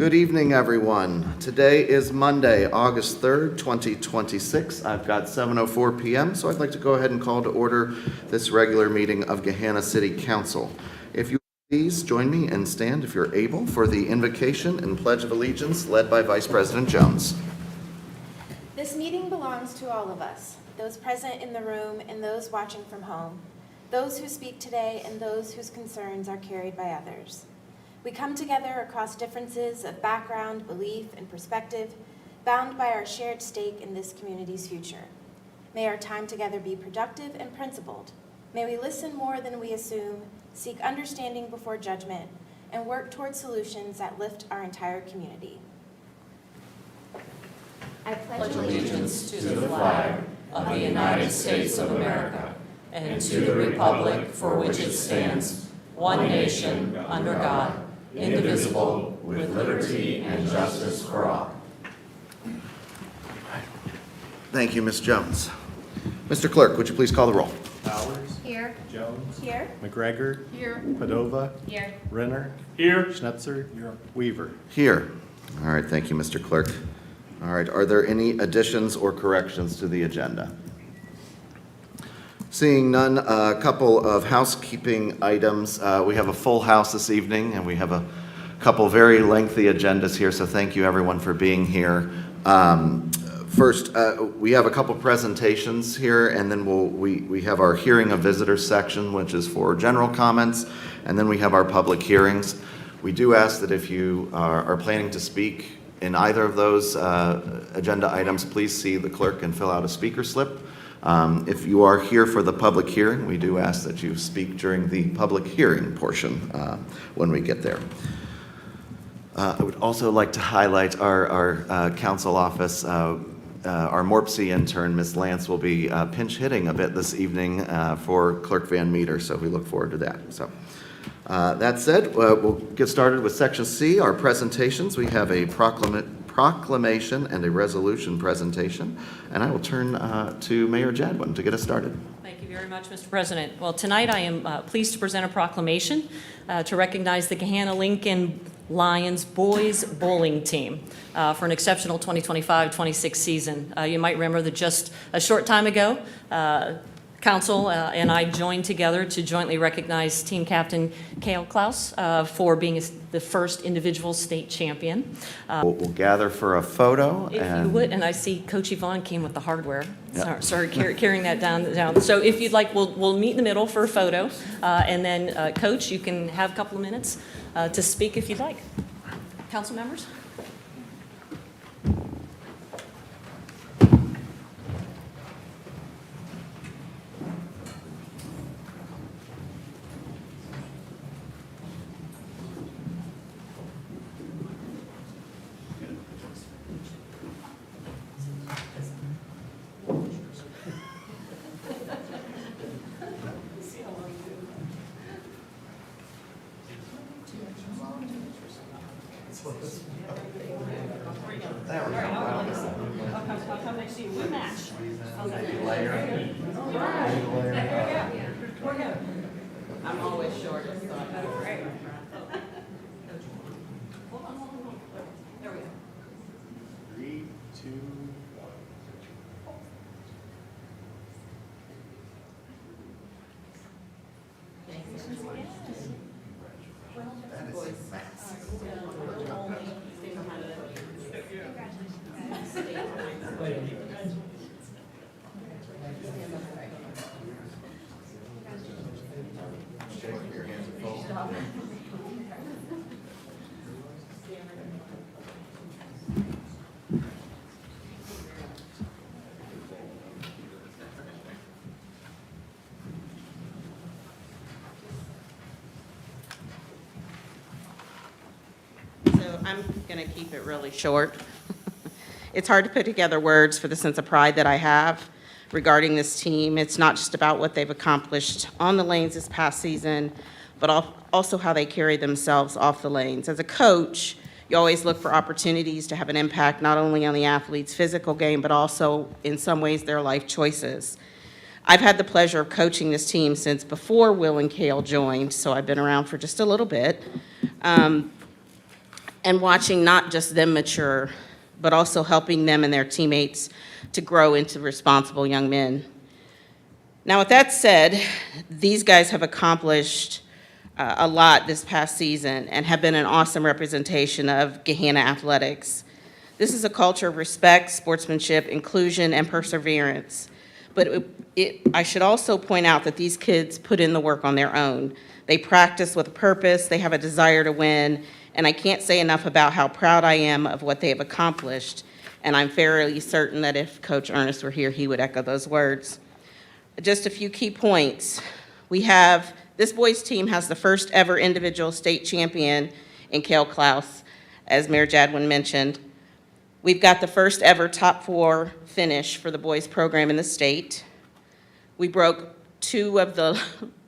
Good evening, everyone. Today is Monday, August 3rd, 2026. I've got 7:04 p.m., so I'd like to go ahead and call to order this regular meeting of Gahanna City Council. If you please join me and stand, if you're able, for the invocation and Pledge of Allegiance led by Vice President Jones. This meeting belongs to all of us, those present in the room and those watching from home, those who speak today and those whose concerns are carried by others. We come together across differences of background, belief, and perspective, bound by our shared stake in this community's future. May our time together be productive and principled. May we listen more than we assume, seek understanding before judgment, and work toward solutions that lift our entire community. I pledge allegiance to the flag of the United States of America and to the republic for which it stands, one nation, under God, indivisible, with liberty and justice for all. Thank you, Ms. Jones. Mr. Clerk, would you please call the roll? Bowers. Here. Jones. Here. McGregor. Here. Padova. Here. Renner. Here. Schnetzer. Here. Weaver. Here. All right, thank you, Mr. Clerk. All right, are there any additions or corrections to the agenda? Seeing none, a couple of housekeeping items. We have a full house this evening, and we have a couple very lengthy agendas here, so thank you everyone for being here. First, we have a couple presentations here, and then we have our hearing of visitors section, which is for general comments, and then we have our public hearings. We do ask that if you are planning to speak in either of those agenda items, please see the clerk and fill out a speaker slip. If you are here for the public hearing, we do ask that you speak during the public hearing portion when we get there. I would also like to highlight our council office. Our MORPC intern, Ms. Lance, will be pinch hitting a bit this evening for Clerk Van Meter, so we look forward to that. So, that said, we'll get started with Section C, our presentations. We have a proclamation and a resolution presentation, and I will turn to Mayor Jadwin to get us started. Thank you very much, Mr. President. Well, tonight I am pleased to present a proclamation to recognize the Gahanna-Lincoln Lions boys bowling team for an exceptional 2025-26 season. You might remember that just a short time ago, Council and I joined together to jointly recognize team captain Cale Klaus for being the first individual state champion. We'll gather for a photo. If you would, and I see Coach Yvonne came with the hardware. Yep. Sorry, carrying that down. So if you'd like, we'll meet in the middle for a photo, and then Coach, you can have a couple of minutes to speak if you'd like. Council members? I'm always short. Hold on. There we go. 3, 2, 1. I'm going to keep it really short. It's hard to put together words for the sense of pride that I have regarding this team. It's not just about what they've accomplished on the lanes this past season, but also how they carry themselves off the lanes. As a coach, you always look for opportunities to have an impact not only on the athlete's physical game, but also in some ways their life choices. I've had the pleasure of coaching this team since before Will and Cale joined, so I've been around for just a little bit. and watching not just them mature, but also helping them and their teammates to grow into responsible young men. Now, with that said, these guys have accomplished a lot this past season and have been an awesome representation of Gahanna athletics. This is a culture of respect, sportsmanship, inclusion, and perseverance. But I should also point out that these kids put in the work on their own. They practice with a purpose, they have a desire to win, and I can't say enough about how proud I am of what they have accomplished, and I'm fairly certain that if Coach Ernest were here, he would echo those words. Just a few key points. This boys team has the first ever individual state champion in Cale Klaus, as Mayor Jadwin mentioned. We've got the first ever top 4 finish for the boys program in the state. We broke 2 of the,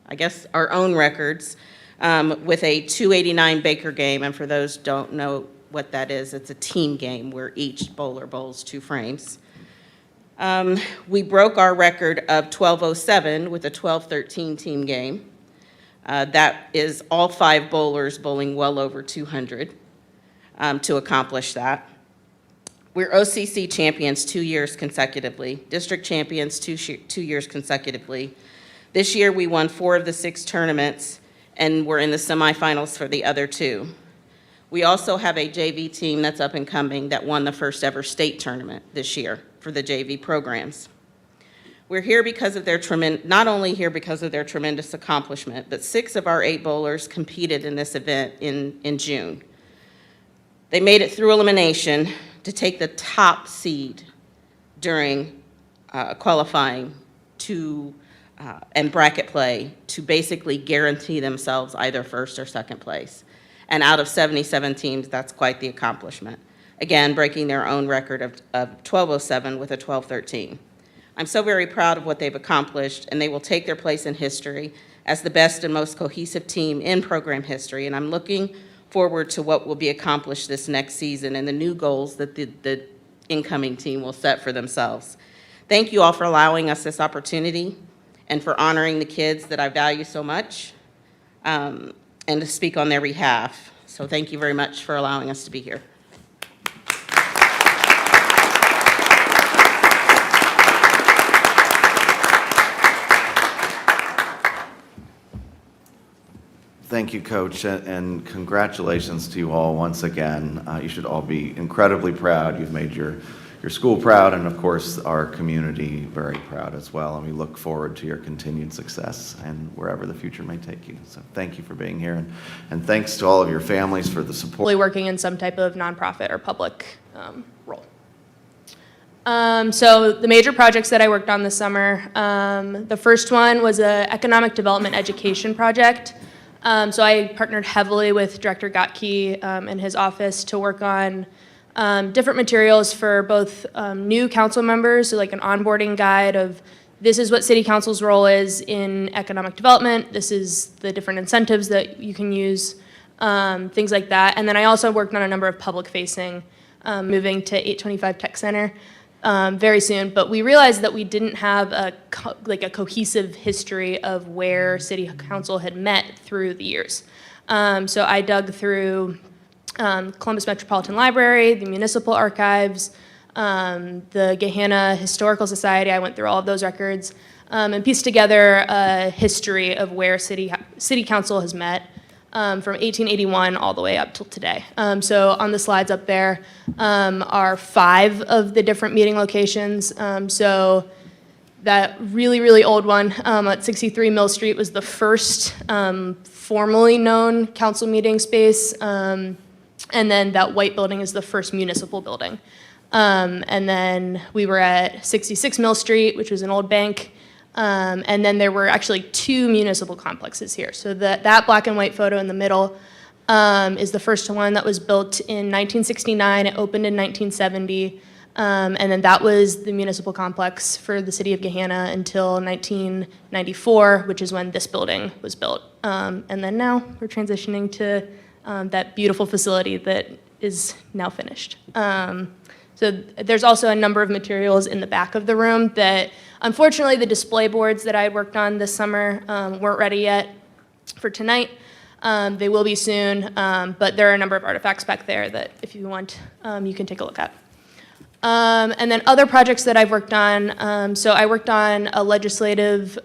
I guess, our own records with a 289 Baker game. And for those who don't know what that is, it's a team game where each bowler bowls 2 frames. We broke our record of 1207 with a 1213 team game. That is all 5 bowlers bowling well over 200 to accomplish that. We're OCC champions 2 years consecutively, district champions 2 years consecutively. This year we won 4 of the 6 tournaments and we're in the semifinals for the other 2. We also have a JV team that's up and coming that won the first ever state tournament this year for the JV programs. We're here because of not only here because of their tremendous accomplishment, but 6 of our 8 bowlers competed in this event in June. They made it through elimination to take the top seed during qualifying and bracket play to basically guarantee themselves either first or second place. And out of 77 teams, that's quite the accomplishment. Again, breaking their own record of 1207 with a 1213. I'm so very proud of what they've accomplished, and they will take their place in history as the best and most cohesive team in program history, and I'm looking forward to what will be accomplished this next season and the new goals that the incoming team will set for themselves. Thank you all for allowing us this opportunity and for honoring the kids that I value so much and to speak on their behalf. So thank you very much for allowing us to be here. Thank you, Coach, and congratulations to you all once again. You should all be incredibly proud. You've made your school proud and, of course, our community very proud as well, and we look forward to your continued success and wherever the future may take you. So thank you for being here, and thanks to all of your families for the support. Working in some type of nonprofit or public role. So the major projects that I worked on this summer, the first one was an economic development education project. So I partnered heavily with Director Gottke and his office to work on different materials for both new council members, so like an onboarding guide of this is what city council's role is in economic development, this is the different incentives that you can use, things like that. And then I also worked on a number of public facing, moving to 825 Tech Center very soon, but we realized that we didn't have a cohesive history of where city council had met through the years. So I dug through Columbus Metropolitan Library, the municipal archives, the Gahanna Historical Society. I went through all of those records and pieced together a history of where city council has met from 1881 all the way up till today. So on the slides up there are 5 of the different meeting locations. So that really, really old one at 63 Mill Street was the first formally known council meeting space. And then that white building is the first municipal building. And then we were at 66 Mill Street, which was an old bank. And then there were actually 2 municipal complexes here. So that black and white photo in the middle is the first one that was built in 1969. It opened in 1970. And then that was the municipal complex for the city of Gahanna until 1994, which is when this building was built. And then now we're transitioning to that beautiful facility that is now finished. So there's also a number of materials in the back of the room that, unfortunately, the display boards that I had worked on this summer weren't ready yet for tonight. They will be soon, but there are a number of artifacts back there that if you want, you can take a look at. And then other projects that I've worked on, so I worked on a legislative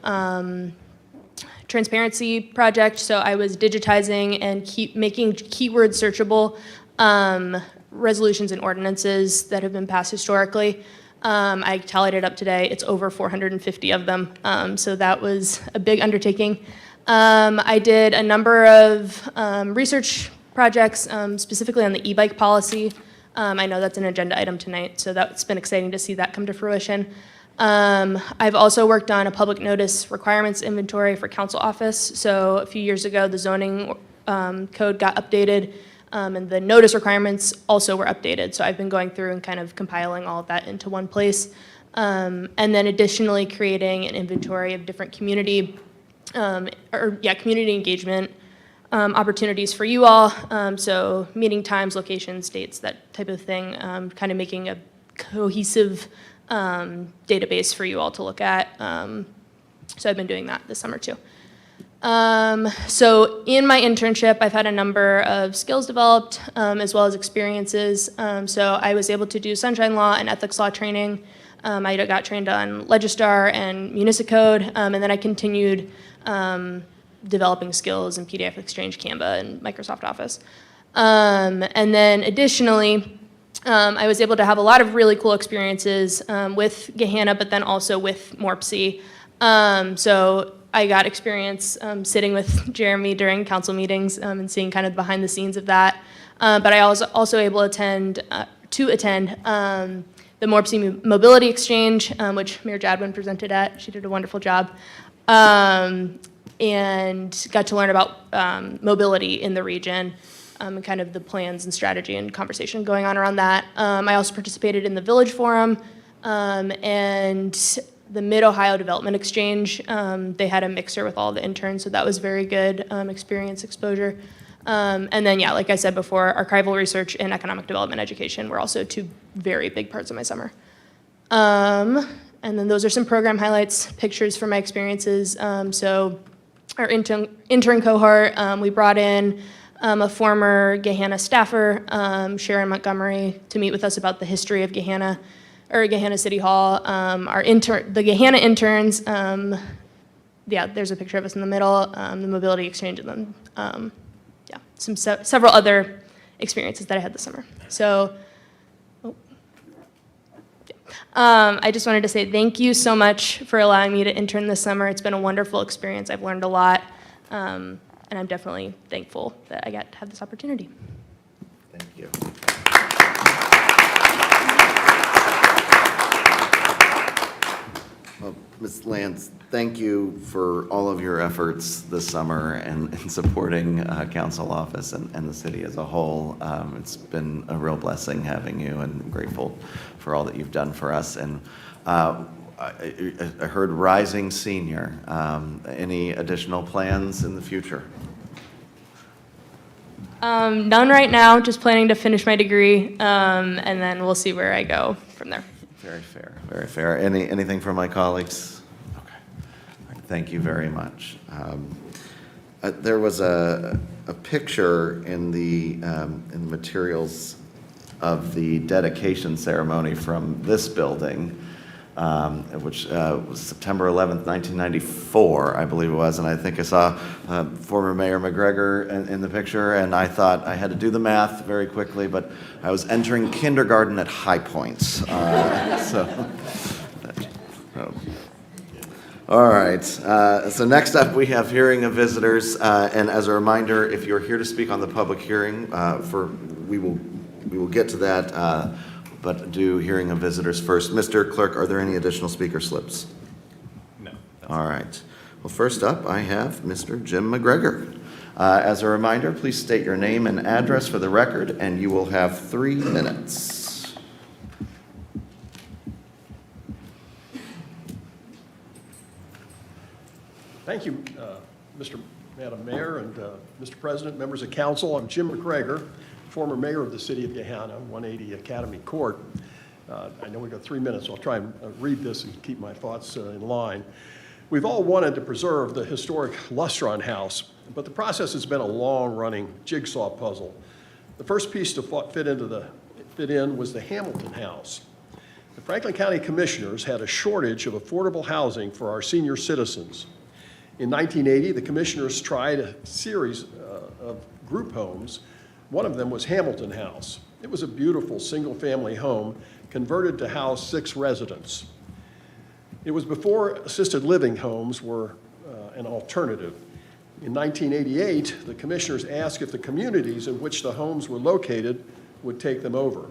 transparency project, so I was digitizing and making keyword searchable resolutions and ordinances that have been passed historically. I tallied it up today, it's over 450 of them, so that was a big undertaking. I did a number of research projects, specifically on the e-bike policy. I know that's an agenda item tonight, so that's been exciting to see that come to fruition. I've also worked on a public notice requirements inventory for council office. So a few years ago, the zoning code got updated, and the notice requirements also were updated. So I've been going through and kind of compiling all of that into one place. And then additionally creating an inventory of different community engagement opportunities for you all. So meeting times, locations, dates, that type of thing, kind of making a cohesive database for you all to look at. So I've been doing that this summer too. So in my internship, I've had a number of skills developed, as well as experiences. So I was able to do sunshine law and ethics law training. I got trained on Legistar and Municicode, and then I continued developing skills in PDF Exchange, Canva, and Microsoft Office. And then additionally, I was able to have a lot of really cool experiences with Gahanna, but then also with MORPC. So I got experience sitting with Jeremy during council meetings and seeing kind of behind the scenes of that. But I was also able to attend the MORPC Mobility Exchange, which Mayor Jadwin presented at. She did a wonderful job. And got to learn about mobility in the region and kind of the plans and strategy and conversation going on around that. I also participated in the Village Forum and the Mid-Ohio Development Exchange. They had a mixer with all the interns, so that was very good experience exposure. And then, yeah, like I said before, archival research and economic development education were also two very big parts of my summer. And then those are some program highlights, pictures from my experiences. So our intern cohort, we brought in a former Gahanna staffer, Sharon Montgomery, to meet with us about the history of Gahanna, or Gahanna City Hall. The Gahanna interns, yeah, there's a picture of us in the middle, the mobility exchange, and then yeah, several other experiences that I had this summer. So, I just wanted to say thank you so much for allowing me to intern this summer. It's been a wonderful experience. I've learned a lot, and I'm definitely thankful that I got to have this opportunity. Thank you. Well, Ms. Lance, thank you for all of your efforts this summer and in supporting council office and the city as a whole. It's been a real blessing having you, and I'm grateful for all that you've done for us. And I heard rising senior. Any additional plans in the future? None right now, just planning to finish my degree, and then we'll see where I go from there. Very fair, very fair. Anything from my colleagues? Okay. All right, thank you very much. There was a picture in the materials of the dedication ceremony from this building, which was September 11th, 1994, I believe it was, and I think I saw former Mayor McGregor in the picture, and I thought I had to do the math very quickly, but I was entering kindergarten at High Point. All right, so next up we have hearing of visitors, and as a reminder, if you're here to speak on the public hearing, we will get to that, but do hearing of visitors first. Mr. Clerk, are there any additional speaker slips? No. All right. Well, first up, I have Mr. Jim McGregor. As a reminder, please state your name and address for the record, and you will have 3 minutes. Thank you, Madam Mayor and Mr. President, members of council. I'm Jim McGregor, former mayor of the city of Gahanna, 180 Academy Court. I know we've got 3 minutes, so I'll try and read this and keep my thoughts in line. We've all wanted to preserve the historic Lustron House, but the process has been a long-running jigsaw puzzle. The first piece to fit in was the Hamilton House. The Franklin County Commissioners had a shortage of affordable housing for our senior citizens. In 1980, the Commissioners tried a series of group homes. One of them was Hamilton House. It was a beautiful single-family home converted to house 6 residents. It was before assisted living homes were an alternative. In 1988, the Commissioners asked if the communities in which the homes were located would take them over.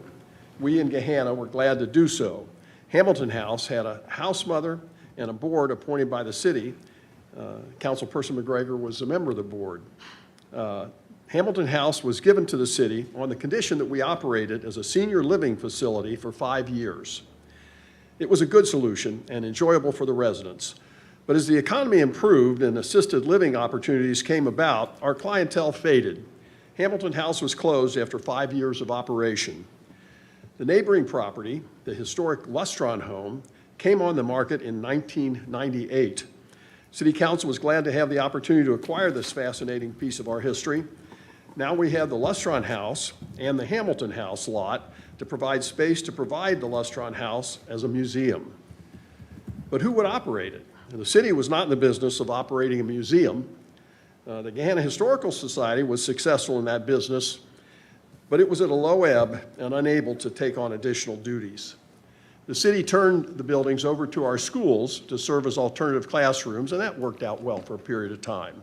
We in Gahanna were glad to do so. Hamilton House had a house mother and a board appointed by the city. Councilperson McGregor was a member of the board. Hamilton House was given to the city on the condition that we operated as a senior living facility for 5 years. It was a good solution and enjoyable for the residents. But as the economy improved and assisted living opportunities came about, our clientele faded. Hamilton House was closed after 5 years of operation. The neighboring property, the historic Lustron home, came on the market in 1998. City Council was glad to have the opportunity to acquire this fascinating piece of our history. Now we have the Lustron House and the Hamilton House lot to provide space to provide the Lustron House as a museum. But who would operate it? The city was not in the business of operating a museum. The Gahanna Historical Society was successful in that business, but it was at a low ebb and unable to take on additional duties. The city turned the buildings over to our schools to serve as alternative classrooms, and that worked out well for a period of time.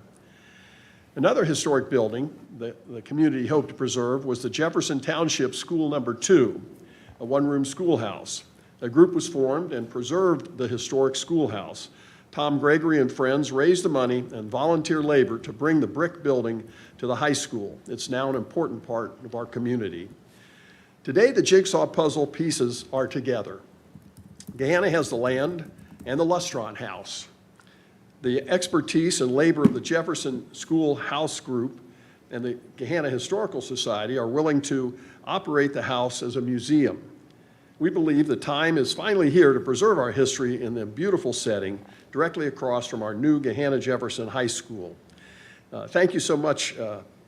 Another historic building that the community hoped to preserve was the Jefferson Township School Number 2, a one-room schoolhouse. A group was formed and preserved the historic schoolhouse. Tom Gregory and friends raised the money and volunteer labor to bring the brick building to the high school. It's now an important part of our community. Today, the jigsaw puzzle pieces are together. Gahanna has the land and the Lustron House. The expertise and labor of the Jefferson School House Group and the Gahanna Historical Society are willing to operate the house as a museum. We believe the time is finally here to preserve our history in the beautiful setting directly across from our new Gahanna Jefferson High School. Thank you so much,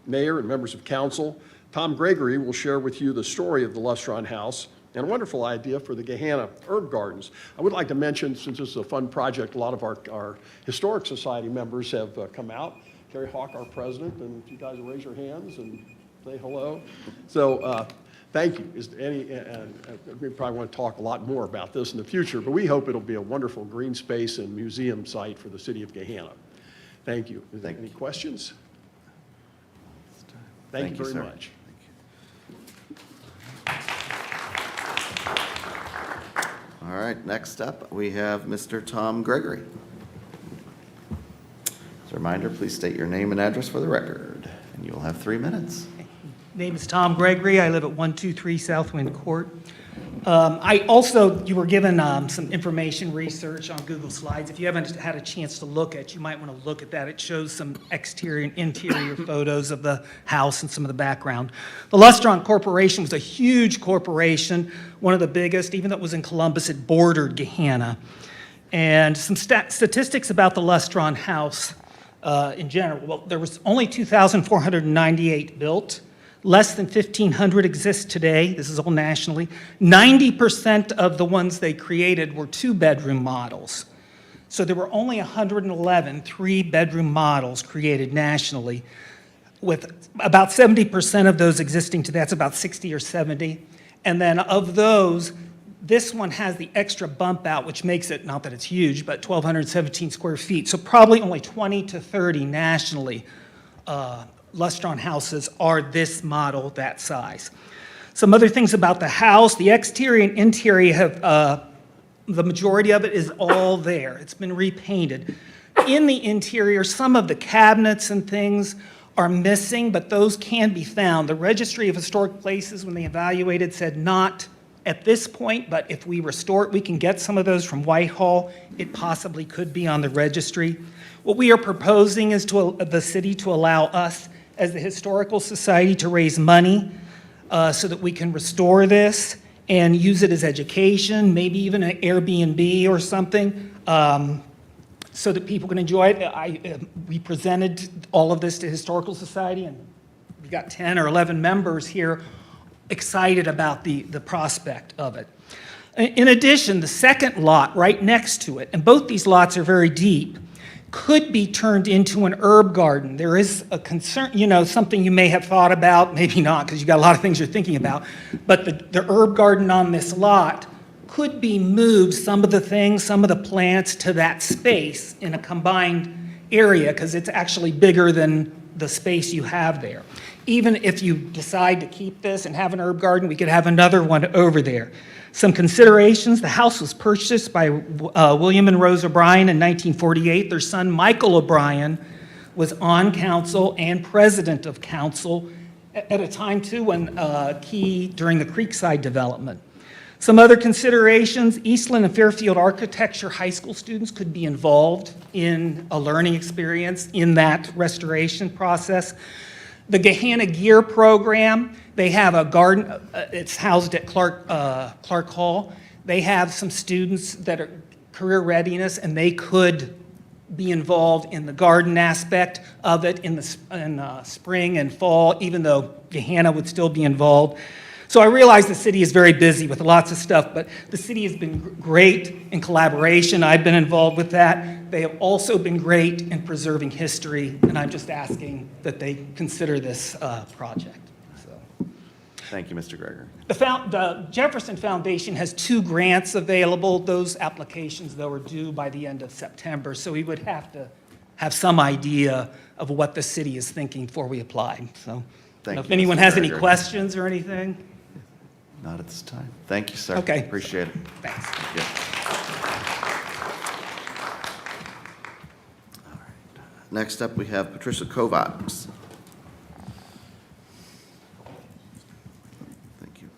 Mayor and members of council. Tom Gregory will share with you the story of the Lustron House and a wonderful idea for the Gahanna Herb Gardens. I would like to mention, since this is a fun project, a lot of our Historic Society members have come out. Carrie Hawk, our president, and if you guys will raise your hands and say hello. So thank you. We probably want to talk a lot more about this in the future, but we hope it'll be a wonderful green space and museum site for the city of Gahanna. Thank you. Is there any questions? Thank you very sir. much. All right, next up, we have Mr. Tom Gregory. As a reminder, please state your name and address for the record, and you will have 3 minutes. Name is Tom Gregory. I live at 123 Southwind Court. You were given some information research on Google Slides. If you haven't had a chance to look at, you might want to look at that. It shows some exterior and interior photos of the house and some of the background. The Lustron Corporation was a huge corporation, one of the biggest. Even though it was in Columbus, it bordered Gahanna. And some statistics about the Lustron house in general. Well, there was only 2,498 built. Less than 1,500 exist today. This is all nationally. 90% of the ones they created were 2-bedroom models. So there were only 111 3-bedroom models created nationally, with about 70% of those existing today. That's about 60 or 70. And then of those, this one has the extra bump out, which makes it, not that it's huge, but 1,217 square feet. So probably only 20 to 30 nationally Lustron houses are this model, that size. Some other things about the house, the exterior and interior have, the majority of it is all there. It's been repainted. In the interior, some of the cabinets and things are missing, but those can be found. The Registry of Historic Places, when they evaluated, said not at this point, but if we restore it, we can get some of those from Whitehall. It possibly could be on the registry. What we are proposing is to the city to allow us as the Historical Society to raise money so that we can restore this and use it as education, maybe even an Airbnb or something. so that people can enjoy it. We presented all of this to Historical Society, and we got 10 or 11 members here excited about the prospect of it. In addition, the second lot right next to it, and both these lots are very deep, could be turned into an herb garden. There is a concern, you know, something you may have thought about, maybe not, because you got a lot of things you're thinking about, but the herb garden on this lot could be moved, some of the things, some of the plants to that space in a combined area, because it's actually bigger than the space you have there. Even if you decide to keep this and have an herb garden, we could have another one over there. Some considerations: the house was purchased by William and Rose O'Brien in 1948. Their son, Michael O'Brien, was on council and president of council at a time, too, when key during the Creekside development. Some other considerations: Eastland and Fairfield Architecture high school students could be involved in a learning experience in that restoration process. The Gahanna Gear Program, they have a garden, it's housed at Clark Hall. They have some students that are career readiness, and they could be involved in the garden aspect of it in the spring and fall, even though Gahanna would still be involved. So I realize the city is very busy with lots of stuff, but the city has been great in collaboration. I've been involved with that. They have also been great in preserving history, and I'm just asking that they consider this project. So. Thank you, Mr. Greger. The Jefferson Foundation has 2 grants available. Those applications, though, are due by the end of September, so we would have to have some idea of what the city is thinking before we apply. So, Thank if you, anyone Mr. has any Greger. questions or anything. Not at this time. Thank you, sir. Okay. Appreciate it. Thanks. Thank you. All right. Next up, we have Patricia Kovacs. Thank you.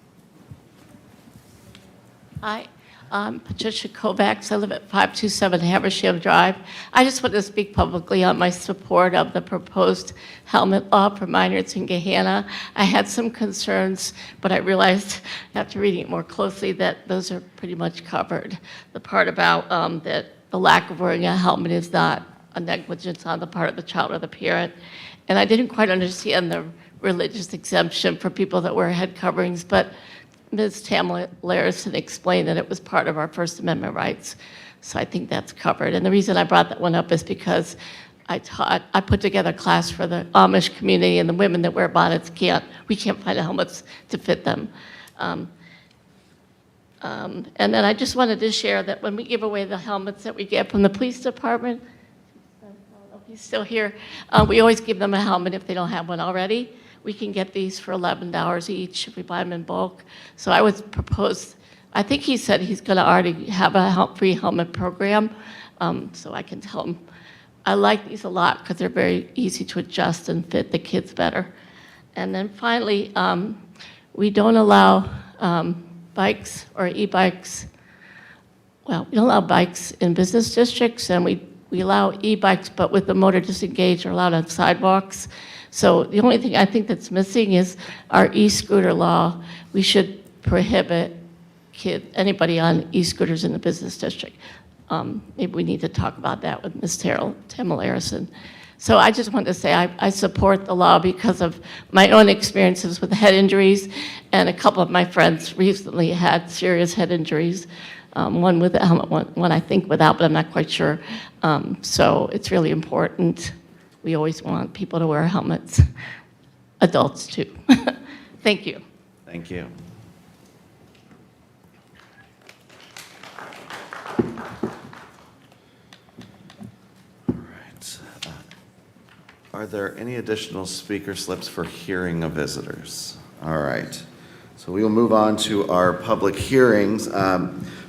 Hi, I'm Patricia Kovacs. I live at 527 Haversham Drive. I just want to speak publicly on my support of the proposed helmet law for minors in Gahanna. I had some concerns, but I realized after reading it more closely that those are pretty much covered. The part about that the lack of wearing a helmet is not a negligence on the part of the child or the parent. And I didn't quite understand the religious exemption for people that wear head coverings, but Ms. Tamala Larison explained that it was part of our First Amendment rights, so I think that's covered. And the reason I brought that one up is because I put together a class for the Amish community, and the women that wear bonnets we can't find helmets to fit them. And then I just wanted to share that when we give away the helmets that we get from the police department, I don't know if he's still here, we always give them a helmet if they don't have one already. We can get these for $11 each if we buy them in bulk. So I would propose, I think he said he's going to already have a free helmet program, so I can tell him. I like these a lot because they're very easy to adjust and fit the kids better. And then finally, we don't allow bikes or e-bikes. Well, we don't allow bikes in business districts, and we allow e-bikes, but with the motor disengaged are allowed on sidewalks. So the only thing I think that's missing is our e-scooter law. We should prohibit anybody on e-scooters in the business district. Maybe we need to talk about that with Ms. Tamala Larison. So I just wanted to say I support the law because of my own experiences with head injuries, and a couple of my friends recently had serious head injuries. One with a helmet, one I think without, but I'm not quite sure. So it's really important. We always want people to wear helmets, adults too. Thank you. Thank you. All right. Are there any additional speaker slips for hearing of visitors? All right. So we will move on to our public hearings.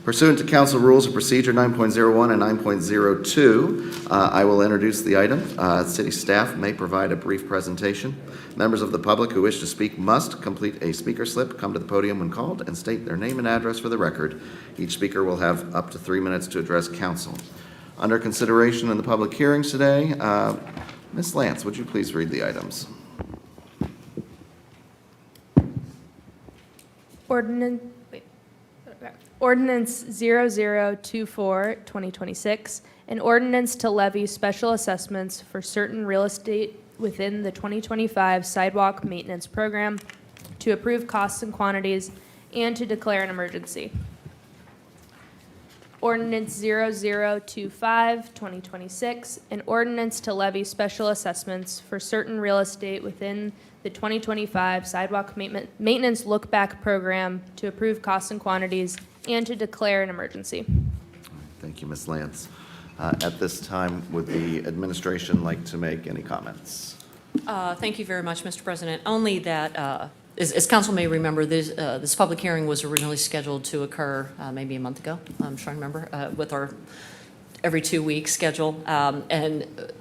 Pursuant to Council Rules of Procedure 9.01 and 9.02, I will introduce the item. City staff may provide a brief presentation. Members of the public who wish to speak must complete a speaker slip, come to the podium when called, and state their name and address for the record. Each speaker will have up to 3 minutes to address council. Under consideration in the public hearings today, Ms. Lance, would you please read the items? Ordinance 0024, 2026, an ordinance to levy special assessments for certain real estate within the 2025 sidewalk maintenance program, to approve costs and quantities, and to declare an emergency. Ordinance 0025, 2026, an ordinance to levy special assessments for certain real estate within the 2025 sidewalk maintenance look-back program, to approve costs and quantities, and to declare an emergency. Thank you, Ms. Lance. At this time, would the administration like to make any comments? Thank you very much, Mr. President. Only that, as council may remember, this public hearing was originally scheduled to occur maybe a month ago, I'm trying to remember, with our every 2-week schedule. And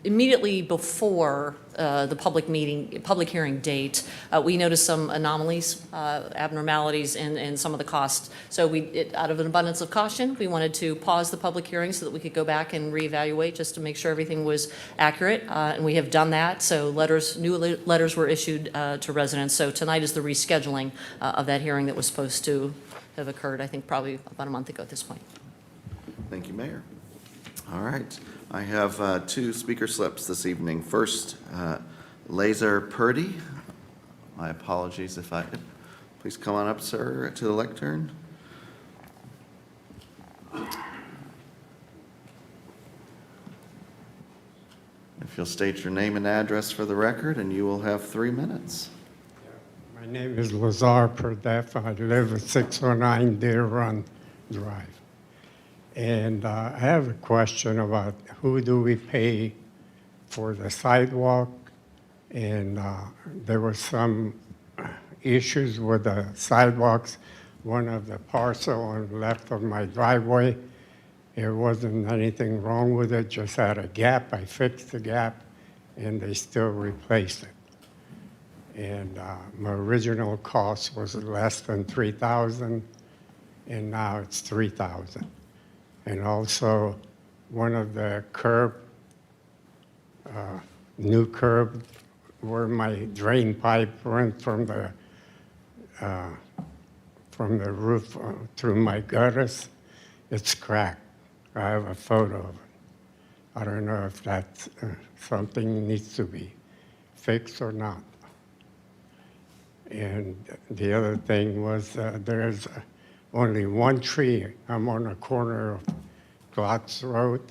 immediately before the public hearing date, we noticed some anomalies, abnormalities in some of the costs. So out of an abundance of caution, we wanted to pause the public hearing so that we could go back and reevaluate just to make sure everything was accurate. And we have done that. So new letters were issued to residents. So tonight is the rescheduling of that hearing that was supposed to have occurred, I think, probably about a month ago at this point. Thank you, Mayor. All right. I have 2 speaker slips this evening. First, Laser Purdy. My apologies if please come on up, sir, to the lectern. If you'll state your name and address for the record, and you will have 3 minutes. My name is Lazar Perdef. I live at 609 Deer Run Drive. And I have a question about who do we pay for the sidewalk? And there were some issues with the sidewalks. One of the parcel on the left of my driveway, there wasn't anything wrong with it, just had a gap. I fixed the gap, and they still replaced it. And my original cost was less than $3,000, and now it's $3,000. And also, one of the new curb, where my drain pipe went from the roof through my gutters, it's cracked. I have a photo of it. I don't know if that's something needs to be fixed or not. And the other thing was there's only one tree. I'm on the corner of Glotz Road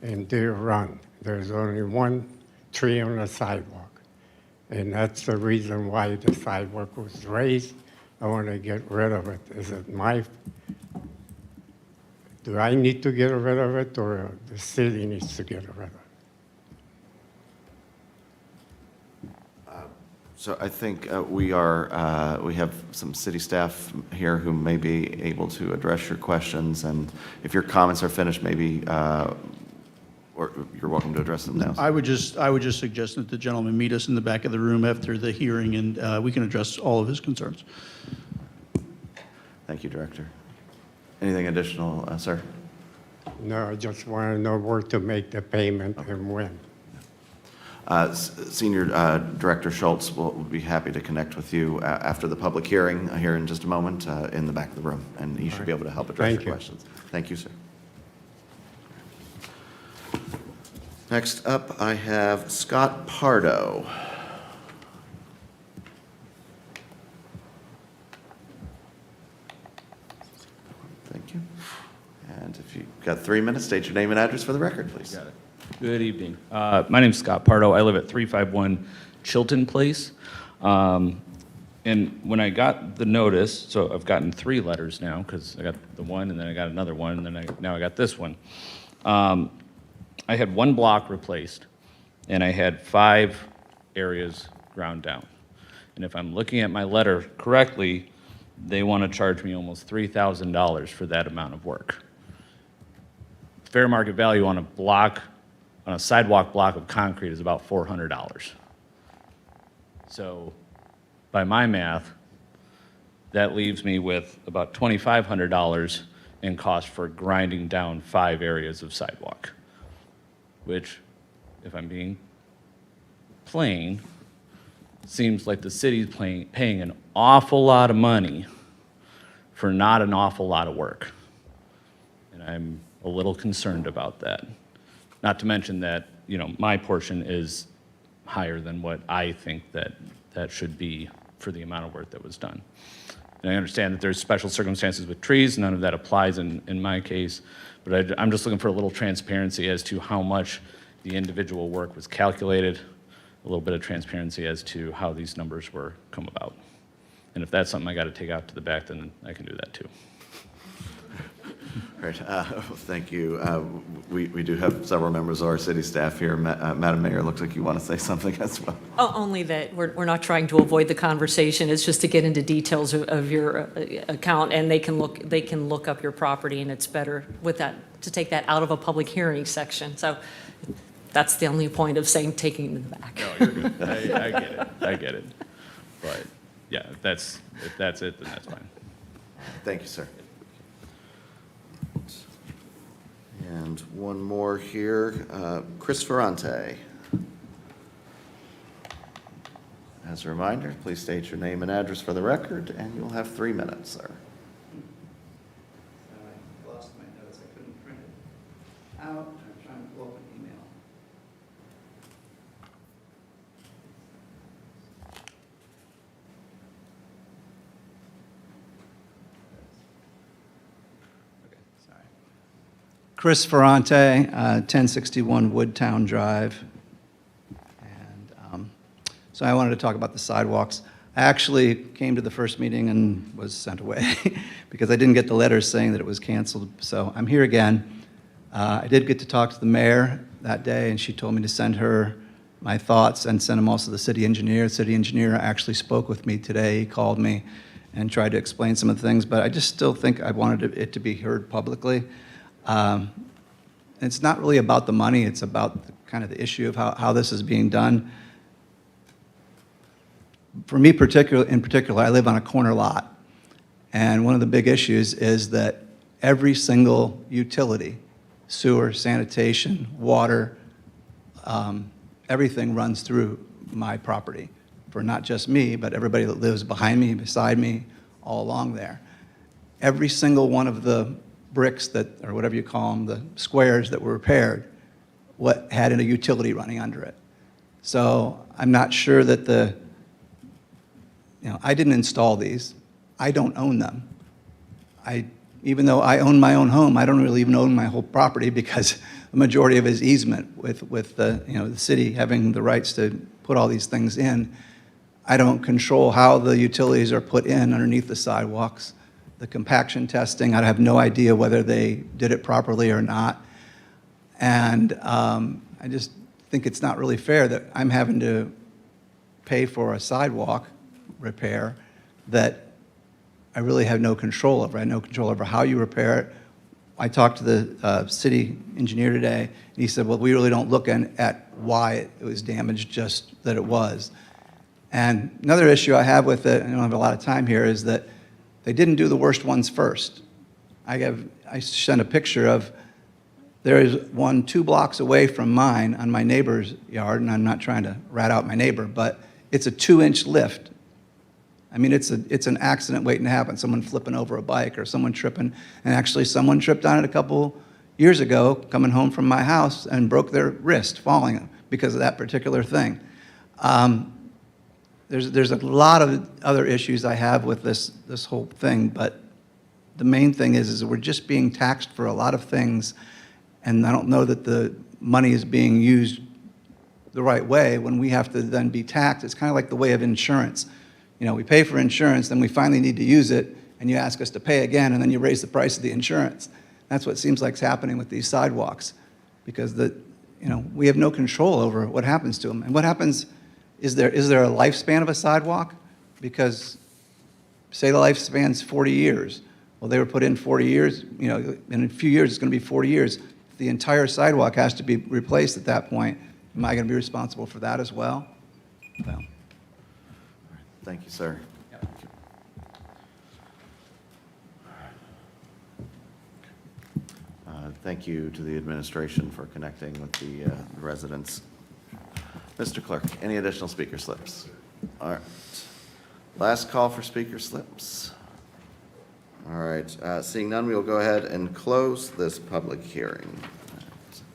and Deer Run. There's only one tree on the sidewalk. And that's the reason why the sidewalk was raised. I want to get rid of it. Is it do I need to get rid of it, or the city needs to get rid of it? So I think we have some city staff here who may be able to address your questions, and if your comments are finished, maybe, or you're welcome to address them now. I would just suggest that the gentleman meet us in the back of the room after the hearing, and we can address all of his concerns. Thank you, Director. Anything additional, sir? No, I just want to know where to make the payment and when. Senior Director Schultz will be happy to connect with you after the public hearing here in just a moment in the back of the room, and he should be able to help address your questions. Thank you, sir. Next up, I have Scott Pardo. Thank you. And if you've got 3 minutes, state your name and address for the record, please. Got it. Good evening. My name's Scott Pardo. I live at 351 Chilton Place. And when I got the notice, so I've gotten 3 letters now, because I got the one, and then I got another one, and then now I got this one. I had 1 block replaced, and I had 5 areas ground down. And if I'm looking at my letter correctly, they want to charge me almost $3,000 for that amount of work. Fair market value on a sidewalk block of concrete is about $400. So by my math, that leaves me with about $2,500 in cost for grinding down 5 areas of sidewalk, which, if I'm being plain, seems like the city's paying an awful lot of money for not an awful lot of work. And I'm a little concerned about that. Not to mention that, you know, my portion is higher than what I think that should be for the amount of work that was done. And I understand that there's special circumstances with trees, none of that applies in my case, but I'm just looking for a little transparency as to how much the individual work was calculated, a little bit of transparency as to how these numbers were come about. And if that's something I got to take out to the back, then I can do that too. Great. Thank you. We do have several members of our city staff here. Madam Mayor, looks like you want to say something as well. Only that we're not trying to avoid the conversation. It's just to get into details of your account, and they can look up your property, and it's better with that to take that out of a public hearing section. So that's the only point of saying taking it in the back. No, you're good. I get it. I get it. But yeah, if that's it, then that's fine. Thank you, sir. And one more here, Chris Ferrante. As a reminder, please state your name and address for the record, and you'll have 3 minutes, sir. I lost my notes. I couldn't print it out. I'm trying to pull up an email. Okay, sorry. Chris Ferrante, 1061 Woodtown Drive. And so I wanted to talk about the sidewalks. I actually came to the first meeting and was sent away because I didn't get the letter saying that it was canceled. So I'm here again. I did get to talk to the mayor that day, and she told me to send her my thoughts and send them also to the city engineer. The city engineer actually spoke with me today. He called me and tried to explain some of the things, but I just still think I wanted it to be heard publicly. It's not really about the money. It's about kind of the issue of how this is being done. For me in particular, I live on a corner lot. And one of the big issues is that every single utility, sewer, sanitation, water, everything runs through my property for not just me, but everybody that lives behind me, beside me, all along there. Every single one of the bricks that, or whatever you call them, the squares that were repaired, had a utility running under it. So I'm not sure that I didn't install these. I don't own them. Even though I own my own home, I don't really even own my whole property because the majority of it is easement with the city having the rights to put all these things in. I don't control how the utilities are put in underneath the sidewalks. The compaction testing, I have no idea whether they did it properly or not. And I just think it's not really fair that I'm having to pay for a sidewalk repair that I really have no control over. I have no control over how you repair it. I talked to the city engineer today, and he said, well, we really don't look at why it was damaged, just that it was. And another issue I have with it, and I don't have a lot of time here, is that they didn't do the worst ones first. I sent a picture of, there is one 2 blocks away from mine on my neighbor's yard, and I'm not trying to rat out my neighbor, but it's a 2-inch lift. I mean, it's an accident waiting to happen, someone flipping over a bike or someone tripping, and actually someone tripped on it a couple years ago coming home from my house and broke their wrist falling because of that particular thing. There's a lot of other issues I have with this whole thing, but the main thing is that we're just being taxed for a lot of things, and I don't know that the money is being used the right way when we have to then be taxed. It's kind of like the way of insurance. We pay for insurance, then we finally need to use it, and you ask us to pay again, and then you raise the price of the insurance. That's what seems like is happening with these sidewalks, because we have no control over what happens to them. And what happens, is there a lifespan of a sidewalk? Because say the lifespan's 40 years. Well, they were put in 40 years, in a few years it's going to be 40 years. If the entire sidewalk has to be replaced at that point, am I going to be responsible for that as well? Well. Thank you, sir. Thank you to the administration for connecting with the residents. Mr. Clerk, any additional speaker slips? All right. Last call for speaker slips. All right, seeing none, we will go ahead and close this public hearing.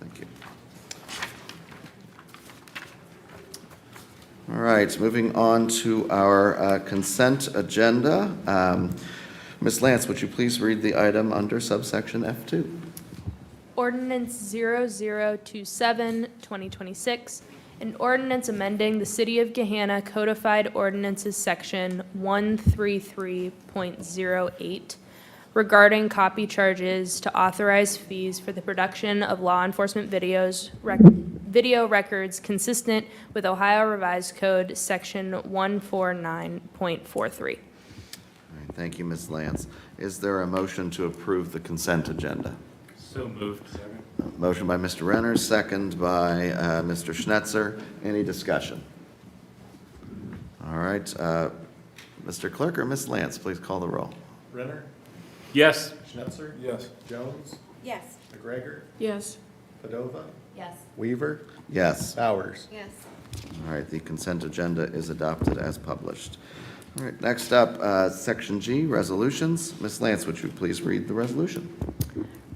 Thank you. All right, moving on to our consent agenda. Ms. Lance, would you please read the item under subsection F2? Ordinance 0027, 2026, an ordinance amending the City of Gahanna Codified Ordinances Section 133.08 regarding copy charges to authorize fees for the production of law enforcement video records consistent with Ohio Revised Code Section 149.43. All right, thank you, Ms. Lance. Is there a motion to approve the consent agenda? So moved. Motion by Mr. Renner, second by Mr. Schnetzer. Any discussion? All right, Mr. Clerk or Ms. Lance, please call the roll. Renner? Yes. Schnetzer? Yes. Jones? Yes. McGregor? Yes. Padova? Yes. Weaver? Yes. Bowers? Yes. All right, the consent agenda is adopted as published. All right, next up, Section G, resolutions. Ms. Lance, would you please read the resolution?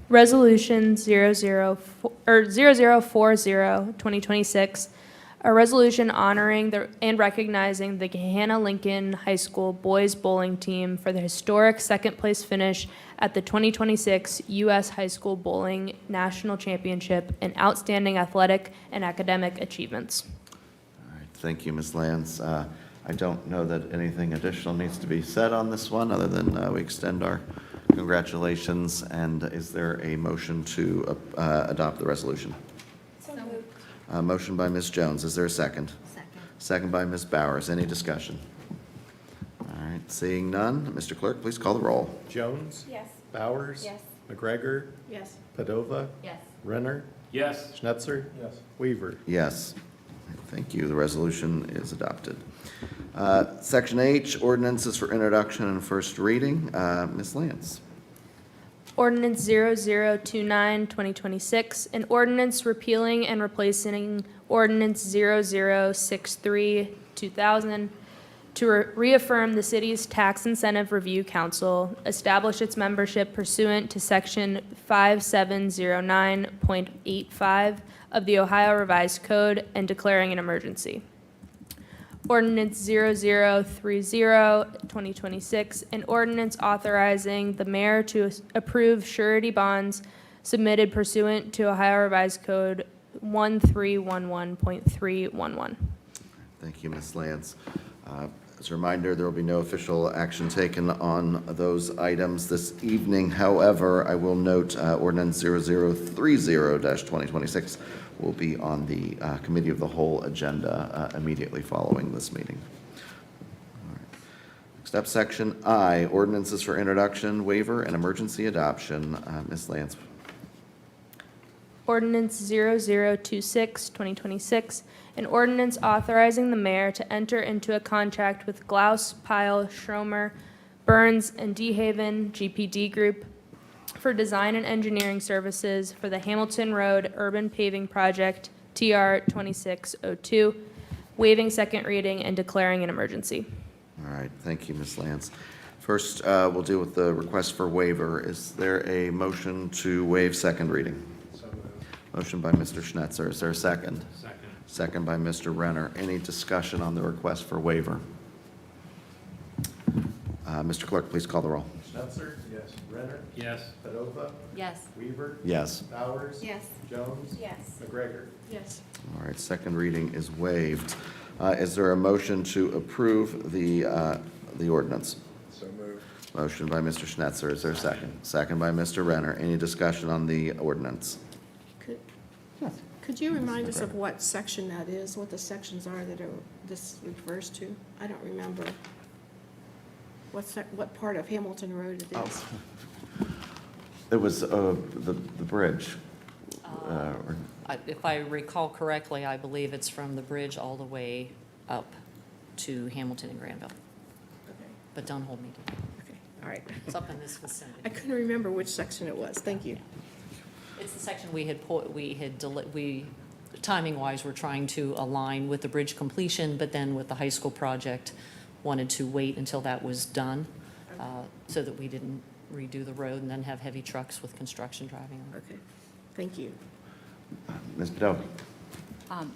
Resolution 0040-2026, a resolution honoring and recognizing the Gahanna Lincoln High School boys bowling team for the historic second-place finish at the 2026 U.S. High School Bowling National Championship and outstanding athletic and academic achievements. All right, thank you, Ms. Lance. I don't know that anything additional needs to be said on this one, other than we extend our congratulations. And is there a motion to adopt the resolution? So moved. Motion by Ms. Jones. Is there a second? Second. Second by Ms. Bowers. Any discussion? All right, seeing none, Mr. Clerk, please call the roll. Jones? Yes. Bowers? Yes. McGregor? Yes. Padova? Yes. Renner? Yes. Schnetzer? Yes. Weaver? Yes. Thank you. The resolution is adopted. Section H, ordinances for introduction and first reading. Ms. Lance. Ordinance 0029, 2026, an ordinance repealing and replacing Ordinance 0063, 2000, to reaffirm the city's Tax Incentive Review Council, establish its membership pursuant to Section 5709.85 of the Ohio Revised Code, and declaring an emergency. Ordinance 0030, 2026, an ordinance authorizing the mayor to approve surety bonds submitted pursuant to Ohio Revised Code 1311.311. Thank you, Ms. Lance. As a reminder, there will be no official action taken on those items this evening. However, I will note ordinance 0030-2026 will be on the Committee of the Whole agenda immediately following this meeting. All right. Next up, Section I, ordinances for introduction, waiver, and emergency adoption. Ms. Lance. Ordinance 0026, 2026, an ordinance authorizing the mayor to enter into a contract with Glaus, Pyle, Schromer, Burns, and DeHaven GPD Group for design and engineering services for the Hamilton Road Urban Paving Project, TR 2602, waiving second reading and declaring an emergency. All right, thank you, Ms. Lance. First, we'll deal with the request for waiver. Is there a motion to waive second reading? Motion by Mr. Schnetzer. Is there a second? Second. Second by Mr. Renner. Any discussion on the request for waiver? Mr. Clerk, please call the roll. Schnetzer? Yes. Renner? Yes. Padova? Yes. Weaver? Yes. Bowers? Yes. Jones? Yes. McGregor? Yes. All right, second reading is waived. Is there a motion to approve the ordinance? So moved. Motion by Mr. Schnetzer. Is there a second? Second by Mr. Renner. Any discussion on the ordinance? Could you remind us of what section that is, what the sections are that this refers to? I don't remember. What part of Hamilton Road it is? It was the bridge. If I recall correctly, I believe it's from the bridge all the way up to Hamilton and Granville. Okay, But don't hold me to that. okay, all right. It's up in this vicinity. I couldn't remember which section it was. Thank you. It's the section timing-wise, we're trying to align with the bridge completion, but then with the high school project, wanted to wait until that was done, so that we didn't redo the road and then have heavy trucks with construction driving on it. Okay, thank you. Ms. Padova?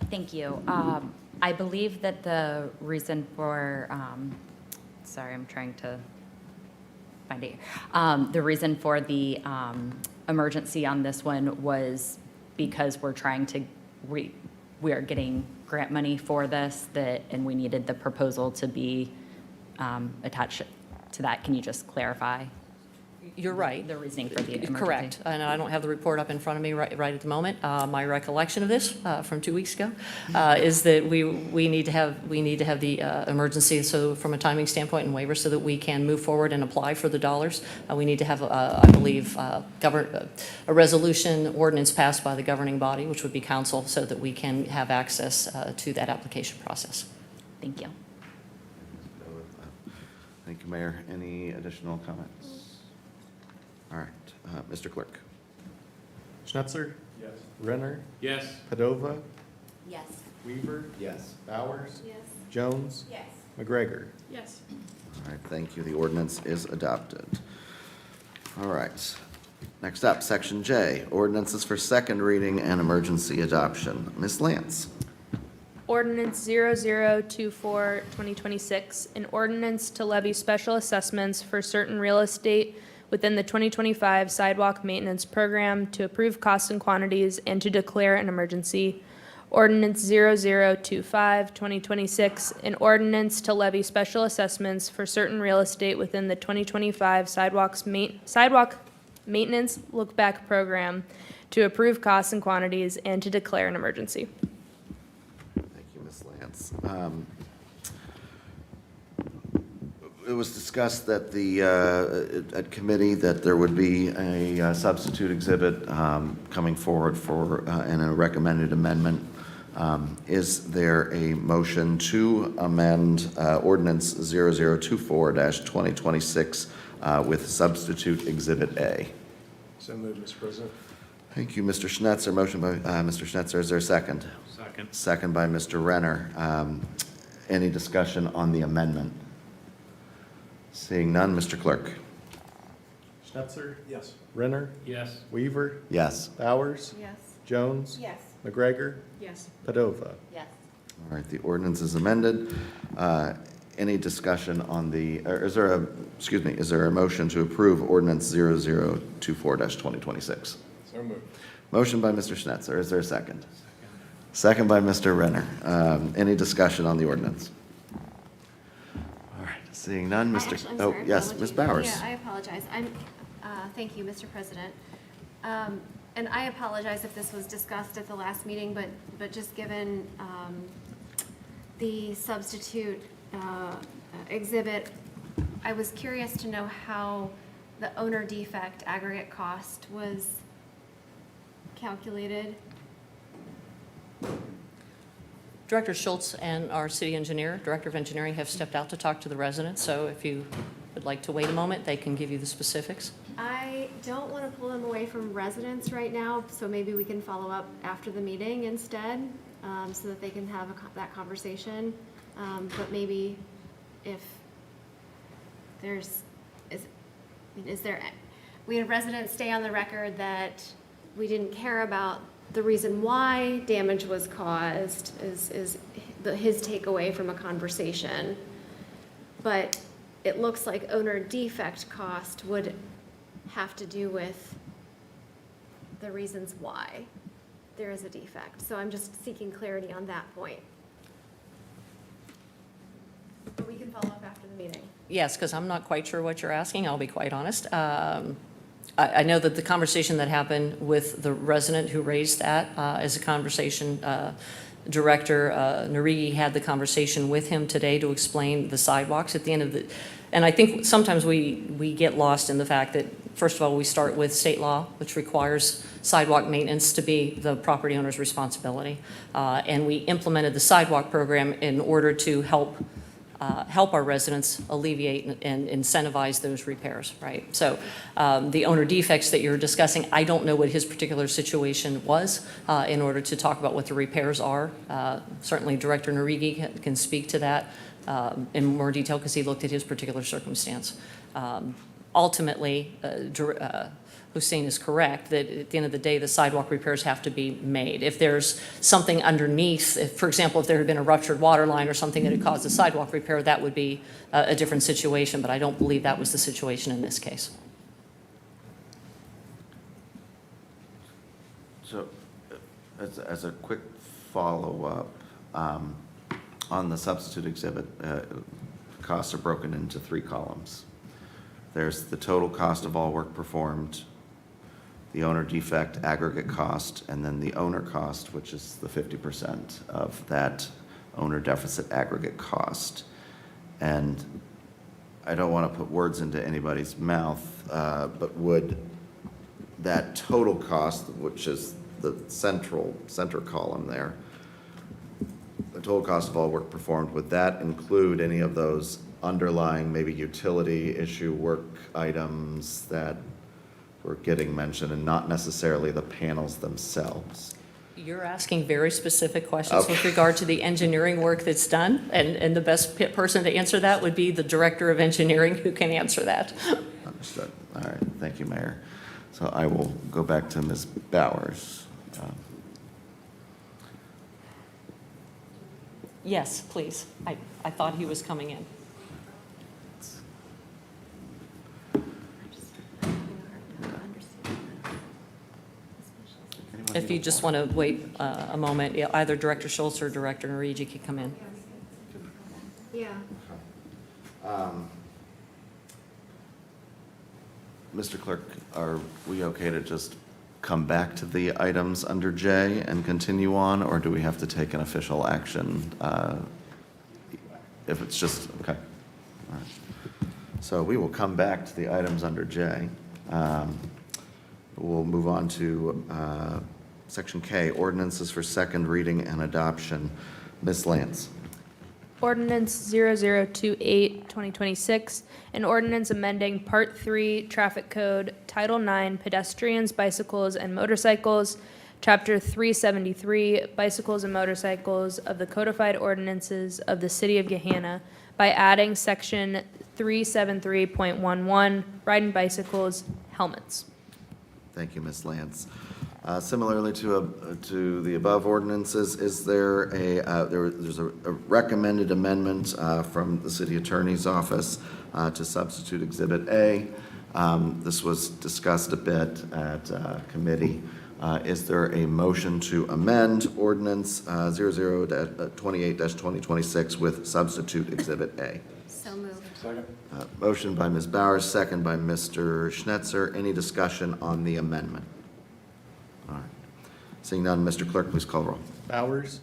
Thank you. I believe that the reason for, sorry, I'm trying to find it. The reason for the emergency on this one was because we're trying to, we are getting grant money for this, and we needed the proposal to be attached to that. Can you just clarify? You're right. The reasoning for the emergency. Correct. And I don't have the report up in front of me right at the moment. My recollection of this from 2 weeks ago is that we need to have the emergency, so from a timing standpoint and waiver, so that we can move forward and apply for the dollars. We need to have, I believe, a resolution ordinance passed by the governing body, which would be council, so that we can have access to that application process. Thank you. Thank you, Mayor. Any additional comments? All right, Mr. Clerk. Schnetzer? Yes. Renner? Yes. Padova? Yes. Weaver? Yes. Bowers? Yes. Jones? Yes. McGregor? Yes. All right, thank you. The ordinance is adopted. All right. Next up, Section J, ordinances for second reading and emergency adoption. Ms. Lance. Ordinance 0024, 2026, an ordinance to levy special assessments for certain real estate within the 2025 sidewalk maintenance program, to approve costs and quantities, and to declare an emergency. Ordinance 0025, 2026, an ordinance to levy special assessments for certain real estate within the 2025 sidewalk maintenance look-back program, to approve costs and quantities, and to declare an emergency. Thank you, Ms. Lance. It was discussed that at committee that there would be a substitute exhibit coming forward for, and a recommended amendment. Is there a motion to amend ordinance 0024-2026 with substitute exhibit A? So moved, Mr. President. Thank you, Mr. Schnetzer. Motion by Mr. Schnetzer. Is there a second? Second. Second by Mr. Renner. Any discussion on the amendment? Seeing none, Mr. Clerk. Schnetzer? Yes. Renner? Yes. Weaver? Yes. Bowers? Yes. Jones? Yes. McGregor? Yes. Padova? Yes. All right, the ordinance is amended. Any discussion on the, or is there a motion to approve ordinance 0024-2026? So moved. Motion by Mr. Schnetzer. Is there a second? Second by Mr. Renner. Any discussion on the ordinance? All right, seeing none, Mr. I'm Oh, sorry, yes, Ms. Bowers. Yeah, I apologize. Thank you, Mr. President. And I apologize if this was discussed at the last meeting, but just given the substitute exhibit, I was curious to know how the owner defect aggregate cost was calculated. Director Schultz and our city engineer, Director of Engineering, have stepped out to talk to the residents, so if you would like to wait a moment, they can give you the specifics. I don't want to pull them away from residents right now, so maybe we can follow up after the meeting instead, so that they can have that conversation. But maybe if we had residents stay on the record that we didn't care about the reason why damage was caused, is his takeaway from a conversation. But it looks like owner defect cost would have to do with the reasons why there is a defect. So I'm just seeking clarity on that point. But we can follow up after the meeting. Yes, because I'm not quite sure what you're asking, I'll be quite honest. I know that the conversation that happened with the resident who raised that is a conversation, Director Narigi had the conversation with him today to explain the sidewalks at the end of the, and I think sometimes we get lost in the fact that, first of all, we start with state law, which requires sidewalk maintenance to be the property owner's responsibility. And we implemented the sidewalk program in order to help our residents alleviate and incentivize those repairs, right? So the owner defects that you're discussing, I don't know what his particular situation was in order to talk about what the repairs are. Certainly Director Narigi can speak to that in more detail because he looked at his particular circumstance. ultimately, Hussein is correct, that at the end of the day, the sidewalk repairs have to be made. If there's something underneath, if, for example, if there had been a ruptured water line or something that had caused a sidewalk repair, that would be a different situation, but I don't believe that was the situation in this case. So, as a quick follow-up, on the substitute exhibit, costs are broken into 3 columns. There's the total cost of all work performed, the owner defect aggregate cost, and then the owner cost, which is the 50% of that owner deficit aggregate cost. And I don't want to put words into anybody's mouth, but would that total cost, which is the center column there, the total cost of all work performed, would that include any of those underlying maybe utility issue work items that were getting mentioned and not necessarily the panels themselves? You're asking very specific questions with Okay. regard to the engineering work that's done, and the best person to answer that would be the Director of Engineering, who can answer that. Understood. All right, thank you, Mayor. So I will go back to Ms. Bowers. Yes, please. I thought he was coming in. If you just want to wait a moment, yeah, either Director Schultz or Director Narigi can come in. Yeah. Mr. Clerk, are we okay to just come back to the items under J and continue on, or do we have to take an official action? If it's just, okay. All right. So we will come back to the items under J. We'll move on to Section K, ordinances for second reading and adoption. Ms. Lance. Ordinance 0028, 2026, an ordinance amending Part 3 Traffic Code, Title 9, Pedestrians, Bicycles, and Motorcycles, Chapter 373, Bicycles and Motorcycles of the Codified Ordinances of the City of Gahanna by adding Section 373.11, riding bicycles, helmets. Thank you, Ms. Lance. Similarly to the above ordinances, is there there's a recommended amendment from the City Attorney's Office to substitute Exhibit A. This was discussed a bit at committee. Is there a motion to amend Ordinance 0028-2026 with substitute Exhibit A? So moved. Second. Motion by Ms. Bowers, second by Mr. Schnetzer. Any discussion on the amendment? All right. Seeing none, Mr. Clerk, please call the roll. Bowers?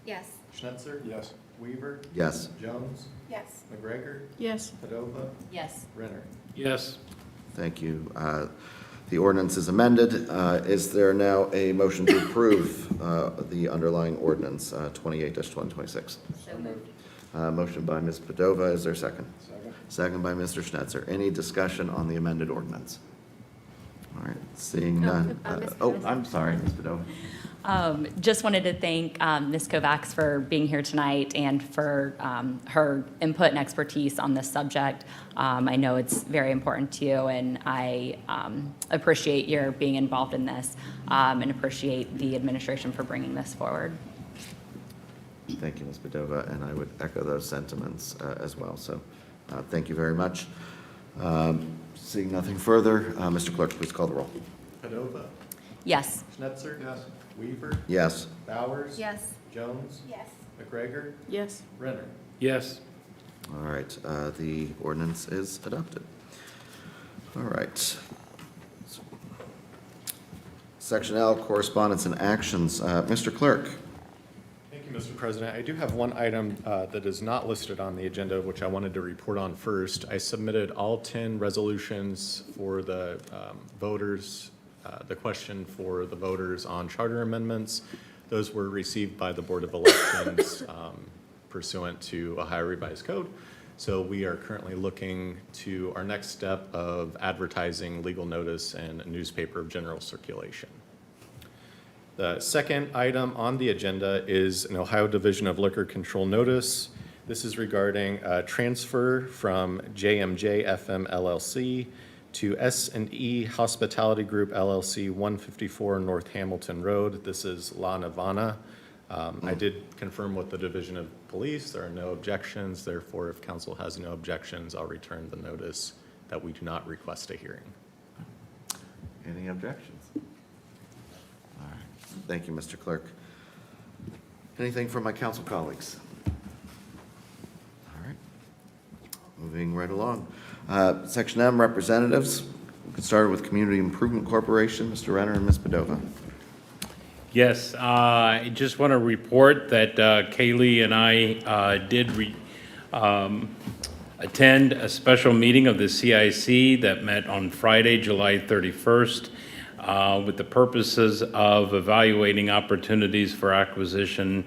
Yes. Schnetzer? Yes. Weaver? Yes. Jones? Yes. McGregor? Yes. Padova? Yes. Renner? Yes. Thank you. The ordinance is amended. Is there now a motion to approve the underlying ordinance 28-2026? So moved. Motion by Ms. Padova. Is there a second? Second. Second by Mr. Schnetzer. Any discussion on the amended ordinance? All right, seeing none. Ms. I'm sorry, Ms. Padova. Just wanted to thank Ms. Kovacs for being here tonight and for her input and expertise on this subject. I know it's very important to you, and I appreciate your being involved in this and appreciate the administration for bringing this forward. Thank you, Ms. Padova, and I would echo those sentiments as well. So thank you very much. Seeing nothing further, Mr. Clerk, please call the roll. Padova? Yes. Schnetzer? Yes. Weaver? Yes. Bowers? Yes. Jones? Yes. McGregor? Yes. Renner? Yes. All right, the ordinance is adopted. All right. Section L, correspondence and actions. Mr. Clerk. Thank you, Mr. President. I do have one item that is not listed on the agenda, which I wanted to report on first. I submitted all 10 resolutions for the voters, the question for the voters on charter amendments. Those were received by the Board of Elections pursuant to Ohio Revised Code. So we are currently looking to our next step of advertising legal notice in a newspaper of general circulation. The second item on the agenda is an Ohio Division of Liquor Control notice. This is regarding a transfer from JMJ FM LLC to S&E Hospitality Group LLC, 154 North Hamilton Road. This is La Navana. I did confirm with the Division of Police. There are no objections. Therefore, if council has no objections, I'll return the notice that we do not request a hearing. Any objections? All right. Thank you, Mr. Clerk. Anything from my council colleagues? All right. Moving right along. Section M, representatives. We can start with Community Improvement Corporation, Mr. Renner and Ms. Padova. Yes, I just want to report that Kaylee and I did attend a special meeting of the CIC that met on Friday, July 31st, with the purposes of evaluating opportunities for acquisition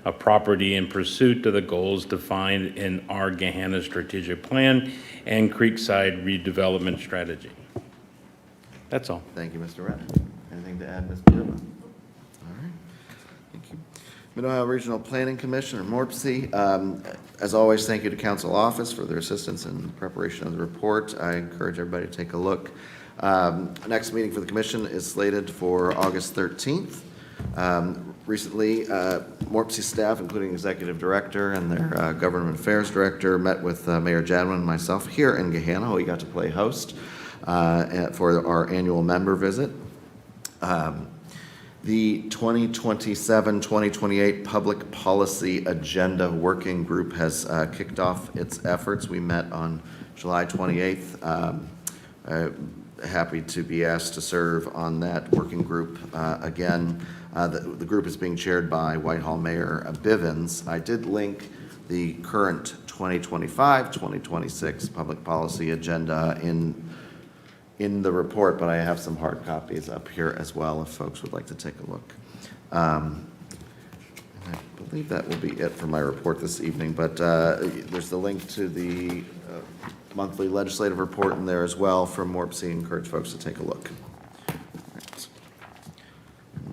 of property in pursuit of the goals defined in our Gahanna strategic plan and Creekside redevelopment strategy. That's all. Thank you, Mr. Renner. Anything to add, Ms. Padova? All right. Thank you. Mid-Ohio Regional Planning Commission, or MORPC. As always, thank you to Council Office for their assistance in preparation of the report. I encourage everybody to take a look. Next meeting for the commission is slated for August 13th. Recently, MORPC staff, including Executive Director and their Government Affairs Director, met with Mayor Jadwin and myself here in Gahanna. We got to play host for our annual member visit. The 2027-2028 Public Policy Agenda Working Group has kicked off its efforts. We met on July 28th. Happy to be asked to serve on that working group again. The group is being chaired by Whitehall Mayor Bivens. I did link the current 2025-2026 public policy agenda in the report, but I have some hard copies up here as well if folks would like to take a look. I believe that will be it for my report this evening, but there's the link to the monthly legislative report in there as well from MORPC. Encourage folks to take a look. Right.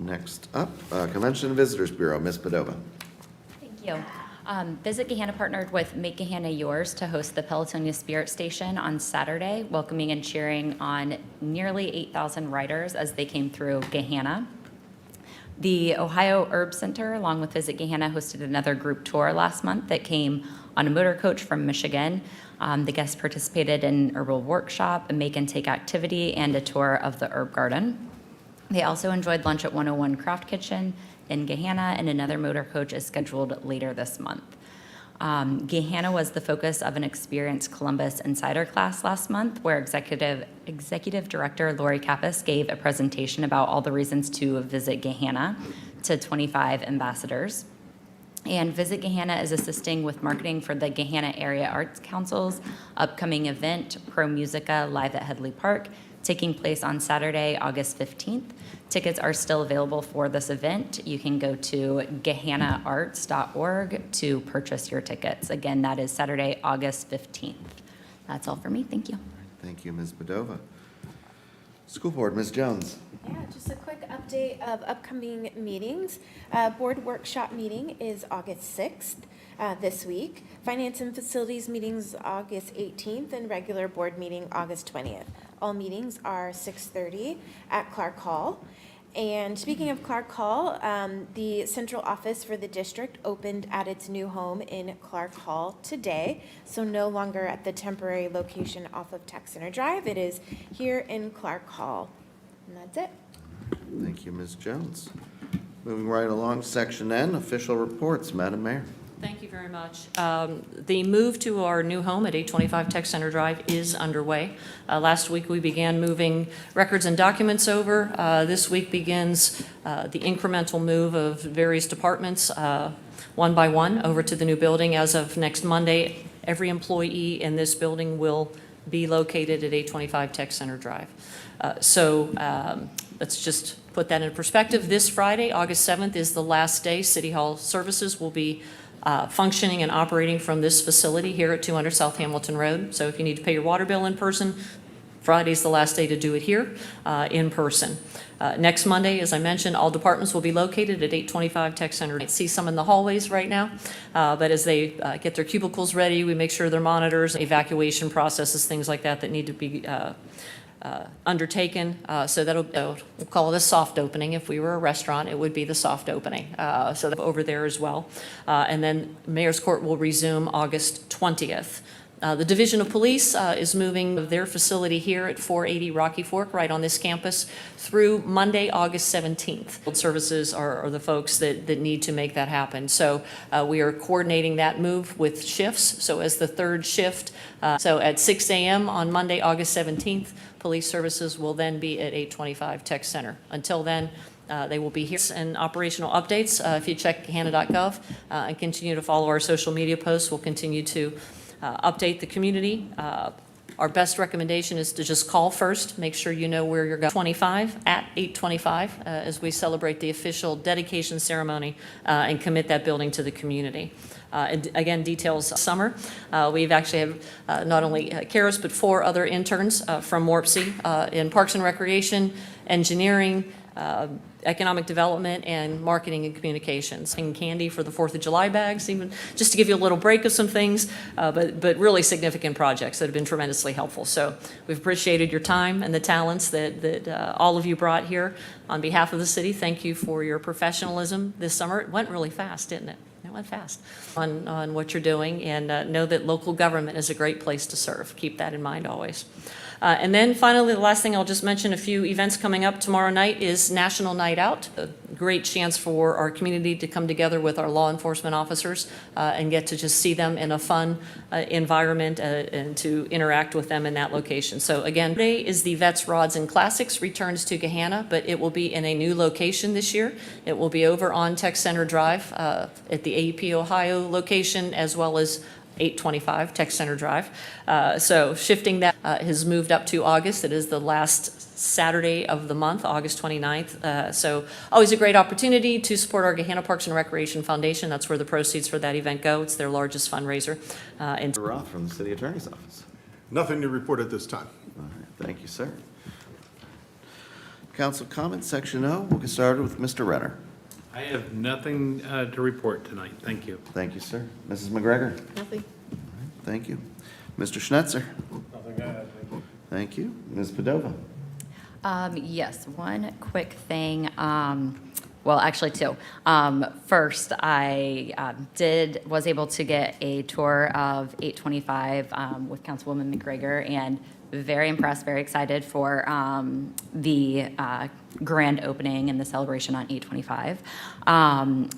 Next up, Convention and Visitors Bureau, Ms. Padova. Thank you. Visit Gahanna partnered with Make Gahanna Yours to host the Pelotonia Spirit Station on Saturday, welcoming and cheering on nearly 8,000 riders as they came through Gahanna. The Ohio Herb Center, along with Visit Gahanna, hosted another group tour last month that came on a motor coach from Michigan. The guests participated in a herbal workshop, a make and take activity, and a tour of the herb garden. They also enjoyed lunch at 101 Craft Kitchen in Gahanna, and another motor coach is scheduled later this month. Gahanna was the focus of an Experience Columbus Insider class last month, where Executive Director Lori Kappas gave a presentation about all the reasons to visit Gahanna to 25 ambassadors. And Visit Gahanna is assisting with marketing for the Gahanna Area Arts Council's upcoming event, Pro Musica, live at Headley Park, taking place on Saturday, August 15th. Tickets are still available for this event. You can go to gahannaarts.org to purchase your tickets. Again, that is Saturday, August 15th. That's all for me. Thank you. Thank you, Ms. Padova. School Board, Ms. Jones. Yeah, just a quick update of upcoming meetings. Board workshop meeting is August 6th this week. Finance and Facilities meetings August 18th, and regular board meeting August 20th. All meetings are 6:30 at Clark Hall. And speaking of Clark Hall, the central office for the district opened at its new home in Clark Hall today. So no longer at the temporary location off of Tech Center Drive. It is here in Clark Hall. And that's it. Thank you, Ms. Jones. Moving right along, Section N, official reports. Madam Mayor. Thank you very much. The move to our new home at 825 Tech Center Drive is underway. Last week, we began moving records and documents over. This week begins the incremental move of various departments, one by one, over to the new building. As of next Monday, every employee in this building will be located at 825 Tech Center Drive. Let's just put that in perspective. This Friday, August 7th, is the last day. City Hall services will be functioning and operating from this facility here at 200 South Hamilton Road. So if you need to pay your water bill in person, Friday's the last day to do it here in person. Next Monday, as I mentioned, all departments will be located at 825 Tech Center. I see some in the hallways right now, but as they get their cubicles ready, we make sure their monitors, evacuation processes, things like that need to be undertaken. So we'll call it a soft opening. If we were a restaurant, it would be the soft opening. So over there as well. And then Mayor's Court will resume August 20th. The Division of Police is moving their facility here at 480 Rocky Fork, right on this campus, through Monday, August 17th. Field services are the folks that need to make that happen. So we are coordinating that move with shifts. So as the third shift, so at 6 a.m. on Monday, August 17th, police services will then be at 825 Tech Center. Until then, they will be here. And operational updates, if you check gahanna.gov and continue to follow our social media posts, we'll continue to update the community. Our best recommendation is to just call first, make sure you know where you're going. 25 at 825 as we celebrate the official dedication ceremony and commit that building to the community. And again, details summer. We've actually have not only Karis, but 4 other interns from WARPC in Parks and Recreation, Engineering, Economic Development, and Marketing and Communications. And candy for the 4th of July bags, even just to give you a little break of some things, but really significant projects that have been tremendously helpful. So we've appreciated your time and the talents that all of you brought here. On behalf of the city, thank you for your professionalism this summer. It went really fast, didn't it? It went fast on what you're doing, and know that local government is a great place to serve. Keep that in mind always. And then finally, the last thing I'll just mention, a few events coming up tomorrow night is National Night Out, a great chance for our community to come together with our law enforcement officers and get to just see them in a fun environment and to interact with them in that location. So again, today is the Vets, Rods, and Classics returns to Gahanna, but it will be in a new location this year. It will be over on Tech Center Drive at the AEP Ohio location, as well as 825 Tech Center Drive. So shifting that has moved up to August. It is the last Saturday of the month, August 29th. So always a great opportunity to support our Gahanna Parks and Recreation Foundation. That's where the proceeds for that event go. It's their largest fundraiser. Mr. Roth from the City Attorney's Office. Nothing to report at this time. All right, thank you, sir. Council comments, section O. We'll get started with Mr. Renner. I have nothing to report tonight. Thank you. Thank you, sir. Mrs. McGregor. Nothing. Thank you. Mr. Schnetzer. Nothing I have. Thank you. Ms. Padova. Yes, one quick thing. Well, actually two. First, I was able to get a tour of 825 with Councilwoman McGregor, and very impressed, very excited for the grand opening and the celebration on 825.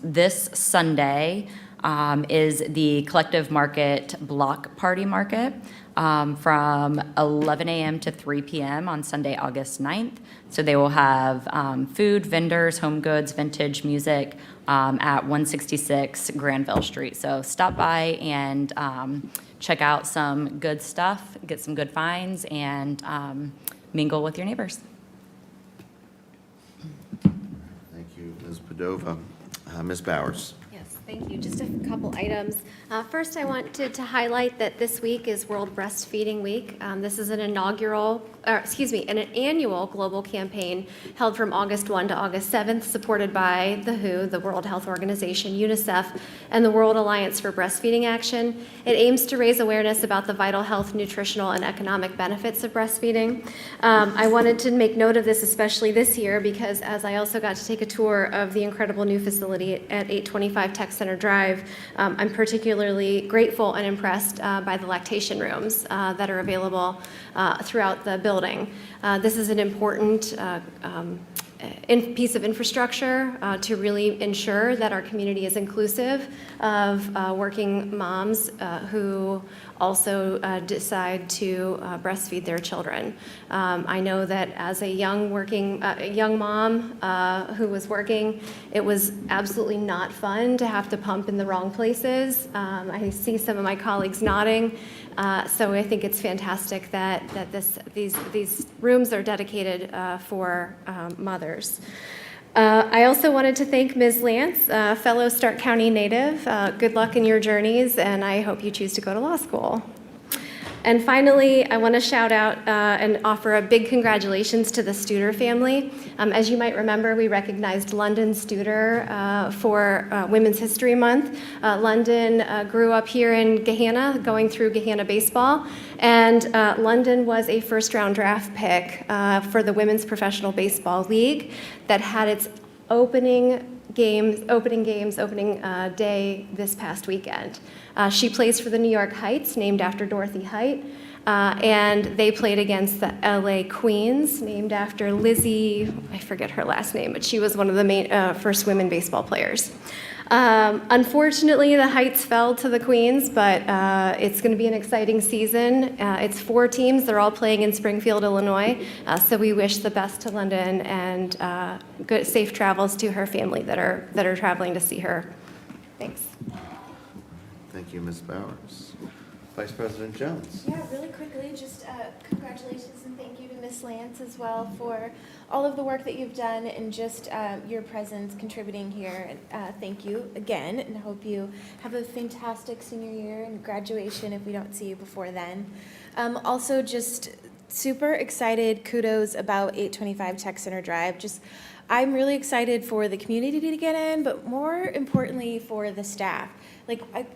This Sunday is the Collective Market Block Party Market from 11 a.m. to 3 p.m. on Sunday, August 9th. So they will have food, vendors, home goods, vintage music at 166 Granville Street. So stop by and check out some good stuff, get some good finds, and mingle with your neighbors. Thank you, Ms. Padova. Ms. Bowers. Yes, thank you. Just a couple items. First, I wanted to highlight that this week is World Breastfeeding Week. This is an annual global campaign held from August 1 to August 7th, supported by the WHO, the World Health Organization, UNICEF, and the World Alliance for Breastfeeding Action. It aims to raise awareness about the vital health, nutritional, and economic benefits of breastfeeding. I wanted to make note of this, especially this year, because as I also got to take a tour of the incredible new facility at 825 Tech Center Drive, I'm particularly grateful and impressed by the lactation rooms that are available throughout the building. This is an important piece of infrastructure to really ensure that our community is inclusive of working moms who also decide to breastfeed their children. I know that as a young mom who was working, it was absolutely not fun to have to pump in the wrong places. I see some of my colleagues nodding. So I think it's fantastic that these rooms are dedicated for mothers. I also wanted to thank Ms. Lance, fellow Stark County native. Good luck in your journeys, and I hope you choose to go to law school. And finally, I want to shout out and offer a big congratulations to the Studer family. As you might remember, we recognized London Studer for Women's History Month. London grew up here in Gahanna, going through Gahanna baseball, and London was a first-round draft pick for the Women's Professional Baseball League that had its opening day this past weekend. She plays for the New York Heights, named after Dorothy Height, and they played against the LA Queens, named after Lizzie, I forget her last name, but she was one of the first women baseball players. Unfortunately, the Heights fell to the Queens, but it's going to be an exciting season. It's 4 teams. They're all playing in Springfield, Illinois. So we wish the best to London and good, safe travels to her family that are traveling to see her. Thanks. Thank you, Ms. Bowers. Vice President Jones. Yeah, really quickly, just congratulations and thank you to Ms. Lance as well for all of the work that you've done and just your presence contributing here. Thank you again, and hope you have a fantastic senior year and graduation if we don't see you before then. Also, just super excited, kudos about 825 Tech Center Drive. I'm really excited for the community to get in, but more importantly for the staff.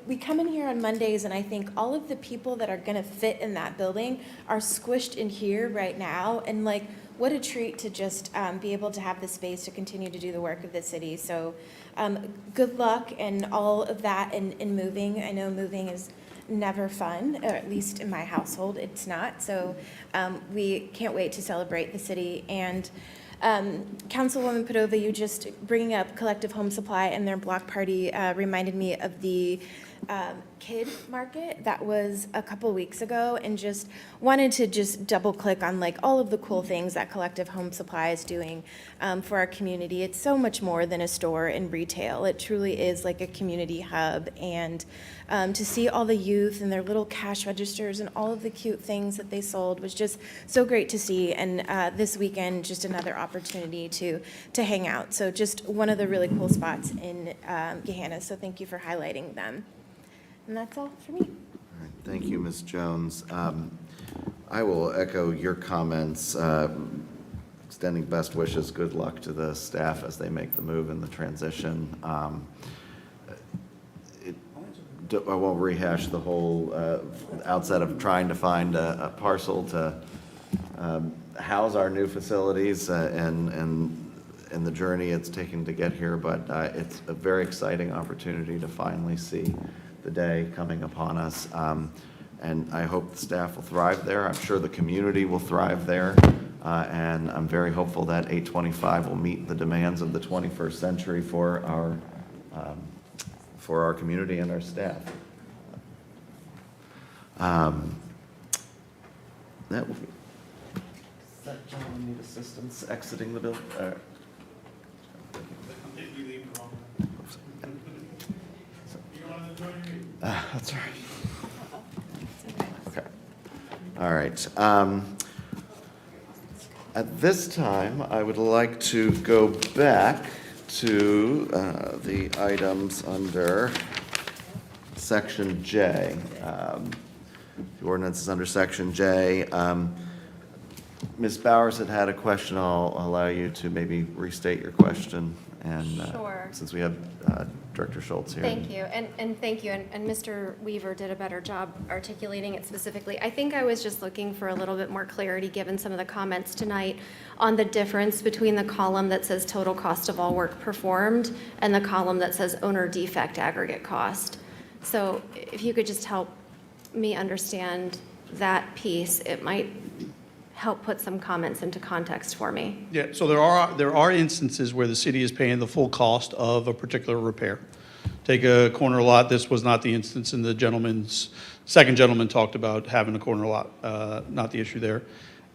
We come in here on Mondays and I think all of the people that are gonna fit in that building are squished in here right now, and what a treat to just be able to have the space to continue to do the work of the city. So good luck and all of that in moving. I know moving is never fun, or at least in my household, it's not. So we can't wait to celebrate the city. And Councilwoman Padova, you just bringing up Collective Home Supply and their block party reminded me of the kid market that was a couple weeks ago, and just wanted to just double click on all of the cool things that Collective Home Supply is doing for our community. It's so much more than a store in retail. It truly is like a community hub, and to see all the youth and their little cash registers and all of the cute things that they sold was just so great to see. And this weekend, just another opportunity to hang out. So just one of the really cool spots in Gahanna. So thank you for highlighting them. And that's all for me. All right, thank you, Ms. Jones. I will echo your comments, extending best wishes, good luck to the staff as they make the move and the transition. I won't rehash the whole outset of trying to find a parcel to house our new facilities and the journey it's taken to get here, but it's a very exciting opportunity to finally see the day coming upon us. And I hope the staff will thrive there. I'm sure the community will thrive there. And I'm very hopeful that 825 will meet the demands of the 21st century for our community and our staff. That will be. Does that gentleman need assistance exiting the building? That's all right. Okay. All right. At this time, I would like to go back to the items under Section J. The ordinance is under Section J. Ms. Bowers had a question. I'll allow you to maybe restate your question. And Sure. Since we have Director Schultz here. Thank you, and thank you, and Mr. Weaver did a better job articulating it specifically. I think I was just looking for a little bit more clarity, given some of the comments tonight, on the difference between the column that says total cost of all work performed and the column that says owner defect aggregate cost. So if you could just help me understand that piece, it might help put some comments into context for me. Yeah, so there are instances where the city is paying the full cost of a particular repair. Take a corner lot. This was not the instance, and the second gentleman talked about having a corner lot, not the issue there.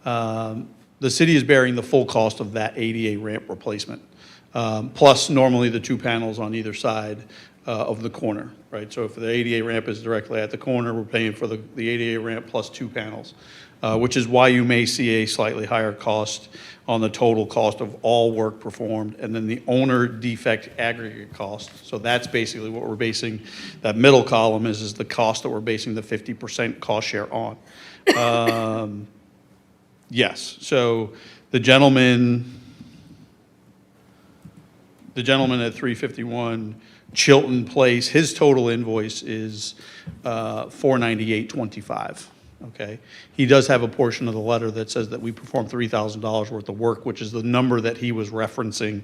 The city is bearing the full cost of that ADA ramp replacement, plus normally the 2 panels on either side of the corner, right? So if the ADA ramp is directly at the corner, we're paying for the ADA ramp plus 2 panels. which is why you may see a slightly higher cost on the total cost of all work performed, and then the owner defect aggregate cost. So that's basically what we're basing, that middle column is the cost that we're basing the 50% cost share on. Yes, so the gentleman at 351 Chilton Place, his total invoice is $498.25. Okay, he does have a portion of the letter that says that we performed $3,000 worth of work, which is the number that he was referencing.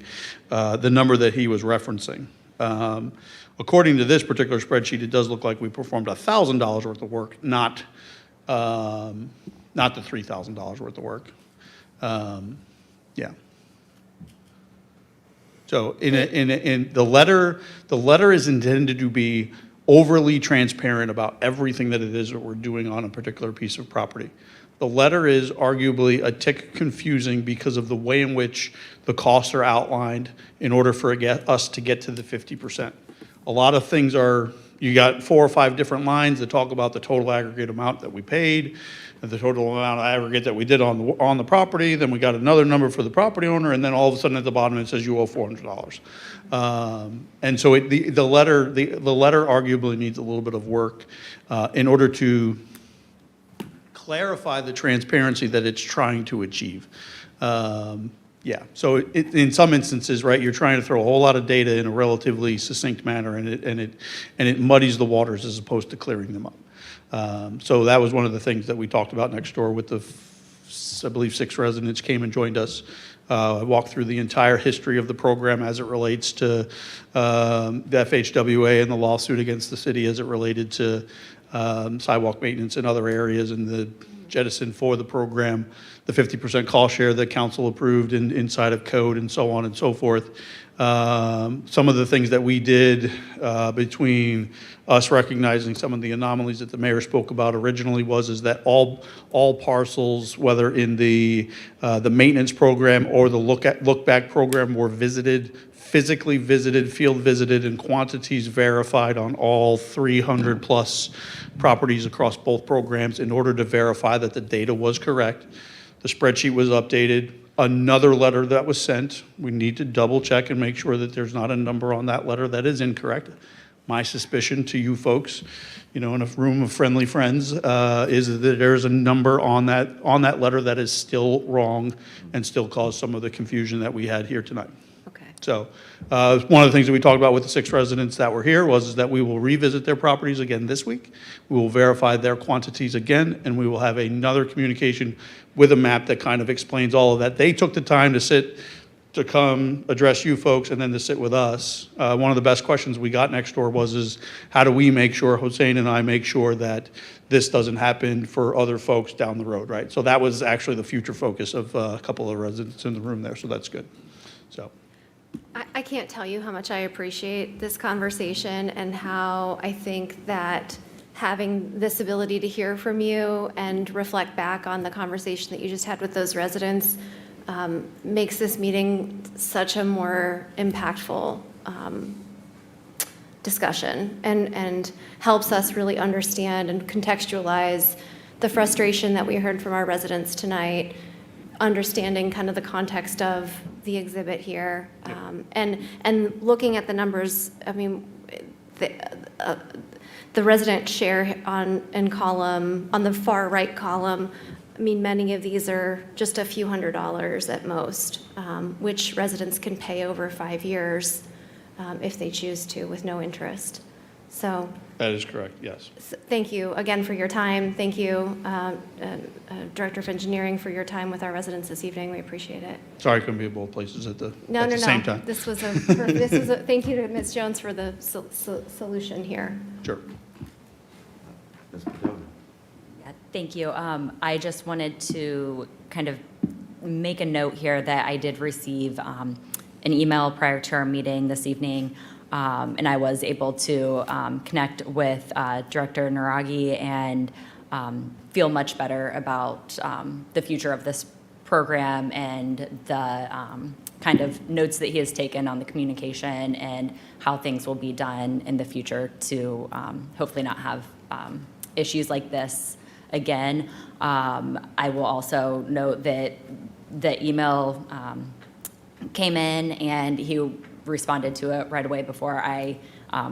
According to this particular spreadsheet, it does look like we performed $1,000 worth of work, not the $3,000 worth of work. Yeah. So in the letter is intended to be overly transparent about everything that it is that we're doing on a particular piece of property. The letter is arguably a tick confusing because of the way in which the costs are outlined in order for us to get to the 50%. A lot of things are, you got 4 or 5 different lines that talk about the total aggregate amount that we paid, and the total amount of aggregate that we did on the property. Then we got another number for the property owner, and then all of a sudden at the bottom it says you owe $400. And so the letter arguably needs a little bit of work in order to clarify the transparency that it's trying to achieve. Yeah, so in some instances, right, you're trying to throw a whole lot of data in a relatively succinct manner, and it muddies the waters as opposed to clearing them up. So that was one of the things that we talked about next door with I believe 6 residents came and joined us. I walked through the entire history of the program as it relates to the FHWA and the lawsuit against the city as it related to sidewalk maintenance in other areas, and the jettison for the program, the 50% cost share that council approved inside of code, and so on and so forth. Some of the things that we did between us recognizing some of the anomalies that the mayor spoke about originally is that all parcels, whether in the maintenance program or the look back program, were visited, physically visited, field visited, and quantities verified on all 300 plus properties across both programs in order to verify that the data was correct. The spreadsheet was updated. Another letter that was sent, we need to double check and make sure that there's not a number on that letter that is incorrect. My suspicion to you folks, in a room of friendly friends, is that there's a number on that letter that is still wrong and still caused some of the confusion that we had here tonight. Okay. So one of the things that we talked about with the 6 residents that were here is that we will revisit their properties again this week. We will verify their quantities again, and we will have another communication with a map that kind of explains all of that. They took the time to come address you folks and then to sit with us. One of the best questions we got next door is how do we make sure, Hossein and I make sure that this doesn't happen for other folks down the road, right? So that was actually the future focus of a couple of residents in the room there, so that's good. So. I can't tell you how much I appreciate this conversation and how I think that having this ability to hear from you and reflect back on the conversation that you just had with those residents makes this meeting such a more impactful discussion and helps us really understand and contextualize the frustration that we heard from our residents tonight, understanding kind of the context of the exhibit here, and looking at the numbers. I mean, the resident share on the far right column, I mean, many of these are just a few $100s at most, which residents can pay over 5 years if they choose to with no interest. So. That is correct, yes. Thank you again for your time. Thank you, Director of Engineering, for your time with our residents this evening. We appreciate it. Sorry I couldn't be at both places at the same time. This was a thank you to Ms. Jones for the solution here. Sure. Yeah, thank you. I just wanted to kind of make a note here that I did receive an email prior to our meeting this evening, and I was able to connect with Director Naragi and feel much better about the future of this program and the kind of notes that he has taken on the communication and how things will be done in the future to hopefully not have issues like this again. I will also note that the email came in and he responded to it right away before I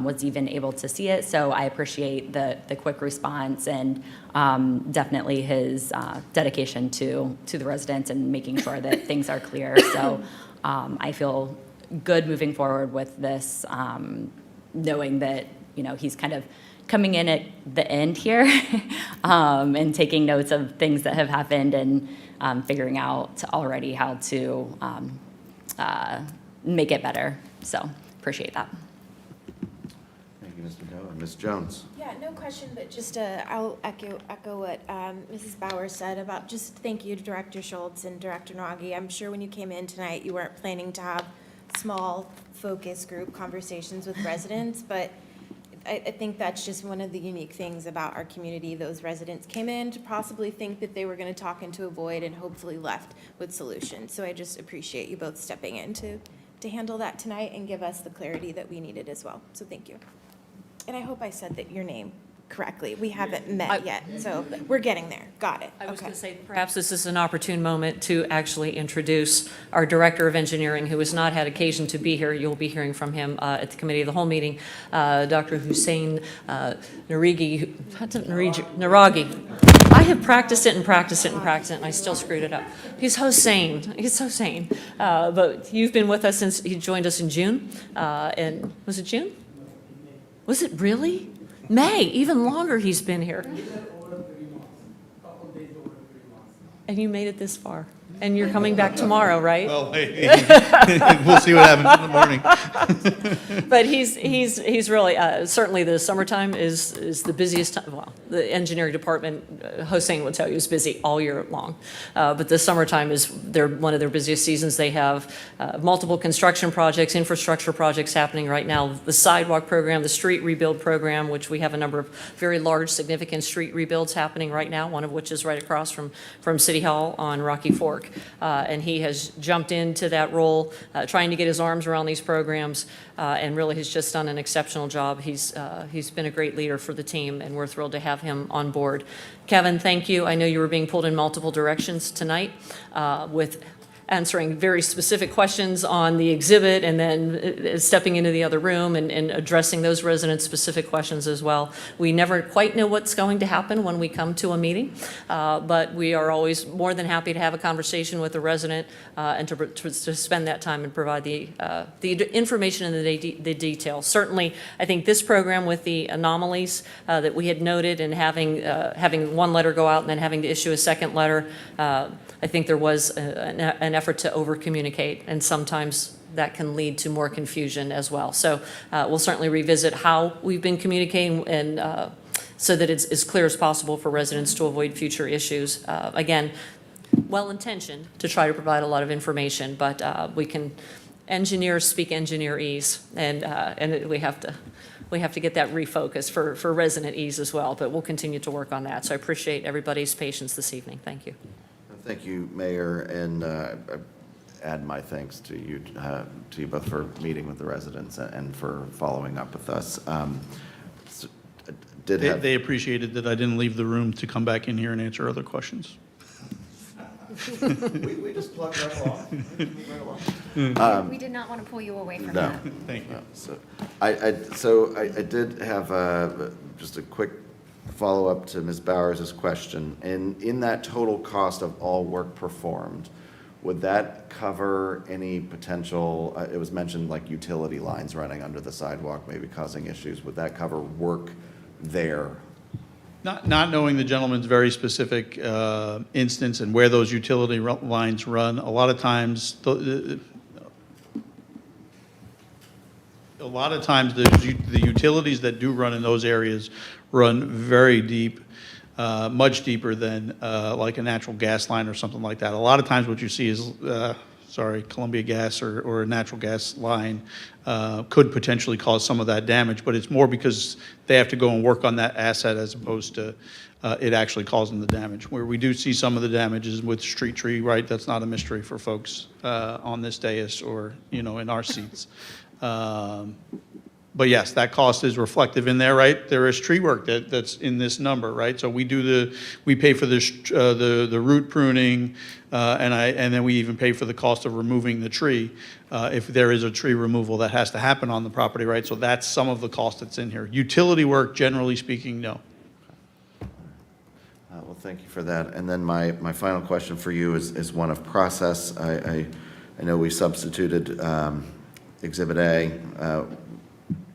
was even able to see it. So I appreciate the quick response and definitely his dedication to the residents and making sure that things are clear. So I feel good moving forward with this, knowing that, he's kind of coming in at the end here and taking notes of things that have happened and figuring out already how to make it better. So appreciate that. Thank you, Mr. Doe. And Ms. Jones? Yeah, no question, but just I'll echo what Mrs. Bauer said about just thank you to Director Schultz and Director Nagy. I'm sure when you came in tonight, you weren't planning to have small focus group conversations with residents, but I think that's just one of the unique things about our community. Those residents came in to possibly think that they were going to talk into a void and hopefully left with solutions. So I just appreciate you both stepping in to handle that tonight and give us the clarity that we needed as well. So thank you. And I hope I said that your name correctly. We haven't met yet, so we're getting there. Got it. I was Okay. going to say, perhaps this is an opportune moment to actually introduce our Director of Engineering, who has not had occasion to be here. You'll be hearing from him at the Committee of the Whole meeting, Dr. Hussein Naragi. I have practiced it and practiced it and practiced it, and I still screwed it up. He's Hossein. He's Hossein. But you've been with us since he joined us in June. And was it June? Was it really? May, even longer he's been here. And you made it this far. And you're coming back tomorrow, right? Well, we'll see what happens in the morning. But he's really, certainly the summertime is the busiest time. Well, the engineering department, Hossein will tell you, is busy all year long. But the summertime is one of their busiest seasons. They have multiple construction projects, infrastructure projects happening right now. The sidewalk program, the street rebuild program, which we have a number of very large, significant street rebuilds happening right now, one of which is right across from City Hall on Rocky Fork. And he has jumped into that role, trying to get his arms around these programs, and really has just done an exceptional job. He's been a great leader for the team, and we're thrilled to have him on board. Kevin, thank you. I know you were being pulled in multiple directions tonight with answering very specific questions on the exhibit and then stepping into the other room and addressing those residents' specific questions as well. We never quite know what's going to happen when we come to a meeting, but we are always more than happy to have a conversation with the resident and to spend that time and provide the information and the details. Certainly, I think this program with the anomalies that we had noted and having one letter go out and then having to issue a second letter, I think there was an effort to over-communicate, and sometimes that can lead to more confusion as well. So we'll certainly revisit how we've been communicating and so that it's as clear as possible for residents to avoid future issues. Again, well-intentioned to try to provide a lot of information, but we can engineers speak engineerese, and we have to get that refocused for resident ease as well, but we'll continue to work on that. So I appreciate everybody's patience this evening. Thank you. Thank you, Mayor, and I add my thanks to you both for meeting with the residents and for following up with us. They appreciated that I didn't leave the room to come back in here and answer other questions. we just plugged right along. We did not want to pull you away from No. that. Thank you. So I did have just a quick follow-up to Ms. Bowers' question. And in that total cost of all work performed, would that cover any potential, it was mentioned like utility lines running under the sidewalk, maybe causing issues. Would that cover work there? Not knowing the gentleman's very specific instance and where those utility lines run, a lot of times the utilities that do run in those areas run very deep, much deeper than like a natural gas line or something like that. A lot of times what you see is, Columbia Gas or a natural gas line could potentially cause some of that damage, but it's more because they have to go and work on that asset as opposed to it actually causing the damage. Where we do see some of the damages with street tree, right? That's not a mystery for folks on this dais or, in our seats. But yes, that cost is reflective in there, right? There is tree work that's in this number, right? So we pay for the root pruning, and then we even pay for the cost of removing the tree, if there is a tree removal that has to happen on the property, right? So that's some of the cost that's in here. Utility work, generally speaking, no. Well, thank you for that. And then my final question for you is one of process. I know we substituted Exhibit A,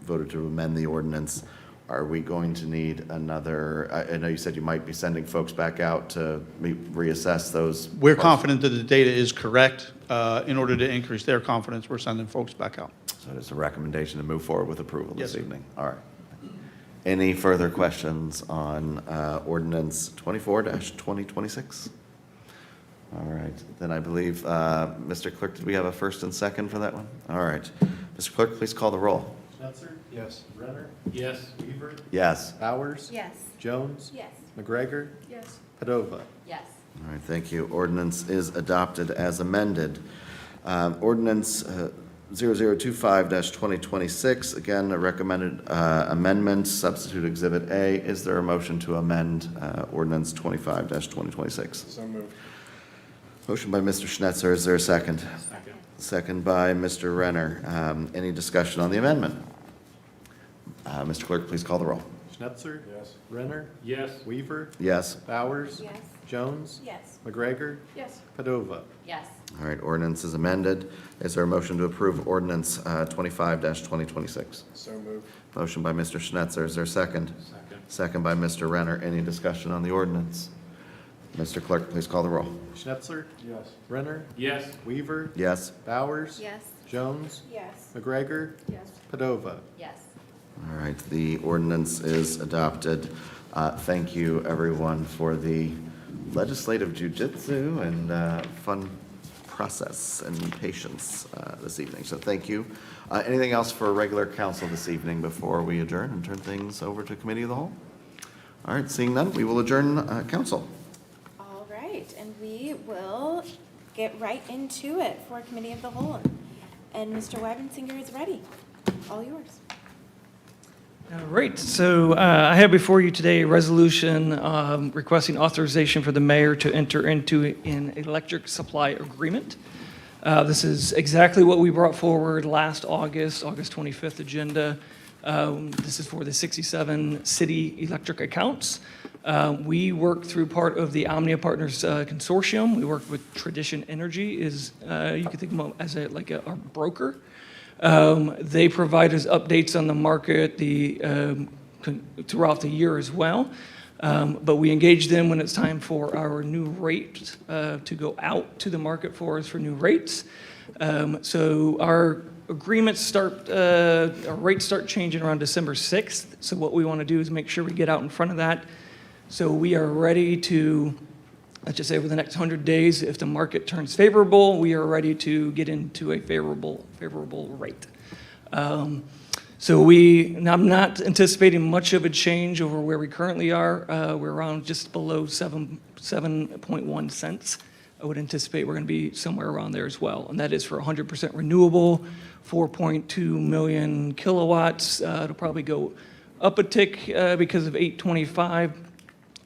voted to amend the ordinance. Are we going to need another, I know you said you might be sending folks back out to reassess those. We're confident that the data is correct. In order to increase their confidence, we're sending folks back out. So it's a recommendation to move forward with approval Yes, this sir. evening. All right. Any further questions on ordinance 24-2026? All right, then I believe, Mr. Clerk, did we have a first and second for that one? All right. Mr. Clerk, please call the roll. Schnetzer? Yes. Renner? Yes. Weaver? Yes. Bowers? Yes. Jones? Yes. McGregor? Yes. Padova? Yes. All right, thank you. Ordinance is adopted as amended. Ordinance 0025-2026, again, a recommended amendment, substitute Exhibit A. Is there a motion to amend ordinance 25-2026? So moved. Motion by Mr. Schnetzer. Is there a second? Second. Second by Mr. Renner. Any discussion on the amendment? Mr. Clerk, please call the roll. Schnetzer? Yes. Renner? Yes. Weaver? Yes. Bowers? Yes. Jones? Yes. McGregor? Yes. Padova? Yes. All right, ordinance is amended. Is there a motion to approve ordinance 25-2026? So moved. Motion by Mr. Schnetzer. Is there a second? Second. Second by Mr. Renner. Any discussion on the ordinance? Mr. Clerk, please call the roll. Schnetzer? Yes. Renner? Yes. Weaver? Yes. Bowers? Yes. Jones? Yes. McGregor? Yes. Padova? Yes. All right, the ordinance is adopted. Thank you, everyone, for the legislative jujitsu and fun process and patience this evening. So thank you. Anything else for regular council this evening before we adjourn and turn things over to Committee of the Whole? All right, seeing none, we will adjourn council. All right, and we will get right into it for Committee of the Whole. And Mr. Wagensinger is ready. All yours. All right, so I have before you today a resolution requesting authorization for the mayor to enter into an electric supply agreement. This is exactly what we brought forward last August 25th agenda. This is for the 67 city electric accounts. We work through part of the Omnia Partners Consortium. We work with Tradition Energy, you can think of them as our broker. They provide us updates on the market throughout the year as well. But we engage them when it's time for our new rate to go out to the market for us for new rates. So our agreements our rates start changing around December 6th. So what we want to do is make sure we get out in front of that. So we are ready to, let's just say over the next 100 days, if the market turns favorable, we are ready to get into a favorable rate. So I'm not anticipating much of a change over where we currently are. We're around just below 7.1 cents. I would anticipate we're going to be somewhere around there as well. And that is for 100% renewable, 4.2 million kilowatts. It'll probably go up a tick because of 825.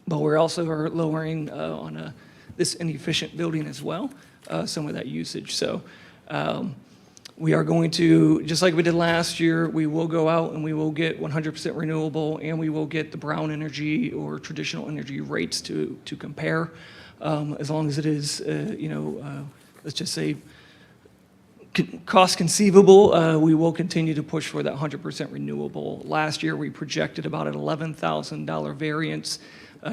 But we're also lowering on this inefficient building as well, some of that usage. So we are going to, just like we did last year, we will go out and we will get 100% renewable, and we will get the brown energy or traditional energy rates to compare. As long as it is, let's just say, cost conceivable, we will continue to push for that 100% renewable. Last year, we projected about an $11,000 variance.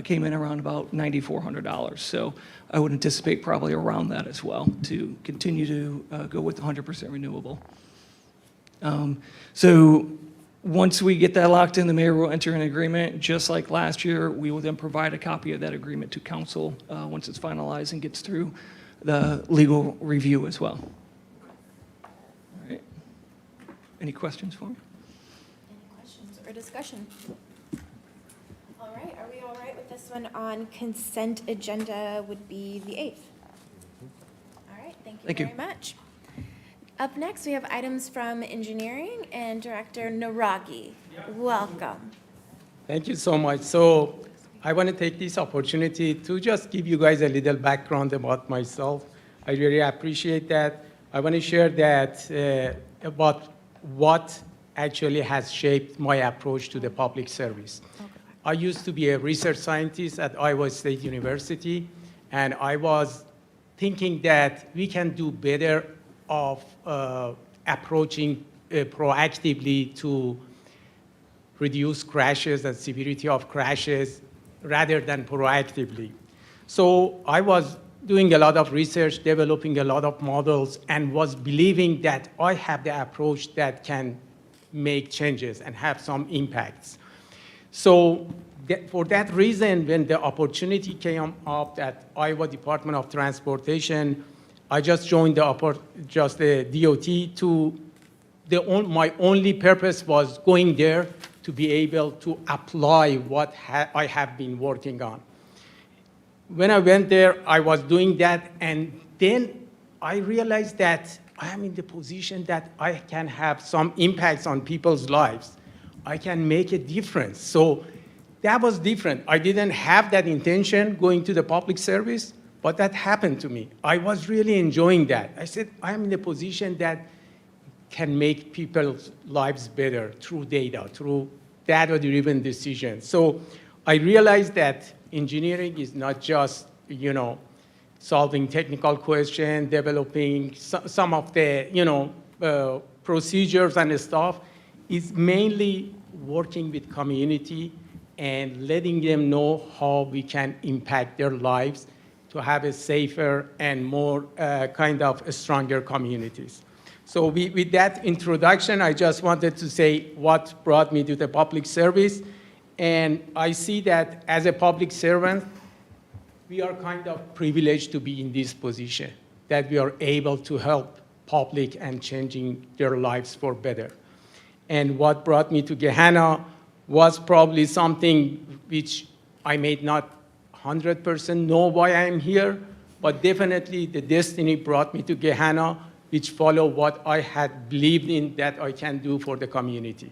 Came in around about $9,400. So I would anticipate probably around that as well to continue to go with 100% renewable. So once we get that locked in, the mayor will enter an agreement. Just like last year, we will then provide a copy of that agreement to council once it's finalized and gets through the legal review as well. All right. Any questions for me? Any questions or discussion? All right, are we all right with this one on consent agenda would be the 8th? All right, thank you very much. Up next, we have items from engineering and Director Naragi. Welcome. Thank you so much. So I want to take this opportunity to just give you guys a little background about myself. I really appreciate that. I want to share that about what actually has shaped my approach to the public service. I used to be a research scientist at Iowa State University, and I was thinking that we can do better of approaching proactively to reduce crashes and severity of crashes rather than proactively. So I was doing a lot of research, developing a lot of models, and was believing that I have the approach that can make changes and have some impacts. So for that reason, when the opportunity came up at Iowa Department of Transportation, I just joined the DOT to, my only purpose was going there to be able to apply what I have been working on. When I went there, I was doing that, and then I realized that I am in the position that I can have some impacts on people's lives. I can make a difference. So that was different. I didn't have that intention going to the public service, but that happened to me. I was really enjoying that. I said, I'm in a position that can make people's lives better through data, through data-driven decisions. So I realized that engineering is not just, solving technical questions, developing some of the, procedures and stuff. It's mainly working with community and letting them know how we can impact their lives to have a safer and more kind of stronger communities. So with that introduction, I just wanted to say what brought me to the public service. And I see that as a public servant, we are kind of privileged to be in this position, that we are able to help public and changing their lives for better. And what brought me to Gahanna was probably something which I may not 100% know why I'm here, but definitely the destiny brought me to Gahanna, which follow what I had believed in that I can do for the community.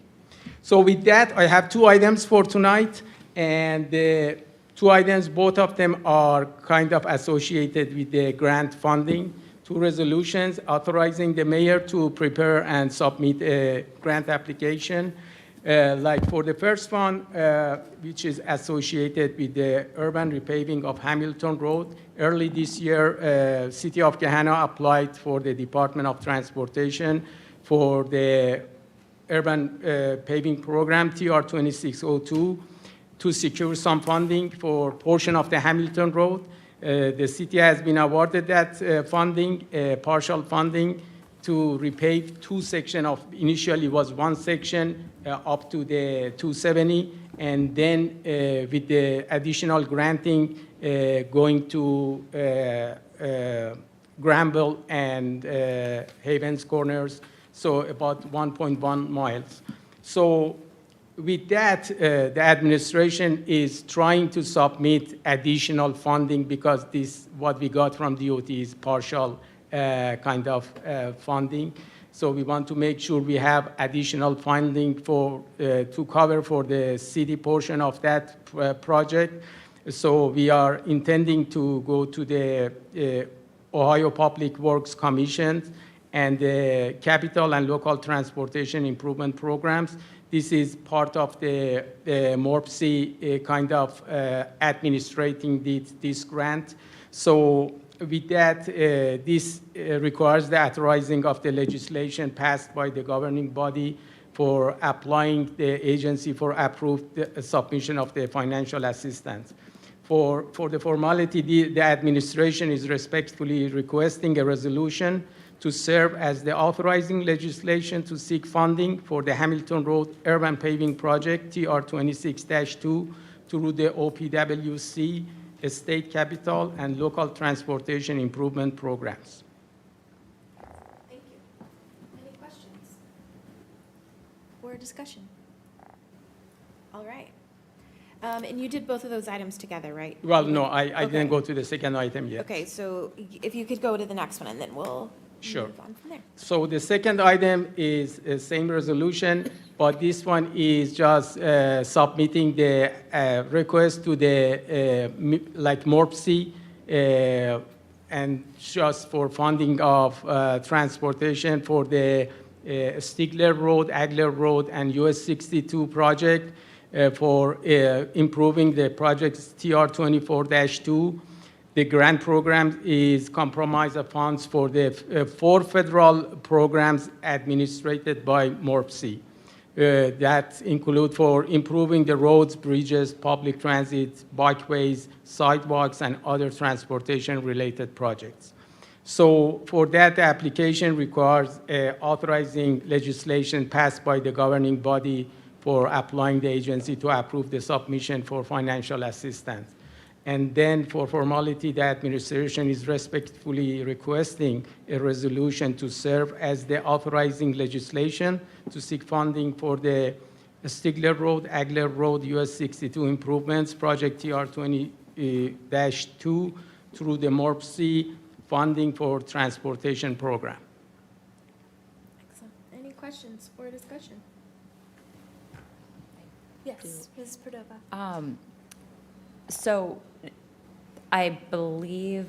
So with that, I have two items for tonight, and the two items, both of them are kind of associated with the grant funding. Two resolutions authorizing the mayor to prepare and submit a grant application. Like for the first one, which is associated with the urban repaving of Hamilton Road. Early this year, City of Gahanna applied for the Department of Transportation for the urban paving program, TR 2602, to secure some funding for portion of the Hamilton Road. The city has been awarded that funding, partial funding, to repave two sections of, initially was one section up to the 270, and then with the additional granting going to Granville and Havens Corners, so about 1.1 miles. So with that, the administration is trying to submit additional funding because this, what we got from DOT is partial kind of funding. So we want to make sure we have additional funding for, to cover for the city portion of that project. So we are intending to go to the Ohio Public Works Commission and the Capital and Local Transportation Improvement Programs. This is part of the MORPC kind of administrating this grant. So with that, this requires the authorizing of the legislation passed by the governing body for applying the agency for approved submission of the financial assistance. For the formality, the administration is respectfully requesting a resolution to serve as the authorizing legislation to seek funding for the Hamilton Road Urban Paving Project, TR 26-2, through the OPWC, State Capital and Local Transportation Improvement Programs. Thank you. Any questions or discussion? All right. And you did both of those items together, right? Well, no, I Okay. didn't go to the second item yet. Okay, so if you could go to the next one, and then we'll Sure. move on from there. So the second item is same resolution, but this one is just submitting the request to the, like MORPC, and just for funding of transportation for the Stigler Road, Agler Road, and US 62 project for improving the project's TR 24-2. The grant program is comprised of funds for the 4 federal programs administered by MORPC. That include for improving the roads, bridges, public transit, bikeways, sidewalks, and other transportation-related projects. So for that, the application requires authorizing legislation passed by the governing body for applying the agency to approve the submission for financial assistance. And then for formality, the administration is respectfully requesting a resolution to serve as the authorizing legislation to seek funding for the Stigler Road, Agler Road, US 62 improvements, project TR 20-2 through the MORPC funding for transportation program. Excellent. Any questions or discussion? Yes, Ms. Cordova. So I believe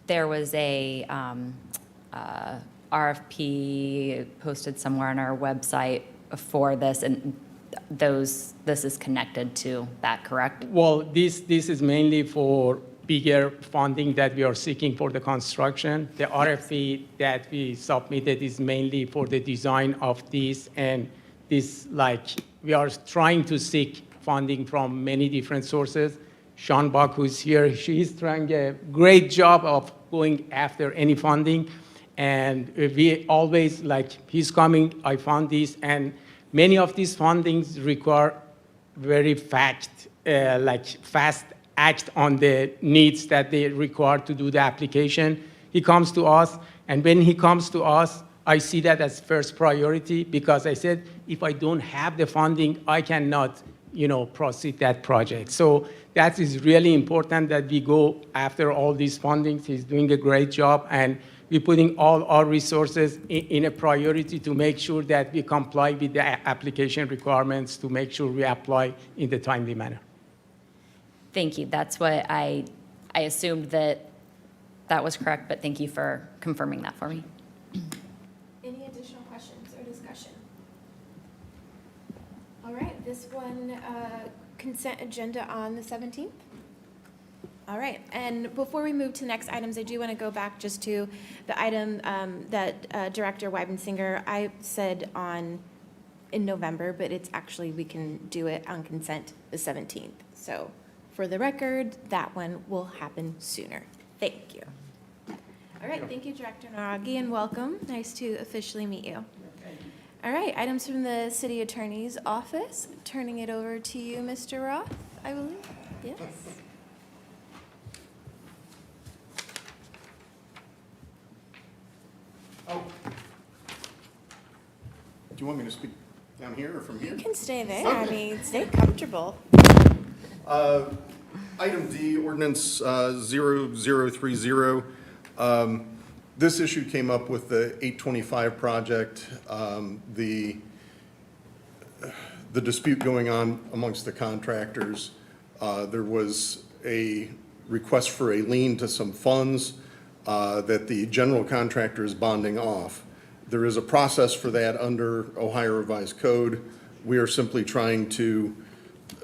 there was a RFP posted somewhere on our website for this, and this is connected to that, correct? Well, this is mainly for bigger funding that we are seeking for the construction. The RFP that we submitted is mainly for the design of this, and this, like, we are trying to seek funding from many different sources. Sean Buck, who's here, she's trying a great job of going after any funding. And we always, like, he's coming, I found this, and many of these fundings require very fast act on the needs that they require to do the application. He comes to us, and when he comes to us, I see that as first priority, because I said, if I don't have the funding, I cannot, proceed that project. So that is really important that we go after all these fundings. He's doing a great job, and we're putting all our resources in a priority to make sure that we comply with the application requirements, to make sure we apply in the timely manner. Thank you. That's what I assumed that was correct, but thank you for confirming that for me. Any additional questions or discussion? All right, this one, consent agenda on the 17th? All right, and before we move to the next items, I do want to go back just to the item that Director Weibensinger, I said in November, but it's actually, we can do it on consent the 17th. So for the record, that one will happen sooner. Thank you. All right, thank you, Director Naragi, and welcome. Nice to officially meet you. All right, items from the City Attorney's Office. Turning it over to you, Mr. Roth, I believe. Yes. Oh. Do you want me to speak down here or from here? You can stay there. I mean, stay comfortable. Item D, ordinance 0030. This issue came up with the 825 project, the dispute going on amongst the contractors. There was a request for a lien to some funds that the general contractor is bonding off. There is a process for that under Ohio Revised Code. We are simply trying to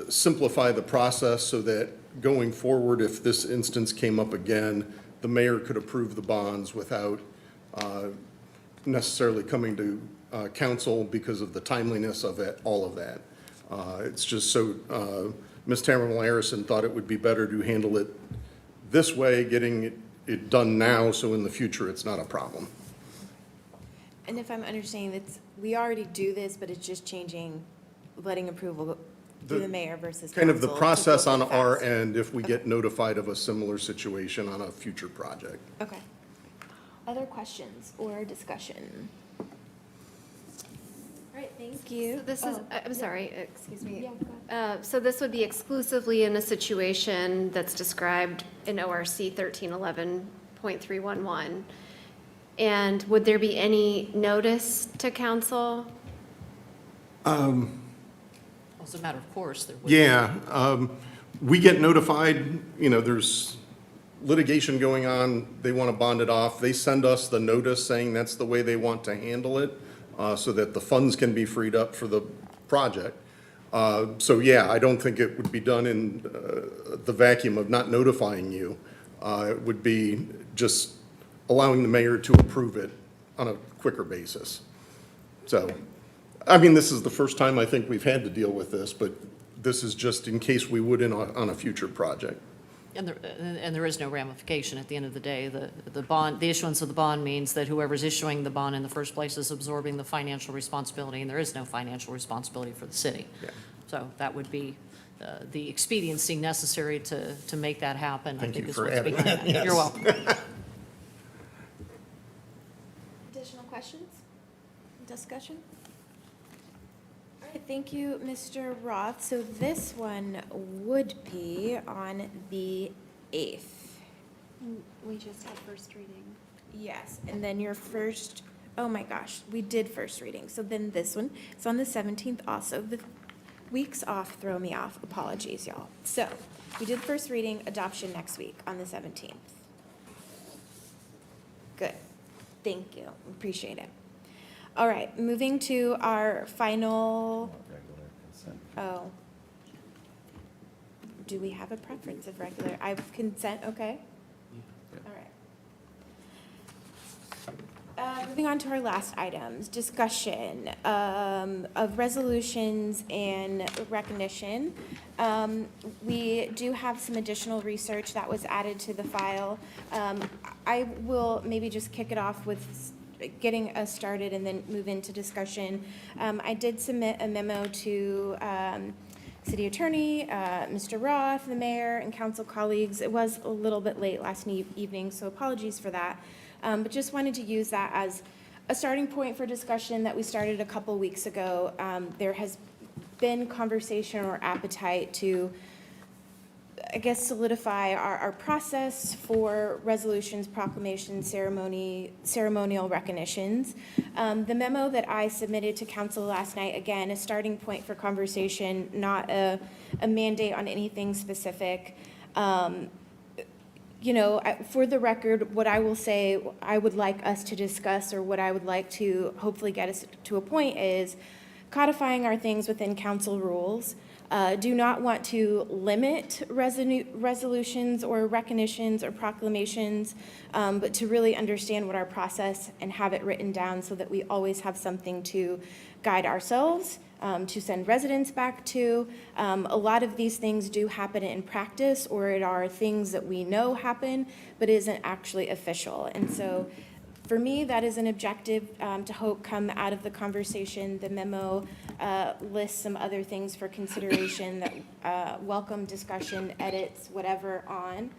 simplify the process so that going forward, if this instance came up again, the mayor could approve the bonds without necessarily coming to council because of the timeliness of it, all of that. It's just so, Ms. Tamara Harrison thought it would be better to handle it this way, getting it done now, so in the future it's not a problem. And if I'm understanding, we already do this, but it's just changing, letting approval through the mayor versus council. Kind of the process on our fast. end if we get notified of a similar situation on a future project. Okay. Other questions or discussion? All right, thank you. So this is, Oh, I'm sorry, excuse me. Yeah, go ahead. So this would be exclusively in a situation that's described in ORC 1311.311. And would there be any notice to council? As a matter of course, there would. Yeah, we get notified, there's litigation going on, they want to bond it off. They send us the notice saying that's the way they want to handle it, so that the funds can be freed up for the project. So yeah, I don't think it would be done in the vacuum of not notifying you. It would be just allowing the mayor to approve it on a quicker basis. So, I mean, this is the first time I think we've had to deal with this, but this is just in case we would on a future project. And there is no ramification at the end of the day. The bond, the issuance of the bond means that whoever's issuing the bond in the first place is absorbing the financial responsibility, and there is no financial responsibility for the city. Yeah. So that would be the expediency necessary to make that happen. Thank I think you is for what's adding behind that, that. yes. You're welcome. Additional questions? Discussion? All right, thank you, Mr. Roth. So this one would be on the 8th. We just had first reading. Yes, and then your first, oh my gosh, we did first reading. So then this one, it's on the 17th also. The weeks off throw me off. Apologies, y'all. So we did first reading, adoption next week on the 17th. Good. Thank you. Appreciate it. All right, moving to our final. Oh. Do we have a preference of regular? I have consent, okay? All right. Moving on to our last items, discussion of resolutions and recognition. We do have some additional research that was added to the file. I will maybe just kick it off with getting us started and then move into discussion. I did submit a memo to City Attorney, Mr. Roth, the mayor, and council colleagues. It was a little bit late last evening, so apologies for that. But just wanted to use that as a starting point for discussion that we started a couple weeks ago. There has been conversation or appetite to, I guess, solidify our process for resolutions, proclamations, ceremonial recognitions. The memo that I submitted to council last night, again, a starting point for conversation, not a mandate on anything specific. For the record, what I will say I would like us to discuss, or what I would like to hopefully get us to a point, is codifying our things within council rules. Do not want to limit resolutions or recognitions or proclamations, but to really understand what our process and have it written down so that we always have something to guide ourselves, to send residents back to. A lot of these things do happen in practice, or it are things that we know happen, but isn't actually official. And so for me, that is an objective to hope come out of the conversation. The memo lists some other things for consideration that welcome discussion, edits, whatever on,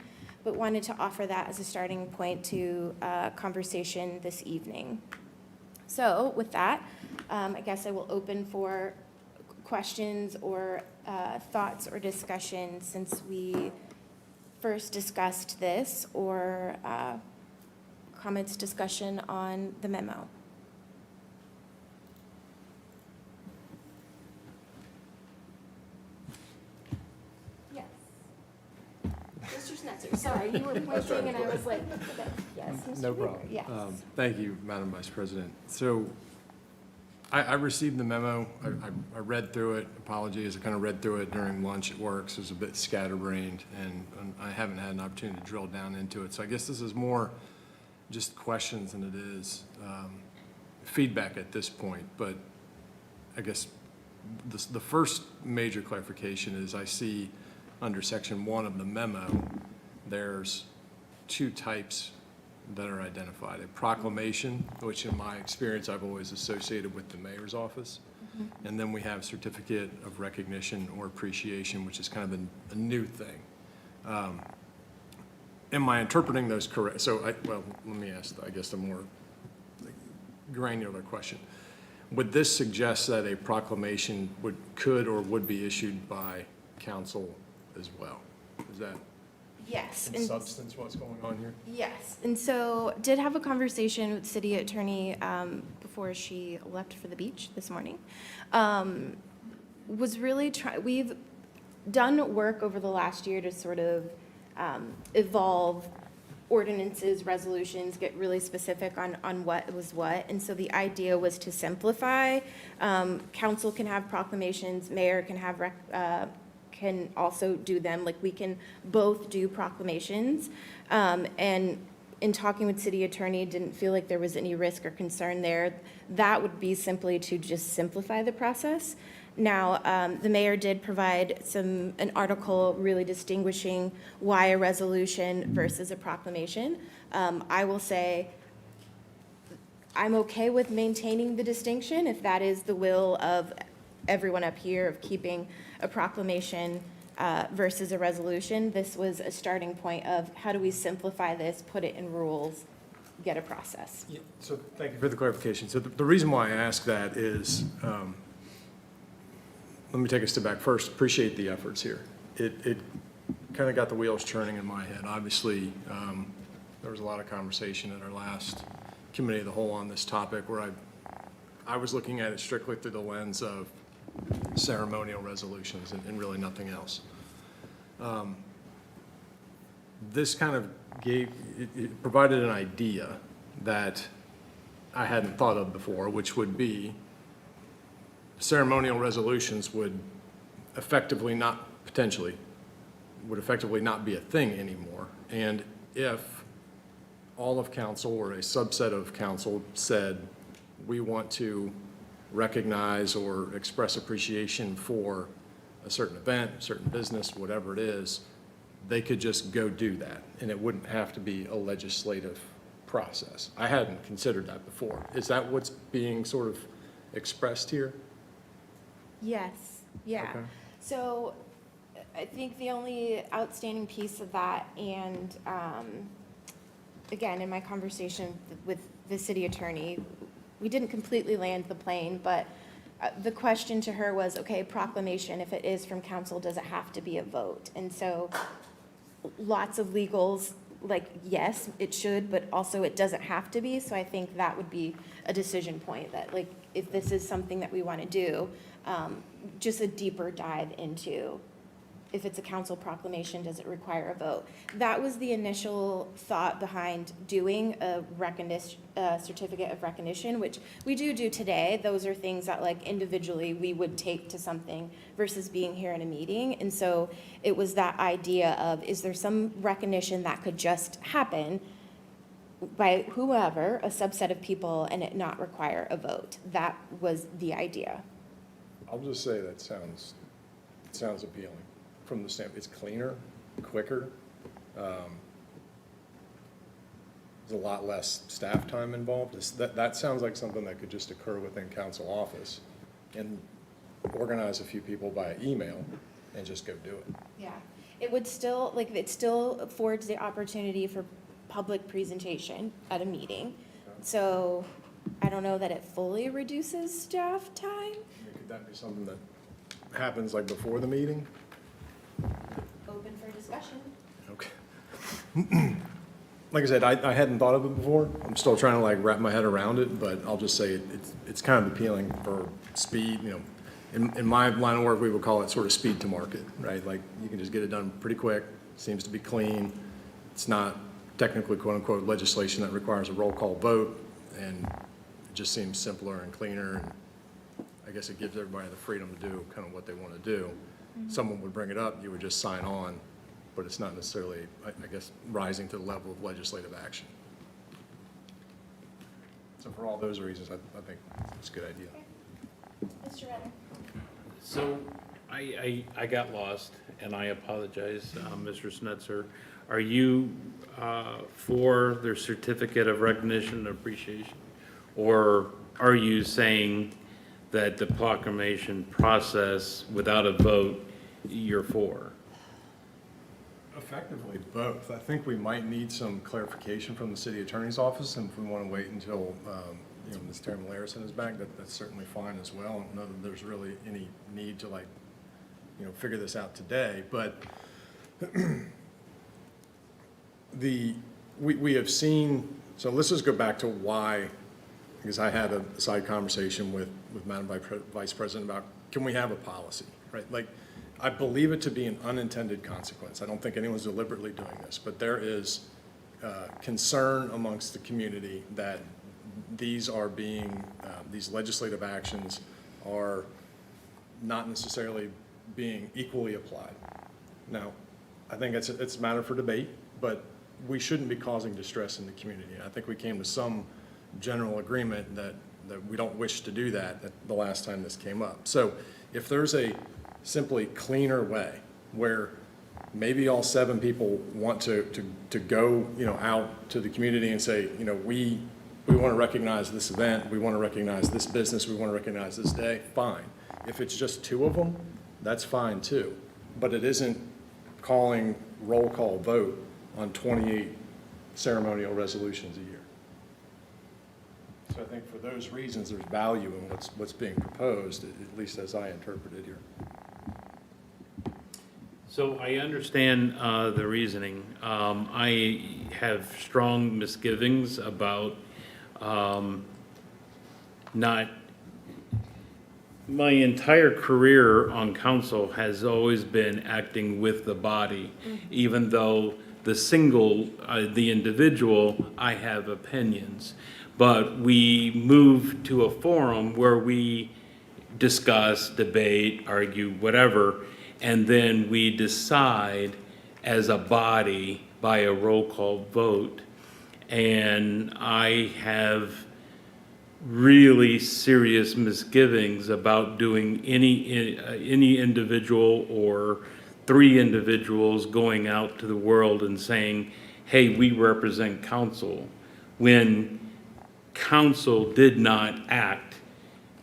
but wanted to offer that as a starting point to conversation this evening. So with that, I guess I will open for questions or thoughts or discussion since we first discussed this, or comments, discussion on the memo. Yes. Mr. Schnetzer, sorry, you were pointing and I was like, yes, Mr. No Weaver, problem. yes. Thank you, Madam Vice President. So I received the memo. I read through it. Apologies, I kind of read through it during lunch at work, so it was a bit scatterbrained, and I haven't had an opportunity to drill down into it. So I guess this is more just questions than it is feedback at this point. But I guess the first major clarification is I see under section 1 of the memo, there's 2 types that are identified. A proclamation, which in my experience I've always associated with the mayor's office. Mm-hmm. And then we have certificate of recognition or appreciation, which is kind of a new thing. Am I interpreting those correct? So, let me ask, I guess, a more granular question. Would this suggest that a proclamation could or would be issued by council as well? Is that? Yes. in substance what's going on here? Yes, and so did have a conversation with city attorney before she left for the beach this morning. Was really we've done work over the last year to sort of evolve ordinances, resolutions, get really specific on what was what. And so the idea was to simplify. Council can have proclamations, mayor can have can also do them. Like, we can both do proclamations. And in talking with city attorney, didn't feel like there was any risk or concern there. That would be simply to just simplify the process. Now, the mayor did provide an article really distinguishing why a resolution versus a proclamation. I will say, I'm okay with maintaining the distinction if that is the will of everyone up here, of keeping a proclamation versus a resolution. This was a starting point of how do we simplify this, put it in rules, get a process. Yeah, so thank you for the clarification. So the reason why I ask that is, let me take a step back first. Appreciate the efforts here. It kind of got the wheels churning in my head. Obviously, there was a lot of conversation at our last committee of the whole on this topic where I was looking at it strictly through the lens of ceremonial resolutions and really nothing else. This kind of it provided an idea that I hadn't thought of before, which would be ceremonial resolutions would effectively not be a thing anymore. And if all of council or a subset of council said, we want to recognize or express appreciation for a certain event, certain business, whatever it is, they could just go do that, and it wouldn't have to be a legislative process. I hadn't considered that before. Is that what's being sort of expressed here? Yes, yeah. Okay. So I think the only outstanding piece of that, and again, in my conversation with the city attorney, we didn't completely land the plane, but the question to her was, okay, proclamation, if it is from council, does it have to be a vote? And so lots of legals, like, yes, it should, but also it doesn't have to be. So I think that would be a decision point, that, like, if this is something that we want to do, just a deeper dive into, if it's a council proclamation, does it require a vote? That was the initial thought behind doing a certificate of recognition, which we do today. Those are things that, like, individually we would take to something versus being here in a meeting. And so it was that idea of, is there some recognition that could just happen by whoever, a subset of people, and it not require a vote? That was the idea. I'll just say that sounds appealing from the standpoint. It's cleaner, quicker. There's a lot less staff time involved. That sounds like something that could just occur within council office and organize a few people by email and just go do it. Yeah, it would still, like, it still affords the opportunity for public presentation at a meeting. So I don't know that it fully reduces staff time. I mean, could that be something that happens like before the meeting? Open for discussion. Okay. Like I said, I hadn't thought of it before. I'm still trying to, like, wrap my head around it, but I'll just say it's kind of appealing for speed. You know, in my line of work, we would call it sort of speed to market, right? Like, you can just get it done pretty quick. Seems to be clean. It's not technically, quote unquote, legislation that requires a roll call vote, and it just seems simpler and cleaner. And I guess it gives everybody the freedom to do kind of what they want to do. Mm-hmm. Someone would bring it up, you would just sign on, but it's not necessarily, I guess, rising to the level of legislative action. So for all those reasons, I think it's a good idea. Mr. Renner. So I got lost, and I apologize, Mr. Snetzer. Are you for their certificate of recognition and appreciation? Or are you saying that the proclamation process, without a vote, you're for? Effectively both. I think we might need some clarification from the city attorney's office, and if we want to wait until Ms. Terry Larison is back, that's certainly fine as well. I don't know that there's really any need to, like, figure this out today, but we have seen, so let's just go back to why, because I had a side conversation with Madam Vice President about, can we have a policy, right? Like, I believe it to be an unintended consequence. I don't think anyone's deliberately doing this, but there is concern amongst the community that these are being, these legislative actions are not necessarily being equally applied. Now, I think it's a matter for debate, but we shouldn't be causing distress in the community. I think we came to some general agreement that we don't wish to do that the last time this came up. So if there's a simply cleaner way where maybe all 7 people want to go, out to the community and say, we want to recognize this event, we want to recognize this business, we want to recognize this day, fine. If it's just 2 of them, that's fine too. But it isn't calling roll call vote on 28 ceremonial resolutions a year. So I think for those reasons, there's value in what's being proposed, at least as I interpret it here. So I understand the reasoning. I have strong misgivings about not, my entire career on council has always been acting with the body, even though the individual, I have opinions. But we move to a forum where we discuss, debate, argue, whatever, and then we decide as a body by a roll call vote. And I have really serious misgivings about doing any individual or 3 individuals going out to the world and saying, hey, we represent council, when council did not act,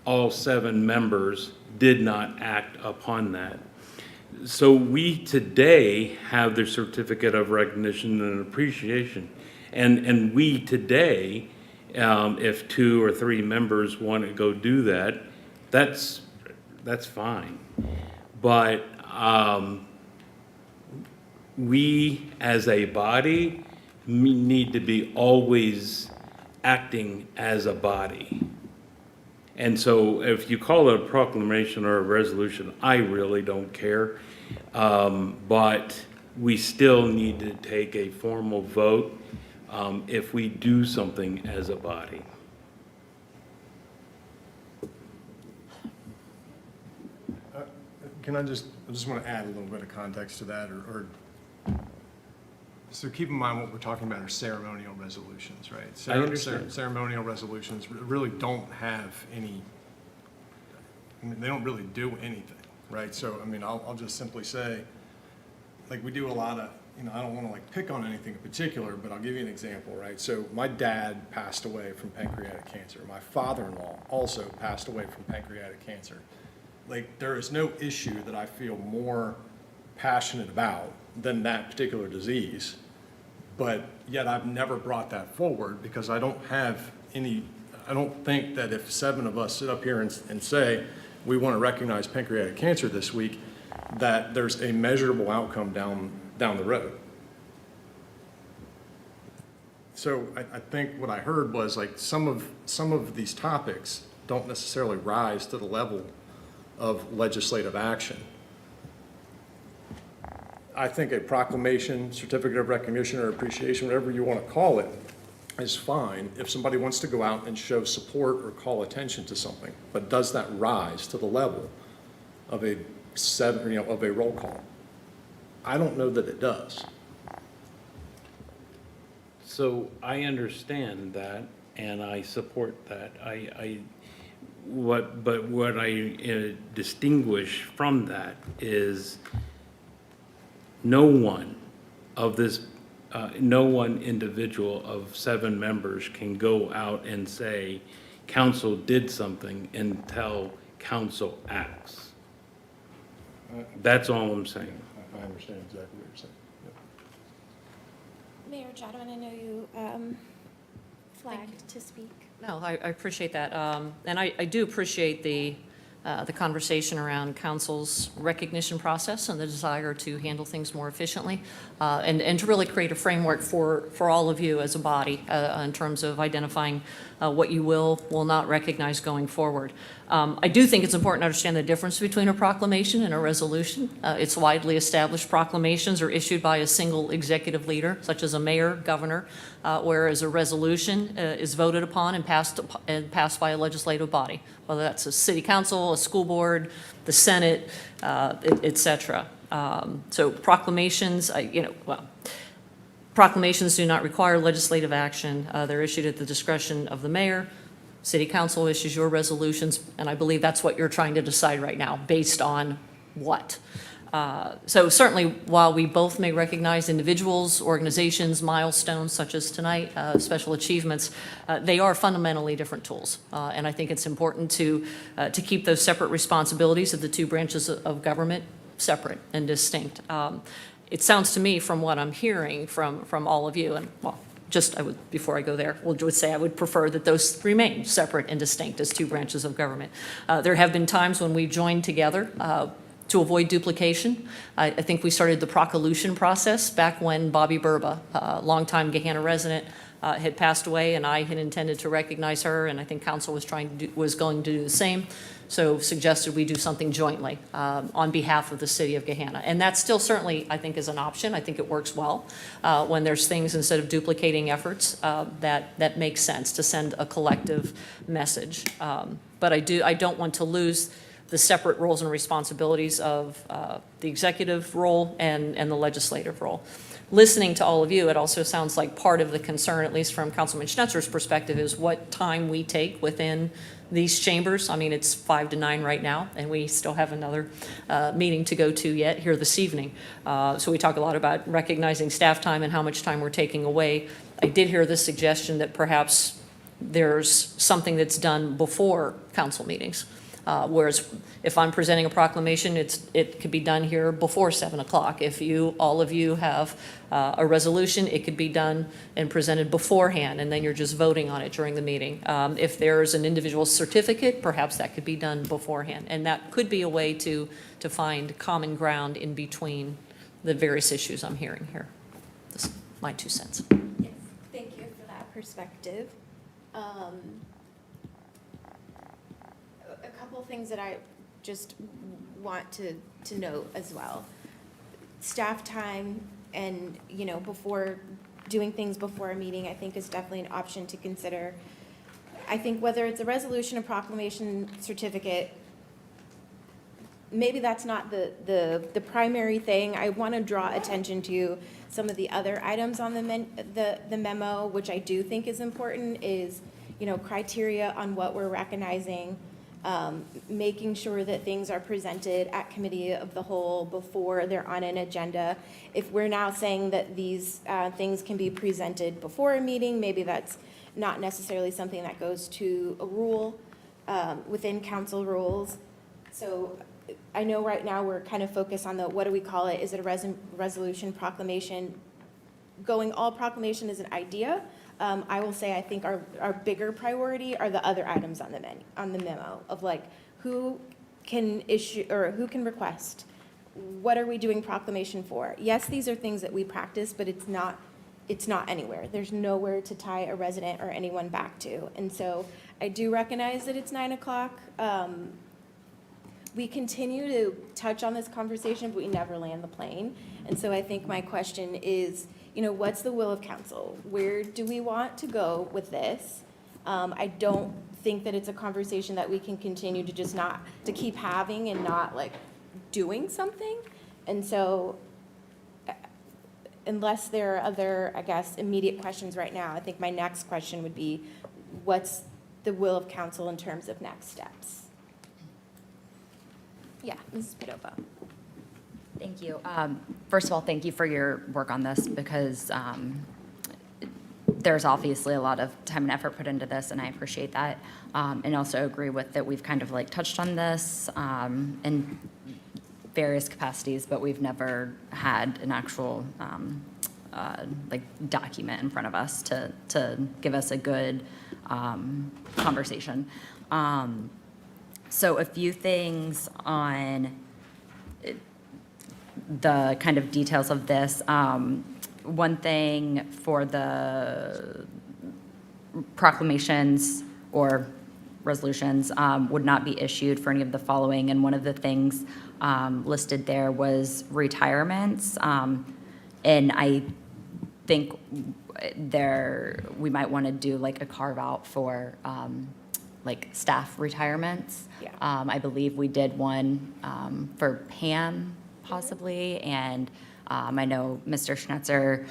all 7 members did not act upon that. So we today have the certificate of recognition and appreciation. And we today, if 2 or 3 members want to go do that, that's fine. But we as a body need to be always acting as a body. And so if you call it a proclamation or a resolution, I really don't care. But we still need to take a formal vote if we do something as a body. I just want to add a little bit of context to that, so keep in mind what we're talking about are ceremonial resolutions, right? I understand. Ceremonial resolutions really don't have any, they don't really do anything, right? So, I'll just simply say, like, we do a lot of, I don't want to pick on anything in particular, but I'll give you an example, right? So my dad passed away from pancreatic cancer. My father-in-law also passed away from pancreatic cancer. Like, there is no issue that I feel more passionate about than that particular disease, but yet I've never brought that forward because I don't think that if 7 of us sit up here and say, we want to recognize pancreatic cancer this week, that there's a measurable outcome down the road. So I think what I heard was some of these topics don't necessarily rise to the level of legislative action. I think a proclamation, certificate of recognition or appreciation, whatever you want to call it, is fine if somebody wants to go out and show support or call attention to something. But does that rise to the level of a roll call? I don't know that it does. So I understand that, and I support that. But what I distinguish from that is no one individual of 7 members can go out and say, council did something until council acts. That's all I'm saying. I understand exactly what you're saying. Yep. Mayor Jadwin, I know you flagged to speak. No, I appreciate that. And I do appreciate the the conversation around council's recognition process and the desire to handle things more efficiently, and to really create a framework for all of you as a body in terms of identifying what you will not recognize going forward. I do think it's important to understand the difference between a proclamation and a resolution. It's widely established proclamations are issued by a single executive leader, such as a mayor, governor, whereas a resolution is voted upon and passed by a legislative body, whether that's a city council, a school board, the Senate, et cetera. So proclamations, proclamations do not require legislative action. They're issued at the discretion of the mayor. City council issues your resolutions, and I believe that's what you're trying to decide right now, based on what? So certainly, while we both may recognize individuals, organizations, milestones such as tonight, special achievements, they are fundamentally different tools. And I think it's important to keep those separate responsibilities of the two branches of government separate and distinct. It sounds to me from what I'm hearing from all of you, and well, before I go there, would say I would prefer that those remain separate and distinct as two branches of government. There have been times when we've joined together to avoid duplication. I think we started the procolution process back when Bobby Burba, a longtime Gahanna resident, had passed away, and I had intended to recognize her, and I think council was going to do the same. So suggested we do something jointly on behalf of the city of Gahanna. And that still certainly, I think, is an option. I think it works well when there's things, instead of duplicating efforts, that makes sense to send a collective message. But I don't want to lose the separate roles and responsibilities of the executive role and the legislative role. Listening to all of you, it also sounds like part of the concern, at least from Councilman Schnetzer's perspective, is what time we take within these chambers. I mean, it's 5 to 9 right now, and we still have another meeting to go to yet here this evening. So we talk a lot about recognizing staff time and how much time we're taking away. I did hear this suggestion that perhaps there's something that's done before council meetings. Whereas if I'm presenting a proclamation, it could be done here before 7 o'clock. If all of you have a resolution, it could be done and presented beforehand, and then you're just voting on it during the meeting. If there's an individual certificate, perhaps that could be done beforehand. And that could be a way to find common ground in between the various issues I'm hearing here. That's my 2 cents. Yes, thank you for that perspective. A couple things that I just want to note as well. Staff time and, before doing things before a meeting, I think is definitely an option to consider. I think whether it's a resolution, a proclamation, certificate, maybe that's not the primary thing. I want to draw attention to some of the other items on the memo, which I do think is important, is, criteria on what we're recognizing, making sure that things are presented at committee of the whole before they're on an agenda. If we're now saying that these things can be presented before a meeting, maybe that's not necessarily something that goes to a rule within council rules. So I know right now we're kind of focused on what do we call it? Is it a resolution, proclamation? Going all proclamation is an idea. I will say I think our bigger priority are the other items on the memo of like who can issue or who can request. What are we doing proclamation for? Yes, these are things that we practice, but it's not anywhere. There's nowhere to tie a resident or anyone back to. And so I do recognize that it's 9 o'clock. We continue to touch on this conversation, but we never land the plane. And so I think my question is, what's the will of council? Where do we want to go with this? I don't think that it's a conversation that we can continue to just to keep having and not like doing something. And so unless there are other, I guess, immediate questions right now, I think my next question would be, what's the will of council in terms of next steps? Yeah, Mrs. Padova. Thank you. First of all, thank you for your work on this, because there's obviously a lot of time and effort put into this, and I appreciate that. And also agree with that we've kind of like touched on this in various capacities, but we've never had an actual document in front of us to give us a good conversation. So a few things on the kind of details of this. One thing for the proclamations or resolutions would not be issued for any of the following, and one of the things listed there was retirements. And I think we might want to do like a carve out for like staff retirements. Yeah. I believe we did one for Pam possibly, and I know Mr. Schnetzer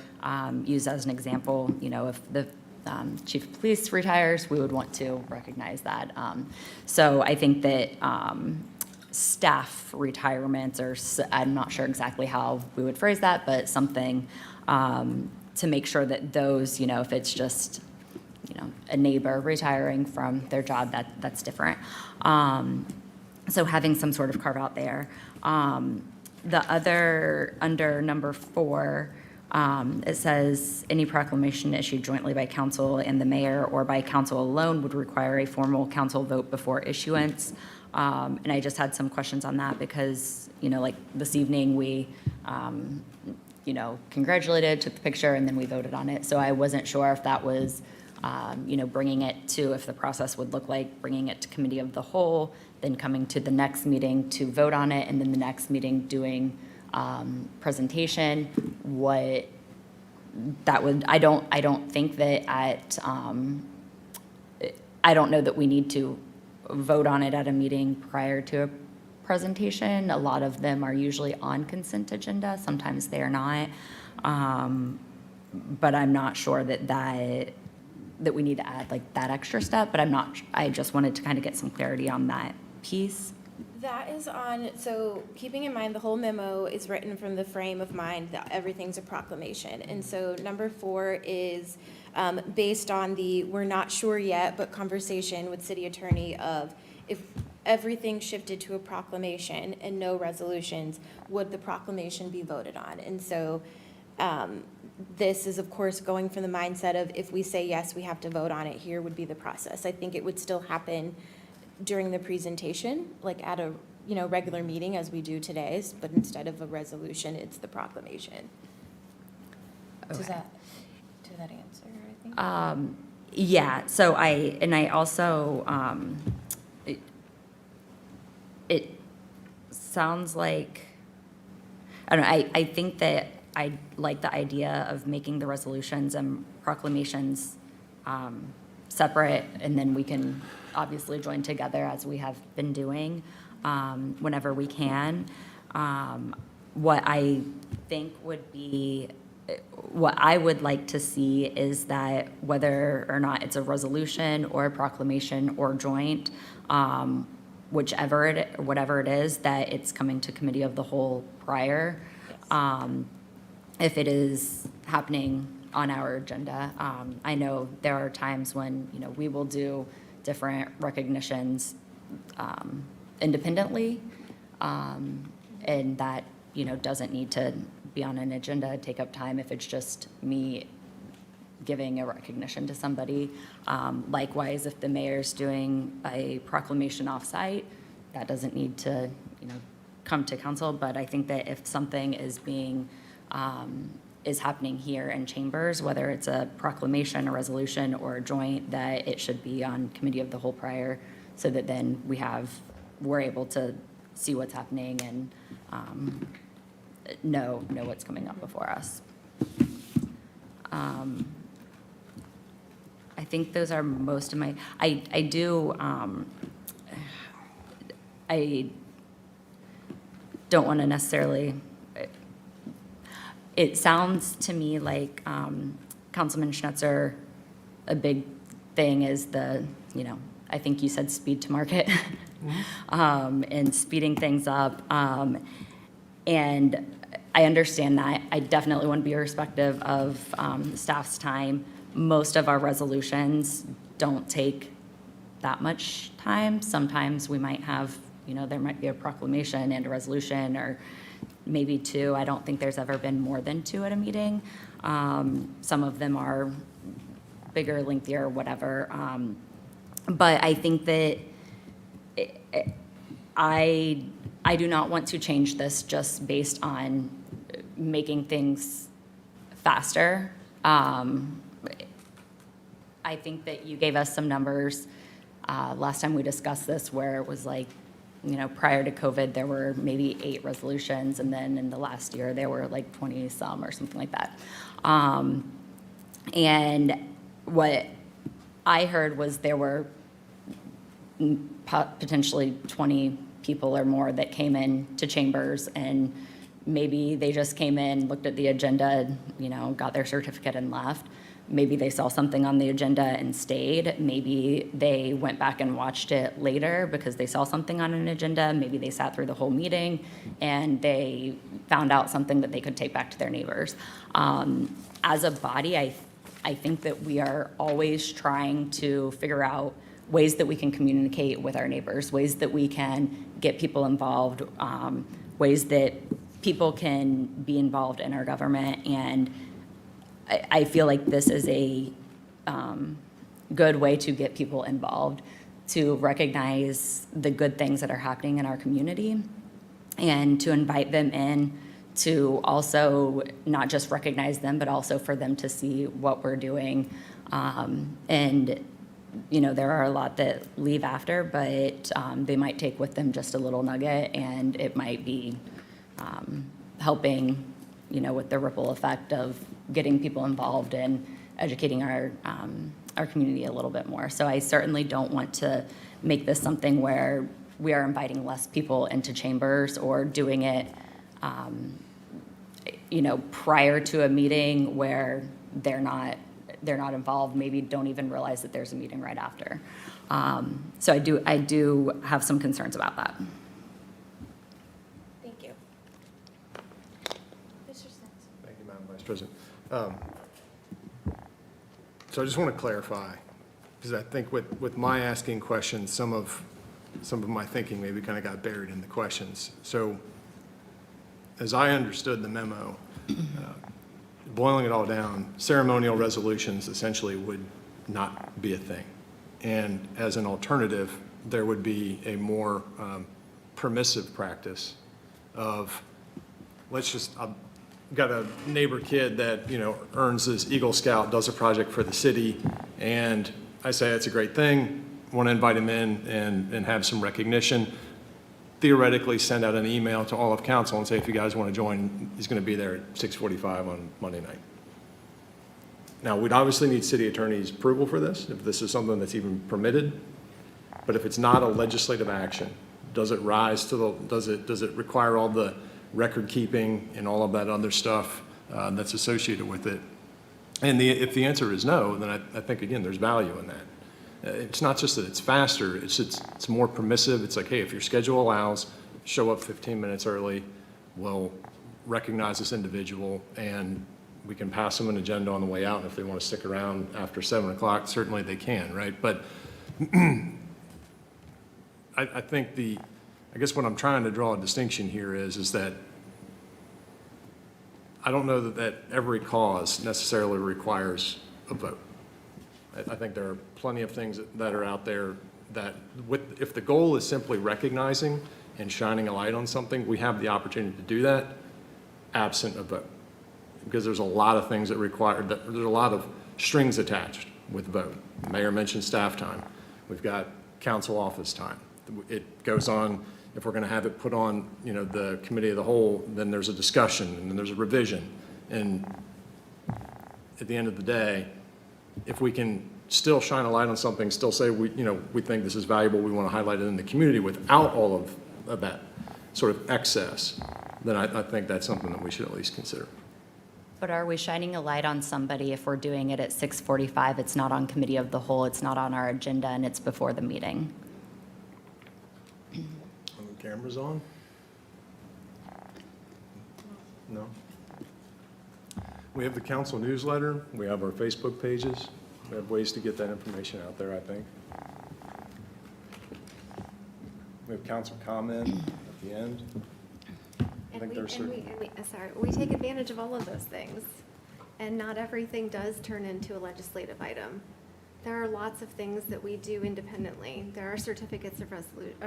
used as an example, you know, if the chief of police retires, we would want to recognize that. So I think that staff retirements, or I'm not sure exactly how we would phrase that, but something to make sure that those, you know, if it's just, you know, a neighbor retiring from their job, that's different. So having some sort of carve out there. The other, under number 4, it says, any proclamation issued jointly by council and the mayor or by council alone would require a formal council vote before issuance. And I just had some questions on that because, you know, like this evening we, you know, congratulated, took the picture, and then we voted on it. So I wasn't sure if that was, you know, bringing it to, if the process would look like bringing it to committee of the whole, then coming to the next meeting to vote on it, and then the next meeting doing presentation. What that would, I don't think that I don't know that we need to vote on it at a meeting prior to a presentation. A lot of them are usually on consent agenda. Sometimes they are not. But I'm not sure that we need to add like that extra step, but I just wanted to kind of get some clarity on that piece. That is on, so keeping in mind the whole memo is written from the frame of mind that everything's a proclamation. And so number 4 is based on the we're not sure yet, but conversation with city attorney of if everything shifted to a proclamation and no resolutions, would the proclamation be voted on? And so this is, of course, going from the mindset of if we say yes, we have to vote on it, here would be the process. I think it would still happen during the presentation, like at a, you know, regular meeting as we do today's, but instead of a resolution, it's the proclamation. Okay. Does that answer, I think? Yeah, so I also, it sounds like, I don't know, I think that I like the idea of making the resolutions and proclamations separate, and then we can obviously join together as we have been doing whenever we can. What I think would be, what I would like to see is that whether or not it's a resolution or a proclamation or joint, whatever it is, that it's coming to committee of the whole prior. If it is happening on our agenda. I know there are times when, you know, we will do different recognitions independently, and that, you know, doesn't need to be on an agenda, take up time if it's just me giving a recognition to somebody. Likewise, if the mayor's doing a proclamation offsite, that doesn't need to, you know, come to council. But I think that if something is being is happening here in chambers, whether it's a proclamation, a resolution, or a joint, that it should be on committee of the whole prior, so that then we're able to see what's happening and know what's coming up before us. I think those are most of my, I don't want to necessarily, it sounds to me like Councilman Schnetzer, a big thing is the, you know, I think you said speed to market, and speeding things up. And I understand that. I definitely want to be respectful of staff's time. Most of our resolutions don't take that much time. Sometimes we might have, you know, there might be a proclamation and a resolution, or maybe 2. I don't think there's ever been more than 2 at a meeting. Some of them are bigger, lengthier, whatever. But I think that I do not want to change this just based on making things faster. I think that you gave us some numbers last time we discussed this where it was like, prior to COVID, there were maybe 8 resolutions, and then in the last year, there were like 20-some or something like that. And what I heard was there were potentially 20 people or more that came in to chambers, and maybe they just came in, looked at the agenda, got their certificate and left. Maybe they saw something on the agenda and stayed. Maybe they went back and watched it later because they saw something on an agenda. Maybe they sat through the whole meeting and they found out something that they could take back to their neighbors. As a body, I think that we are always trying to figure out ways that we can communicate with our neighbors, ways that we can get people involved, ways that people can be involved in our government. And I feel like this is a good way to get people involved, to recognize the good things that are happening in our community, and to invite them in to also not just recognize them, but also for them to see what we're doing. And there are a lot that leave after, but they might take with them just a little nugget, and it might be helping, with the ripple effect of getting people involved and educating our community a little bit more. So I certainly don't want to make this something where we are inviting less people into chambers or doing it, prior to a meeting where they're not involved, maybe don't even realize that there's a meeting right after. So I do have some concerns about that. Thank you. Mr. Sins. Thank you, Madam Vice President. So I just want to clarify, because I think with my asking questions, some of my thinking maybe kind of got buried in the questions. So as I understood the memo, boiling it all down, ceremonial resolutions essentially would not be a thing. And as an alternative, there would be a more permissive practice of, I've got a neighbor kid that, earns his Eagle Scout, does a project for the city, and I say that's a great thing, want to invite him in and have some recognition. Theoretically, send out an email to all of council and say, if you guys want to join, he's going to be there at 6:45 on Monday night. Now, we'd obviously need city attorney's approval for this, if this is something that's even permitted. But if it's not a legislative action, does it rise to does it require all the record keeping and all of that other stuff that's associated with it? And if the answer is no, then I think, again, there's value in that. It's not just that it's faster, it's more permissive. It's like, hey, if your schedule allows, show up 15 minutes early, we'll recognize this individual, and we can pass them an agenda on the way out, and if they want to stick around after 7 o'clock, certainly they can, right? But I think I guess what I'm trying to draw a distinction here is that I don't know that every cause necessarily requires a vote. I think there are plenty of things that are out there that if the goal is simply recognizing and shining a light on something, we have the opportunity to do that absent a vote. Because there's a lot of things that there's a lot of strings attached with vote. The mayor mentioned staff time. We've got council office time. It goes on, if we're going to have it put on, the committee of the whole, then there's a discussion and then there's a revision. And at the end of the day, if we can still shine a light on something, still say we think this is valuable, we want to highlight it in the community without all of that sort of excess, then I think that's something that we should at least consider. But are we shining a light on somebody if we're doing it at 6:45? It's not on committee of the whole, it's not on our agenda, and it's before the meeting. Are the cameras on? No? We have the council newsletter. We have our Facebook pages. We have ways to get that information out there, I think. We have council comment at the end. We take advantage of all of those things, and not everything does turn into a legislative item. There are lots of things that we do independently. There are certificates of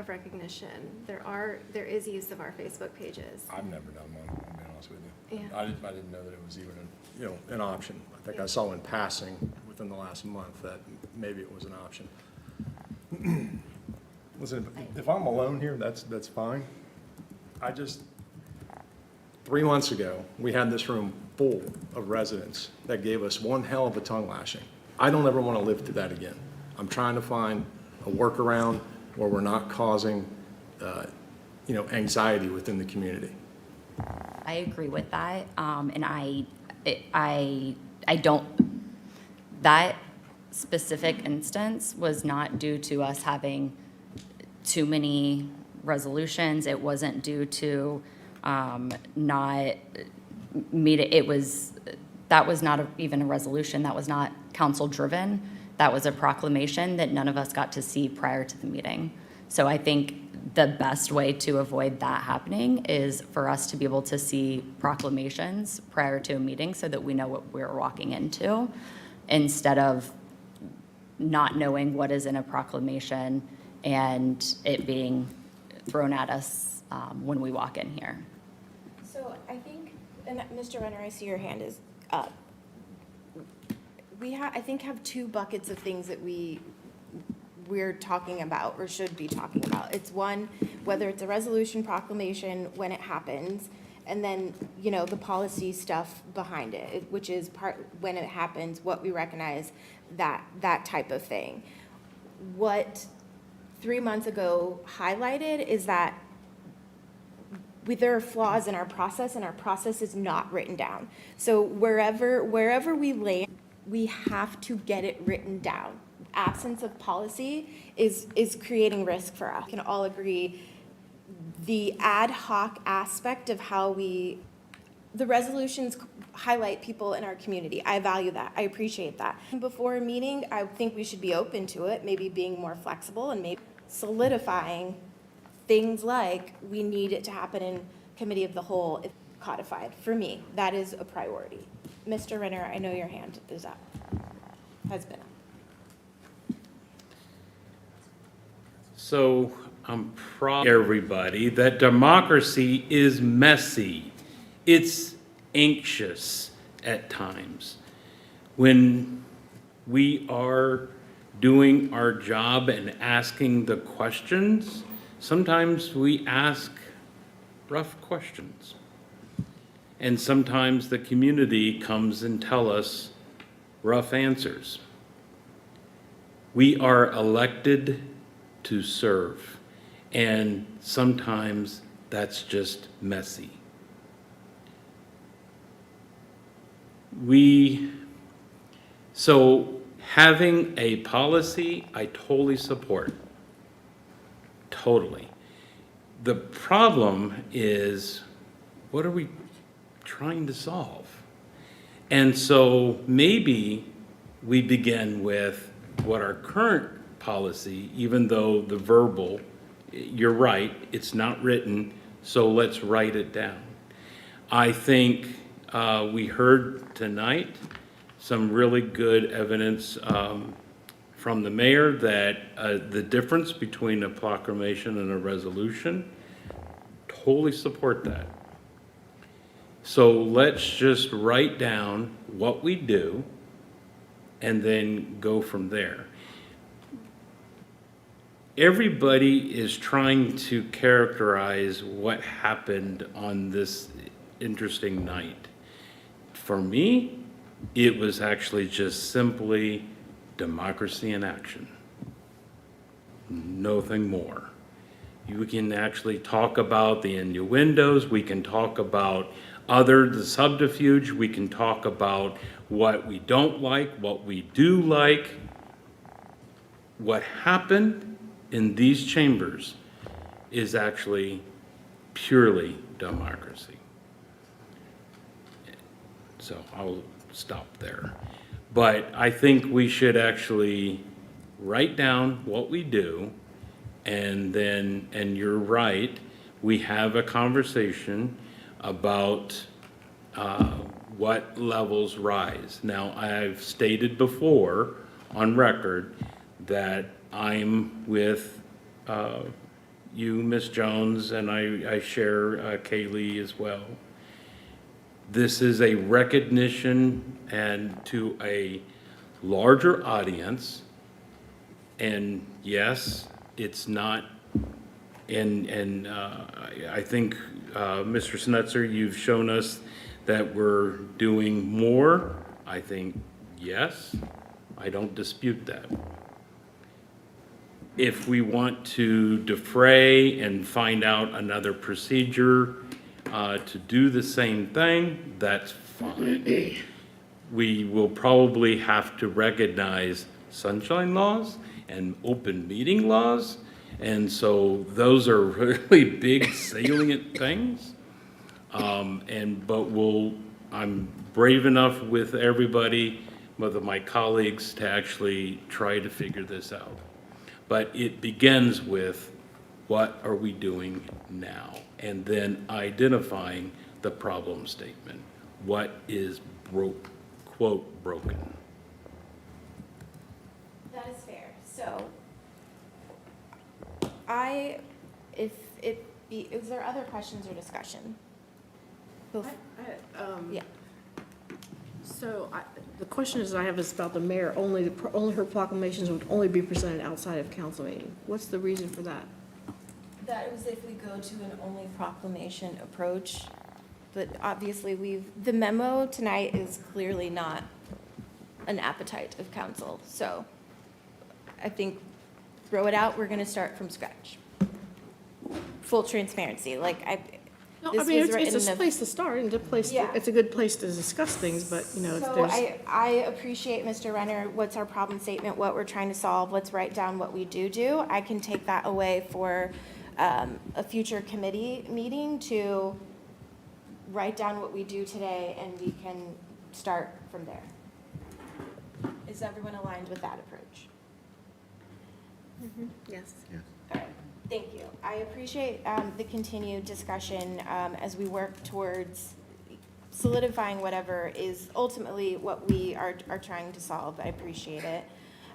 recognition. There is use of our Facebook pages. I've never done one, I'll be honest with you. Yeah. I didn't know that it was even, an option. I think I saw in passing within the last month that maybe it was an option. Listen, if I'm alone here, that's fine. 3 months ago, we had this room full of residents that gave us one hell of a tongue lashing. I don't ever want to live through that again. I'm trying to find a workaround where we're not causing, anxiety within the community. I agree with that, and I don't, that specific instance was not due to us having too many resolutions. It wasn't due to not meet, that was not even a resolution. That was not council-driven. That was a proclamation that none of us got to see prior to the meeting. So I think the best way to avoid that happening is for us to be able to see proclamations prior to a meeting so that we know what we're walking into, instead of not knowing what is in a proclamation and it being thrown at us when we walk in here. So I think, and Mr. Renner, I see your hand is up. We I think have two buckets of things that we're talking about or should be talking about. It's one, whether it's a resolution, proclamation, when it happens, and then, the policy stuff behind it, which is when it happens, what we recognize, that type of thing. What 3 months ago highlighted is that there are flaws in our process, and our process is not written down. So wherever we land, we have to get it written down. Absence of policy is creating risk for us. We can all agree the ad hoc aspect of how the resolutions highlight people in our community. I value that. I appreciate that. Before a meeting, I think we should be open to it, maybe being more flexible and maybe solidifying things like we need it to happen in committee of the whole, if codified. For me, that is a priority. Mr. Renner, I know your hand is up, has been up. So I'm proud of everybody that democracy is messy. It's anxious at times. When we are doing our job and asking the questions, sometimes we ask rough questions. And sometimes the community comes and tell us rough answers. We are elected to serve, and sometimes that's just messy. So having a policy, I totally support. Totally. The problem is, what are we trying to solve? And so maybe we begin with what our current policy, even though the verbal, you're right, it's not written, so let's write it down. I think we heard tonight some really good evidence from the mayor that the difference between a proclamation and a resolution, totally support that. So let's just write down what we do and then go from there. Everybody is trying to characterize what happened on this interesting night. For me, it was actually just simply democracy in action. Nothing more. You can actually talk about the innuendos, we can talk about the subterfuge, we can talk about what we don't like, what we do like. What happened in these chambers is actually purely democracy. So I'll stop there. But I think we should actually write down what we do, and then, and you're right, we have a conversation about what levels rise. Now, I've stated before on record that I'm with you, Ms. Jones, and I share Kaylee as well. This is a recognition and to a larger audience. And yes, it's not, and I think, Mr. Snetzer, you've shown us that we're doing more. I think, yes, I don't dispute that. If we want to defray and find out another procedure to do the same thing, that's fine. We will probably have to recognize sunshine laws and open meeting laws, and so those are really big salient things. I'm brave enough with everybody, with my colleagues, to actually try to figure this out. But it begins with, what are we doing now? And then identifying the problem statement. What is quote, broken? That is fair. So, is there other questions or discussion? Yeah. So the question is I have is about the mayor, only her proclamations would only be presented outside of council meeting. What's the reason for that? That was if we go to an only proclamation approach, but obviously the memo tonight is clearly not an appetite of council. So I think throw it out, we're gonna start from scratch. Full transparency, No, this I mean, was it's written a of- place to start and it's a good place to discuss things, but, you know, if So there's. I appreciate, Mr. Renner, what's our problem statement, what we're trying to solve, let's write down what we do. I can take that away for a future committee meeting to write down what we do today, and we can start from there. Is everyone aligned with that approach? Yes. All right, thank you. I appreciate the continued discussion as we work towards solidifying whatever is ultimately what we are trying to solve. I appreciate it.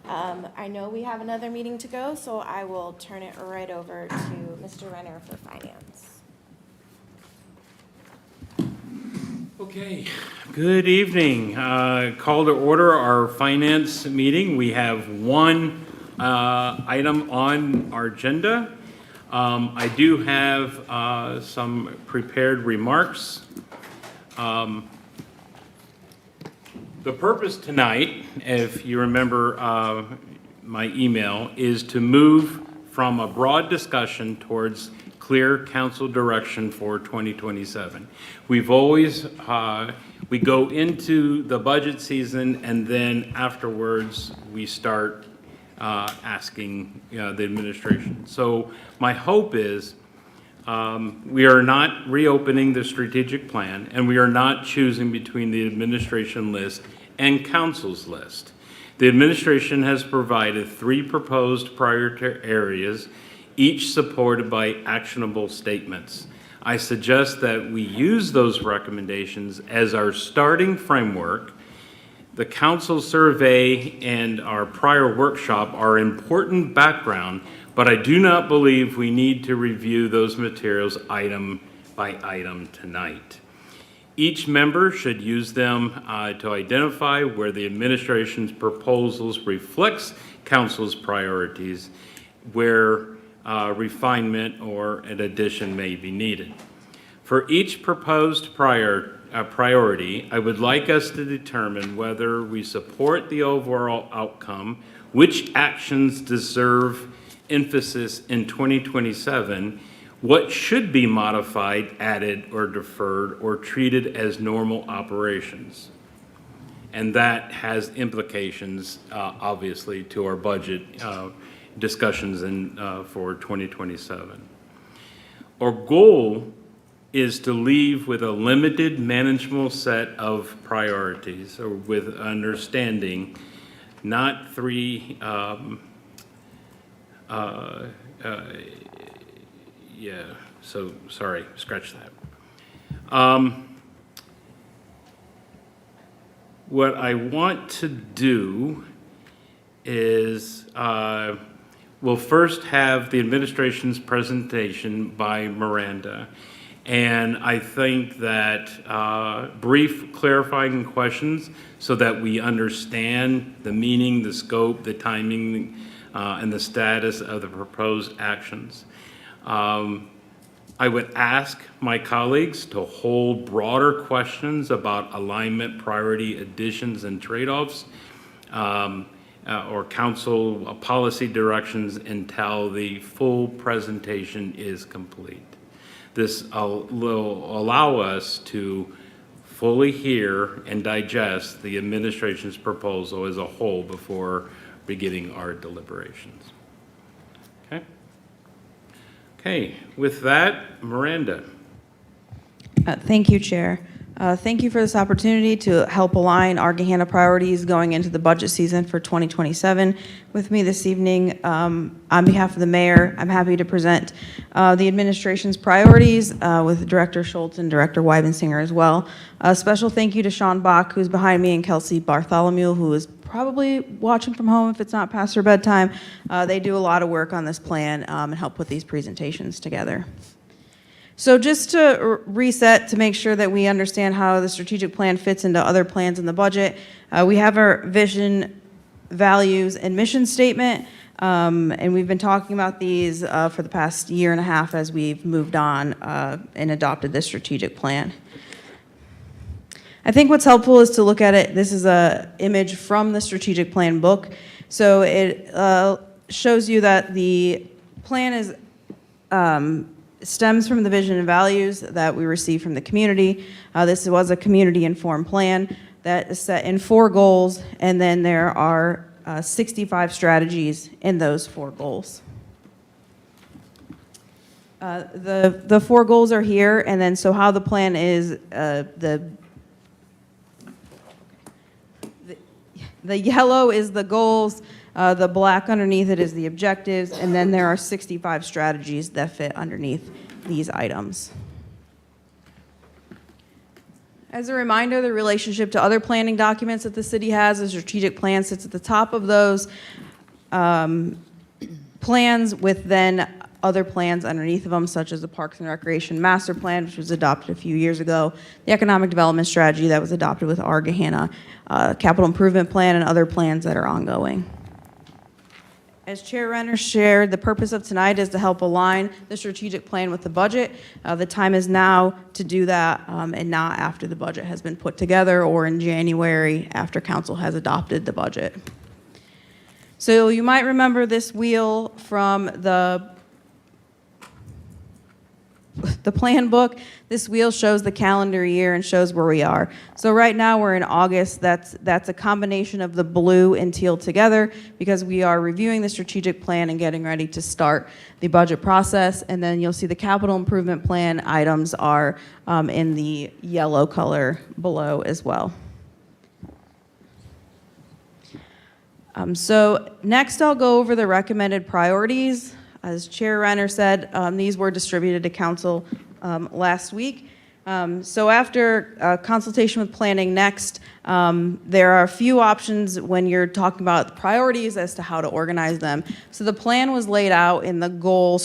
I know we have another meeting to go, so I will turn it right over to Mr. Renner for finance. Okay, good evening. Call to order our finance meeting. We have one item on our agenda. I do have some prepared remarks. The purpose tonight, if you remember my email, is to move from a broad discussion towards clear council direction for 2027. We've always, we go into the budget season, and then afterwards, we start asking the administration. So my hope is we are not reopening the strategic plan, and we are not choosing between the administration list and council's list. The administration has provided 3 proposed priority areas, each supported by actionable statements. I suggest that we use those recommendations as our starting framework. The council survey and our prior workshop are important background, but I do not believe we need to review those materials item by item tonight. Each member should use them to identify where the administration's proposals reflects council's priorities, where refinement or an addition may be needed. For each proposed priority, I would like us to determine whether we support the overall outcome, which actions deserve emphasis in 2027, what should be modified, added, or deferred, or treated as normal operations. And that has implications, obviously, to our budget discussions for 2027. Our goal is to leave with a limited manageable set of priorities, or with understanding, not 3, yeah, so, sorry, scratch that. What I want to do is we'll first have the administration's presentation by Miranda. And I think that brief clarifying questions so that we understand the meaning, the scope, the timing, and the status of the proposed actions. I would ask my colleagues to hold broader questions about alignment, priority, additions, and trade-offs, or council policy directions until the full presentation is complete. This will allow us to fully hear and digest the administration's proposal as a whole before beginning our deliberations. Okay? Okay, with that, Miranda. Thank you, Chair. Thank you for this opportunity to help align our Gahanna priorities going into the budget season for 2027. With me this evening, on behalf of the mayor, I'm happy to present the administration's priorities with Director Schultz and Director Weibensinger as well. A special thank you to Sean Bach, who's behind me, and Kelsey Bartholomew, who is probably watching from home if it's not past her bedtime. They do a lot of work on this plan and help put these presentations together. So just to reset to make sure that we understand how the strategic plan fits into other plans in the budget, we have our vision, values, and mission statement, and we've been talking about these for the past year and a half as we've moved on and adopted this strategic plan. I think what's helpful is to look at it. This is an image from the strategic plan book. So it shows you that the plan is stems from the vision and values that we received from the community. This was a community-informed plan that is set in 4 goals, and then there are 65 strategies in those 4 goals. The 4 goals are here, and then so how the plan is, the yellow is the goals, the black underneath it is the objectives, and then there are 65 strategies that fit underneath these items. As a reminder, the relationship to other planning documents that the city has, the strategic plan sits at the top of those plans with then other plans underneath of them, such as the Parks and Recreation Master Plan, which was adopted a few years ago, the Economic Development Strategy that was adopted with our Gahanna, Capital Improvement Plan, and other plans that are ongoing. As Chair Renner shared, the purpose of tonight is to help align the strategic plan with the budget. The time is now to do that and not after the budget has been put together or in January after council has adopted the budget. So you might remember this wheel from the plan book. This wheel shows the calendar year and shows where we are. So right now we're in August. That's a combination of the blue and teal together because we are reviewing the strategic plan and getting ready to start the budget process. And then you'll see the capital improvement plan items are in the yellow color below as well. So next I'll go over the recommended priorities. As Chair Renner said, these were distributed to council last week. So after consultation with planning next, there are a few options when you're talking about priorities as to how to organize them. So the plan was laid out in the goal,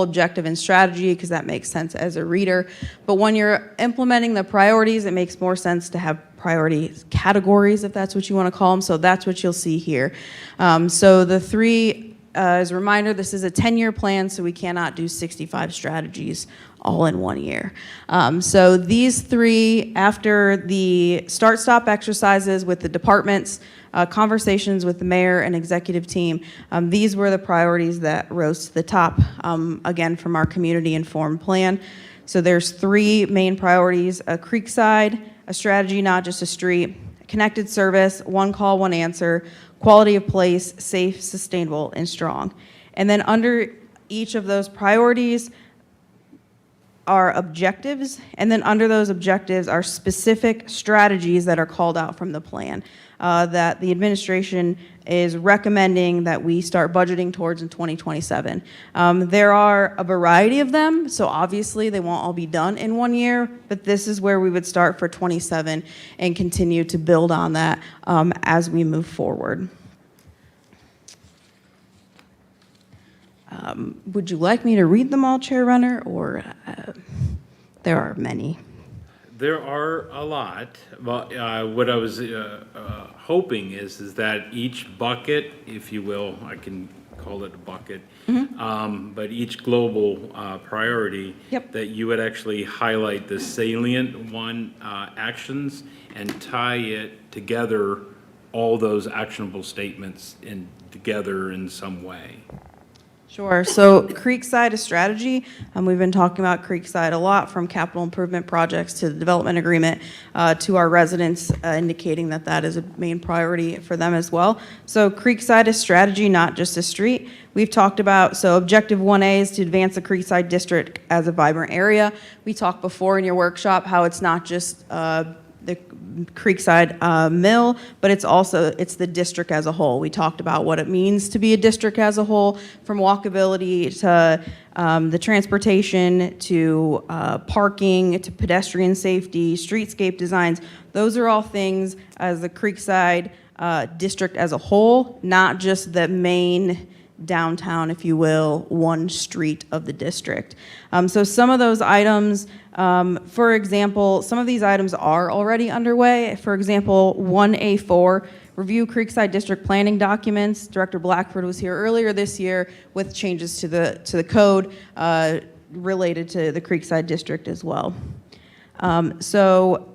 objective, and strategy because that makes sense as a reader. But when you're implementing the priorities, it makes more sense to have priority categories, if that's what you want to call them. So that's what you'll see here. So the 3, as a reminder, this is a 10-year plan, so we cannot do 65 strategies all in 1 year. So these 3, after the start-stop exercises with the departments, conversations with the mayor and executive team, these were the priorities that rose to the top, again, from our community-informed plan. So there's 3 main priorities: a creekside, a strategy, not just a street, connected service, 1 call, 1 answer, quality of place, safe, sustainable, and strong. And then under each of those priorities are objectives, and then under those objectives are specific strategies that are called out from the plan that the administration is recommending that we start budgeting towards in 2027. There are a variety of them, so obviously they won't all be done in 1 year, but this is where we would start for 27 and continue to build on that as we move forward. Would you like me to read them all, Chair Renner, or there are many? There are a lot, but what I was hoping is that each bucket, if you will, I can call it a bucket, but each global priority, that you would actually highlight the salient actions and tie it together, all those actionable statements together in some way. Sure. So Creekside is strategy. We've been talking about Creekside a lot, from capital improvement projects to the development agreement to our residents, indicating that that is a main priority for them as well. So Creekside is strategy, not just a street. We've talked about, so objective 1A is to advance the Creekside district as a vibrant area. We talked before in your workshop how it's not just the Creekside Mill, but it's the district as a whole. We talked about what it means to be a district as a whole, from walkability to the transportation to parking to pedestrian safety, streetscape designs. Those are all things as the Creekside district as a whole, not just the main downtown, if you will, one street of the district. So some of those items, for example, some of these items are already underway. For example, 1A4, review Creekside District planning documents. Director Blackford was here earlier this year with changes to the code related to the Creekside District as well. So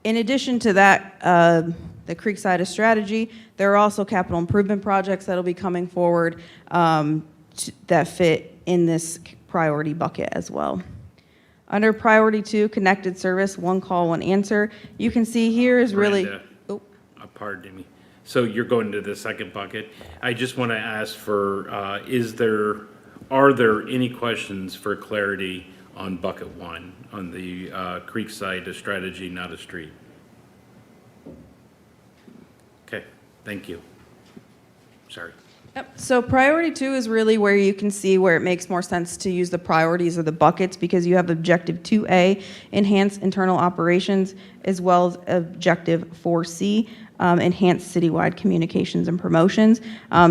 in addition to that, the Creekside is strategy. There are also capital improvement projects that will be coming forward that fit in this priority bucket as well. Under priority 2, connected service, one call, one answer. You can see here is really. Miranda, pardon me. So you're going to the second bucket. I just want to ask for, are there any questions for clarity on bucket 1, on the Creekside, a strategy, not a street? Okay, thank you. Sorry. Yep. So priority 2 is really where you can see where it makes more sense to use the priorities of the buckets, because you have objective 2A, enhance internal operations, as well as objective 4C, enhance citywide communications and promotions.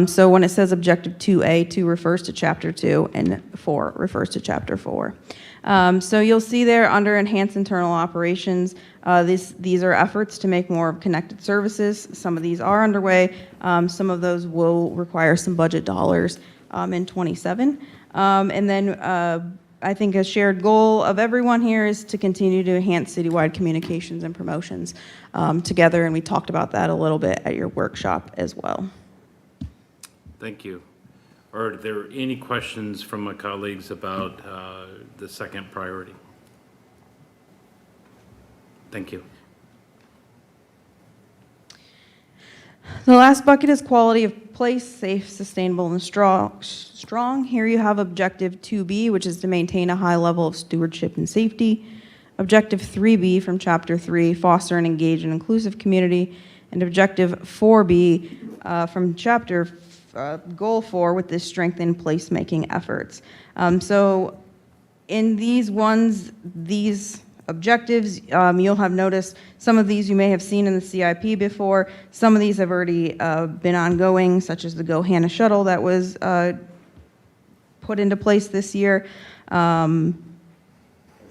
So when it says objective 2A, 2 refers to chapter 2 and 4 refers to chapter 4. So you'll see there under enhance internal operations, these are efforts to make more connected services. Some of these are underway. Some of those will require some budget dollars in 27. And then I think a shared goal of everyone here is to continue to enhance citywide communications and promotions together, and we talked about that a little bit at your workshop as well. Thank you. Are there any questions from my colleagues about the second priority? Thank you. The last bucket is quality of place, safe, sustainable, and strong. Here you have objective 2B, which is to maintain a high level of stewardship and safety. Objective 3B from chapter 3, foster and engage an inclusive community. And objective 4B from chapter goal 4 with this strengthen placemaking efforts. So in these objectives, you'll have noticed some of these you may have seen in the CIP before. Some of these have already been ongoing, such as the Gahanna shuttle that was put into place this year, as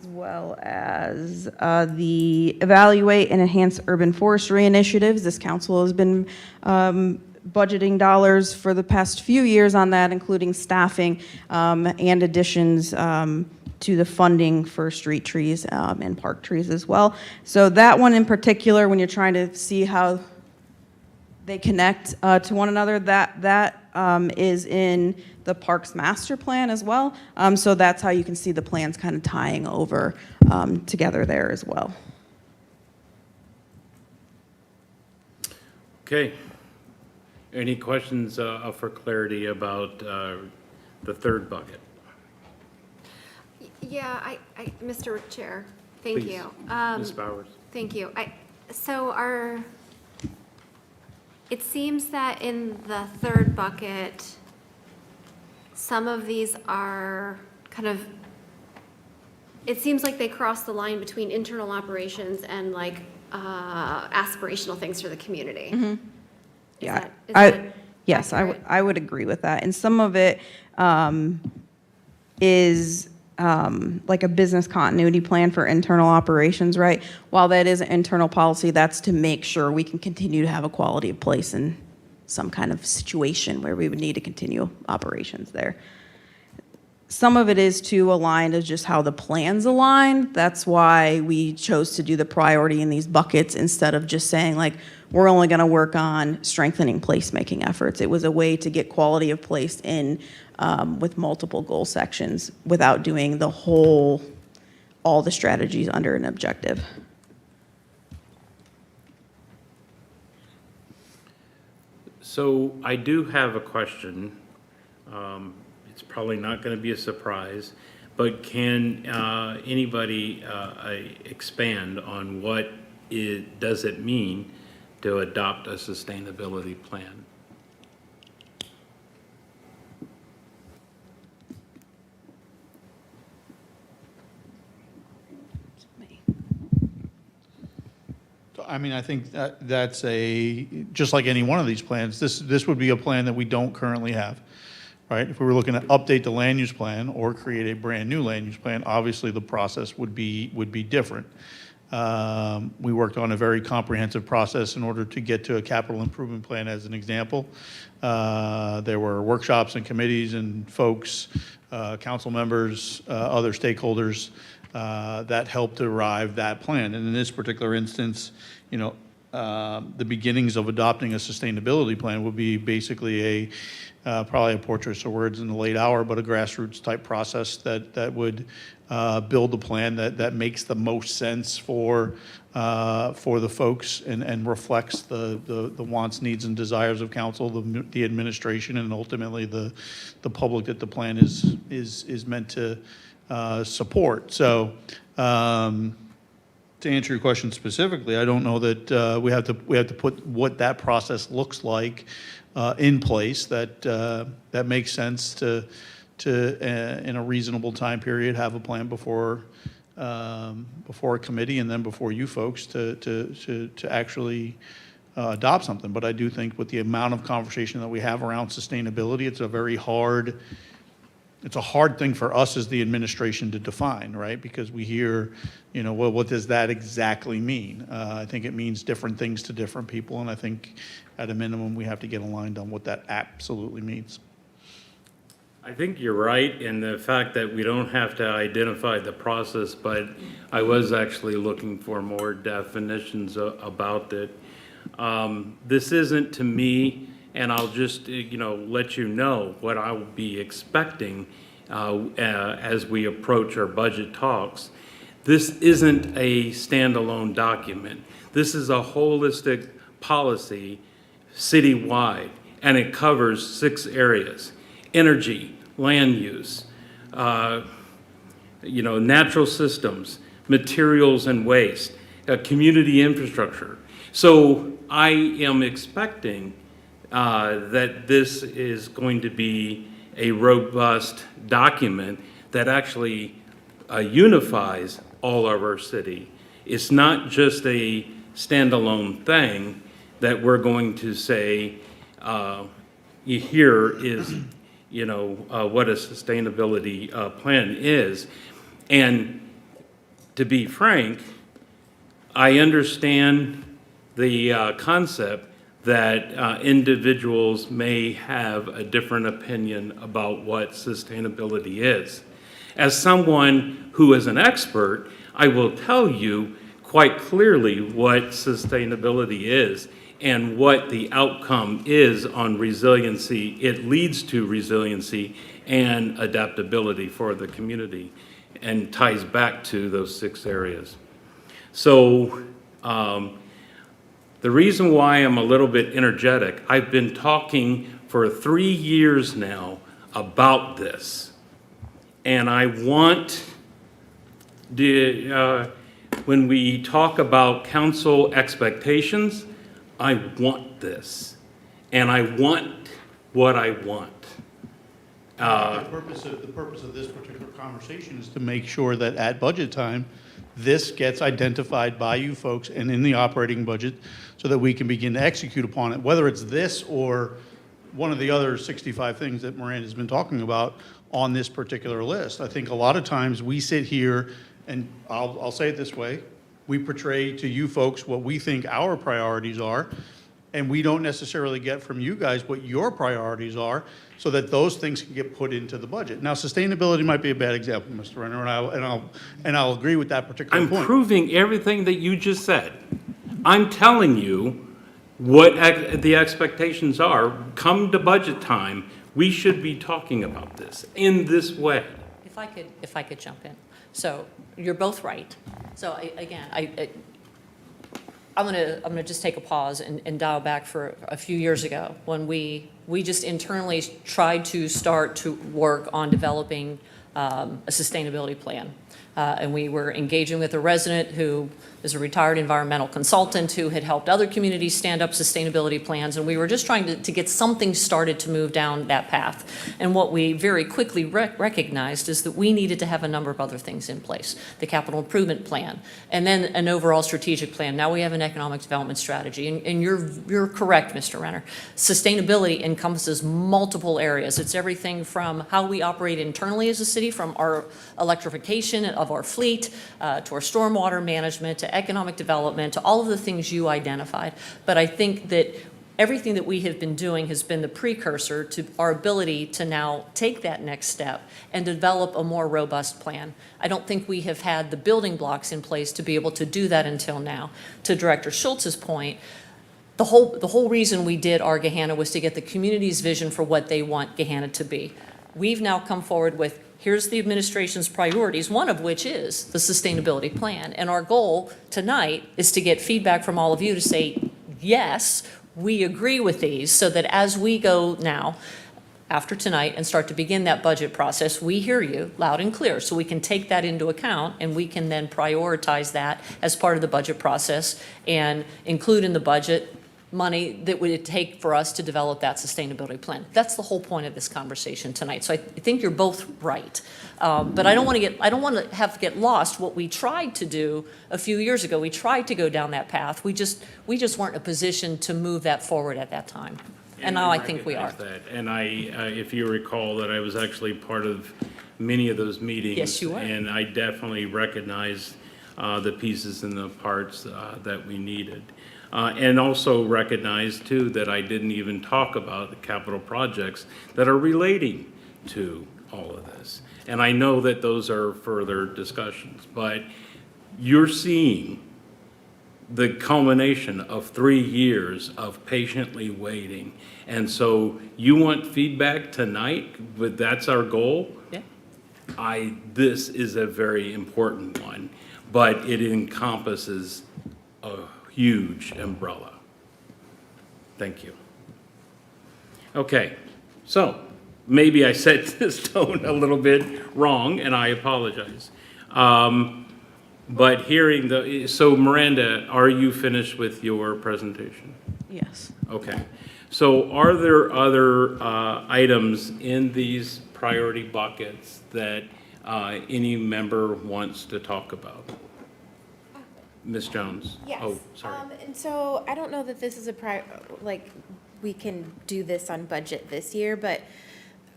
well as the evaluate and enhance urban forestry initiatives. This council has been budgeting dollars for the past few years on that, including staffing and additions to the funding for street trees and park trees as well. So that one in particular, when you're trying to see how they connect to one another, that is in the Parks Master Plan as well. So that's how you can see the plans kind of tying over together there as well. Okay. Any questions for clarity about the third bucket? Yeah, Mr. Chair, thank Please. you. Ms. Bowers. Thank you. It seems that in the third bucket, some of these are kind of, it seems like they cross the line between internal operations and like aspirational things for the community. Mm-hmm. Yes, accurate? I would agree with that. And some of it is like a business continuity plan for internal operations, right? While that is an internal policy, that's to make sure we can continue to have a quality of place in some kind of situation where we would need to continue operations there. Some of it is too aligned as just how the plans align. That's why we chose to do the priority in these buckets instead of just saying like, we're only gonna work on strengthening placemaking efforts. It was a way to get quality of place in with multiple goal sections without doing all the strategies under an objective. So I do have a question. It's probably not going to be a surprise, but can anybody expand on what does it mean to adopt a sustainability plan? I mean, I think that's just like any one of these plans, this would be a plan that we don't currently have, right? If we were looking to update the land use plan or create a brand-new land use plan, obviously the process would be different. We worked on a very comprehensive process in order to get to a capital improvement plan as an example. There were workshops and committees and folks, council members, other stakeholders that helped derive that plan. And in this particular instance, the beginnings of adopting a sustainability plan would be basically probably a poor choice of words in the late hour, but a grassroots type process that would build a plan that makes the most sense for the folks and reflects the wants, needs, and desires of council, the administration, and ultimately the public that the plan is meant to support. So to answer your question specifically, I don't know that we have to put what that process looks like in place that makes sense to in a reasonable time period have a plan before a committee and then before you folks to actually adopt something. But I do think with the amount of conversation that we have around sustainability, it's a hard thing for us as the administration to define, right? Because we hear, well, what does that exactly mean? I think it means different things to different people, and I think at a minimum we have to get aligned on what that absolutely means. I think you're right in the fact that we don't have to identify the process, but I was actually looking for more definitions about it. This isn't to me, and I'll just let you know what I will be expecting as we approach our budget talks. This isn't a standalone document. This is a holistic policy citywide, and it covers 6 areas: energy, land use, natural systems, materials and waste, community infrastructure. So I am expecting that this is going to be a robust document that actually unifies all of our city. It's not just a standalone thing that we're going to say, here is, what a sustainability plan is. And to be frank, I understand the concept that individuals may have a different opinion about what sustainability is. As someone who is an expert, I will tell you quite clearly what sustainability is and what the outcome is on resiliency. It leads to resiliency and adaptability for the community and ties back to those 6 areas. So the reason why I'm a little bit energetic, I've been talking for 3 years now about this. And I want, when we talk about council expectations, I want this. And I want what I want. The purpose of this particular conversation is to make sure that at budget time, this gets identified by you folks and in the operating budget so that we can begin to execute upon it, whether it's this or one of the other 65 things that Miranda's been talking about on this particular list. I think a lot of times we sit here, and I'll say it this way, we portray to you folks what we think our priorities are, and we don't necessarily get from you guys what your priorities are, so that those things can get put into the budget. Now, sustainability might be a bad example, Mr. Renner, and I'll agree with that particular I'm point. proving everything that you just said. I'm telling you what the expectations are. Come to budget time, we should be talking about this in this way. If I could jump in. So you're both right. So I'm gonna just take a pause and dial back for a few years ago when we just internally tried to start to work on developing a sustainability plan. And we were engaging with a resident who is a retired environmental consultant who had helped other communities stand up sustainability plans, and we were just trying to get something started to move down that path. And what we very quickly recognized is that we needed to have a number of other things in place. The capital improvement plan, and then an overall strategic plan. Now we have an economic development strategy, and you're correct, Mr. Renner. Sustainability encompasses multiple areas. It's everything from how we operate internally as a city, from our electrification of our fleet, to our stormwater management, to economic development, to all of the things you identified. But I think that everything that we have been doing has been the precursor to our ability to now take that next step and develop a more robust plan. I don't think we have had the building blocks in place to be able to do that until now. To Director Schultz's point, the whole reason we did our Gahanna was to get the community's vision for what they want Gahanna to be. We've now come forward with, here's the administration's priorities, one of which is the sustainability plan. And our goal tonight is to get feedback from all of you to say, yes, we agree with these, so that as we go now, after tonight, and start to begin that budget process, we hear you loud and clear, so we can take that into account, and we can then prioritize that as part of the budget process and include in the budget money that would take for us to develop that sustainability plan. That's the whole point of this conversation tonight. So I think you're both right, but I don't want to get lost. What we tried to do a few years ago, we tried to go down that path. We just weren't in a position to move that forward at that time. And now I think we are. That. And if you recall, that I was actually part of many of those meetings. Yes, you were. And I definitely recognized the pieces and the parts that we needed. And also recognize, too, that I didn't even talk about the capital projects that are relating to all of this. And I know that those are further discussions, but you're seeing the culmination of 3 years of patiently waiting. And so you want feedback tonight, but that's our goal? Yeah. This is a very important one, but it encompasses a huge umbrella. Thank you. Okay, so maybe I set this tone a little bit wrong, and I apologize. But so Miranda, are you finished with your presentation? Yes. Okay. So are there other items in these priority buckets that any member wants to talk about? Ms. Jones? Yes. Oh, sorry. And so I don't know that this is we can do this on budget this year, but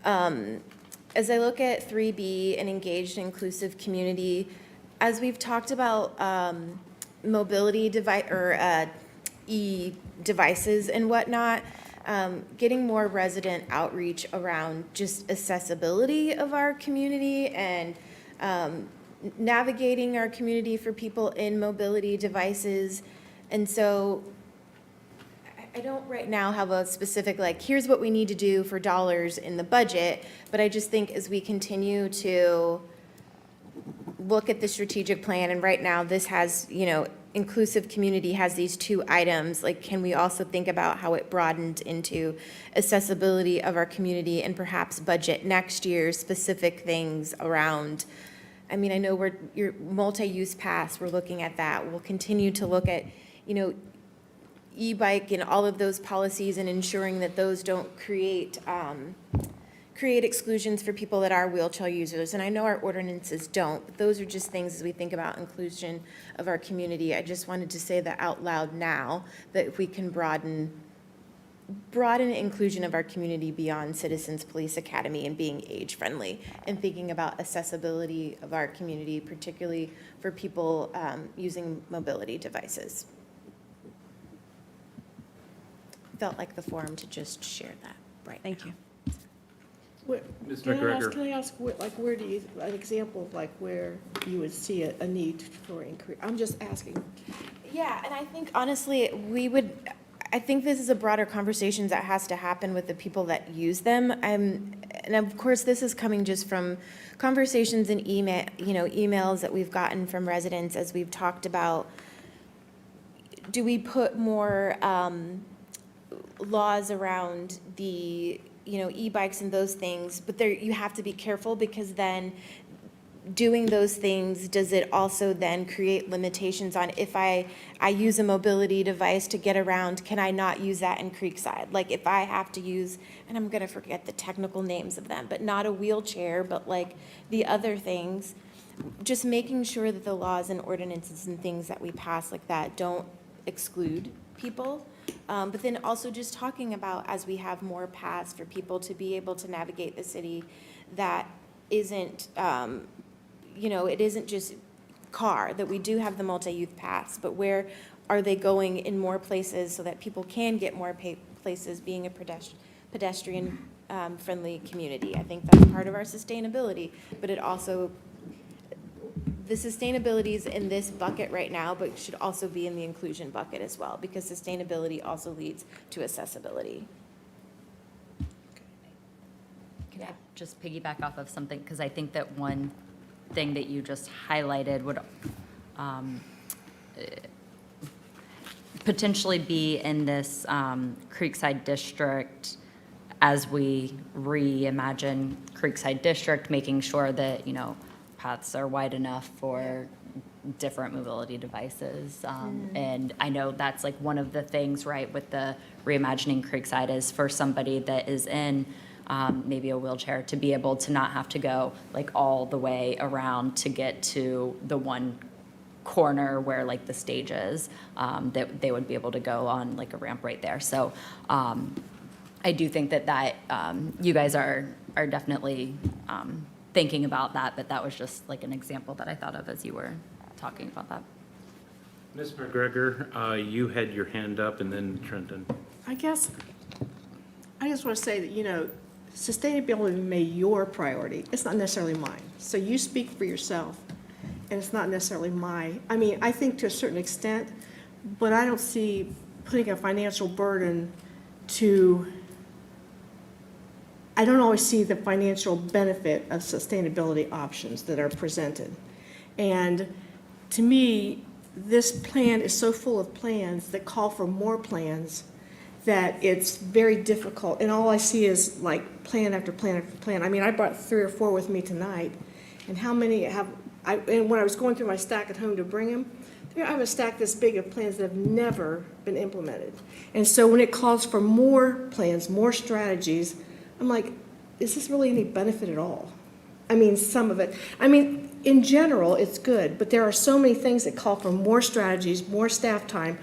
as I look at 3B and engaged inclusive community, as we've talked about mobility device or e-devices and whatnot, getting more resident outreach around just accessibility of our community and navigating our community for people in mobility devices. And so I don't right now have a specific, here's what we need to do for dollars in the budget, but I just think as we continue to look at the strategic plan, and right now this has, inclusive community has these 2 items, can we also think about how it broadened into accessibility of our community and perhaps budget next year specific things around, I know your multi-use pass, we're looking at that. We'll continue to look at, e-bike and all of those policies and ensuring that those don't create exclusions for people that are wheelchair users. And I know our ordinances don't, but those are just things as we think about inclusion of our community. I just wanted to say that out loud now, that if we can broaden broaden inclusion of our community beyond Citizens Police Academy and being age-friendly and thinking about accessibility of our community, particularly for people using mobility devices. Felt like the forum to just share that right now. Thank you. Ms. Can McGregor. I ask, where do you, an example of like where you would see a need for increase? I'm just asking. Yeah, and I think honestly, I think this is a broader conversation that has to happen with the people that use them. And of course, this is coming just from conversations and emails that we've gotten from residents as we've talked about, do we put more laws around the e-bikes and those things, but you have to be careful because then doing those things, does it also then create limitations on if I use a mobility device to get around, can I not use that in Creekside? Like if I have to use, and I'm gonna forget the technical names of them, but not a wheelchair, but like the other things, just making sure that the laws and ordinances and things that we pass like that don't exclude people. But then also just talking about as we have more paths for people to be able to navigate the city that isn't, it isn't just car, that we do have the multi-use paths, but where are they going in more places so that people can get more places being a pedestrian friendly community. I think that's part of our sustainability, but it also, the sustainability is in this bucket right now, but should also be in the inclusion bucket as well, because sustainability also leads to accessibility. Can I just piggyback off of something? Because I think that one thing that you just highlighted would potentially be in this Creekside district as we reimagine Creekside district, making sure that, paths are wide enough for different mobility devices. And I know that's like one of the things, right, with the reimagining Creekside is for somebody that is in maybe a wheelchair to be able to not have to go like all the way around to get to the one corner where like the stage is, that they would be able to go on like a ramp right there. So I do think that you guys are definitely thinking about that, but that was just like an example that I thought of as you were talking about that. Ms. McGregor, you had your hand up, and then Trenton. I guess, I just want to say that, sustainability may be your priority. It's not necessarily mine. So you speak for yourself, and it's not necessarily I think to a certain extent, but I don't see putting a financial burden I don't always see the financial benefit of sustainability options that are presented. And to me, this plan is so full of plans that call for more plans that it's very difficult. And all I see is like plan after plan after plan. I brought 3 or 4 with me tonight. And how many and when I was going through my stack at home to bring them, I have a stack this big of plans that have never been implemented. And so when it calls for more plans, more strategies, I'm like, is this really any benefit at all? Some of it. In general, it's good, but there are so many things that call for more strategies, more staff time,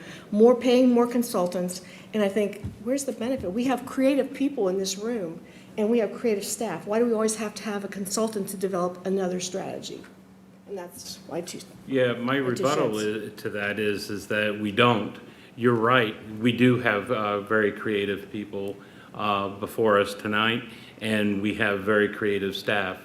paying more consultants, and I think, where's the benefit? We have creative people in this room, and we have creative staff. Why do we always have to have a consultant to develop another strategy? And that's why I choose. Yeah, my rebuttal to that is that we don't. You're right. We do have very creative people before us tonight, and we have very creative staff.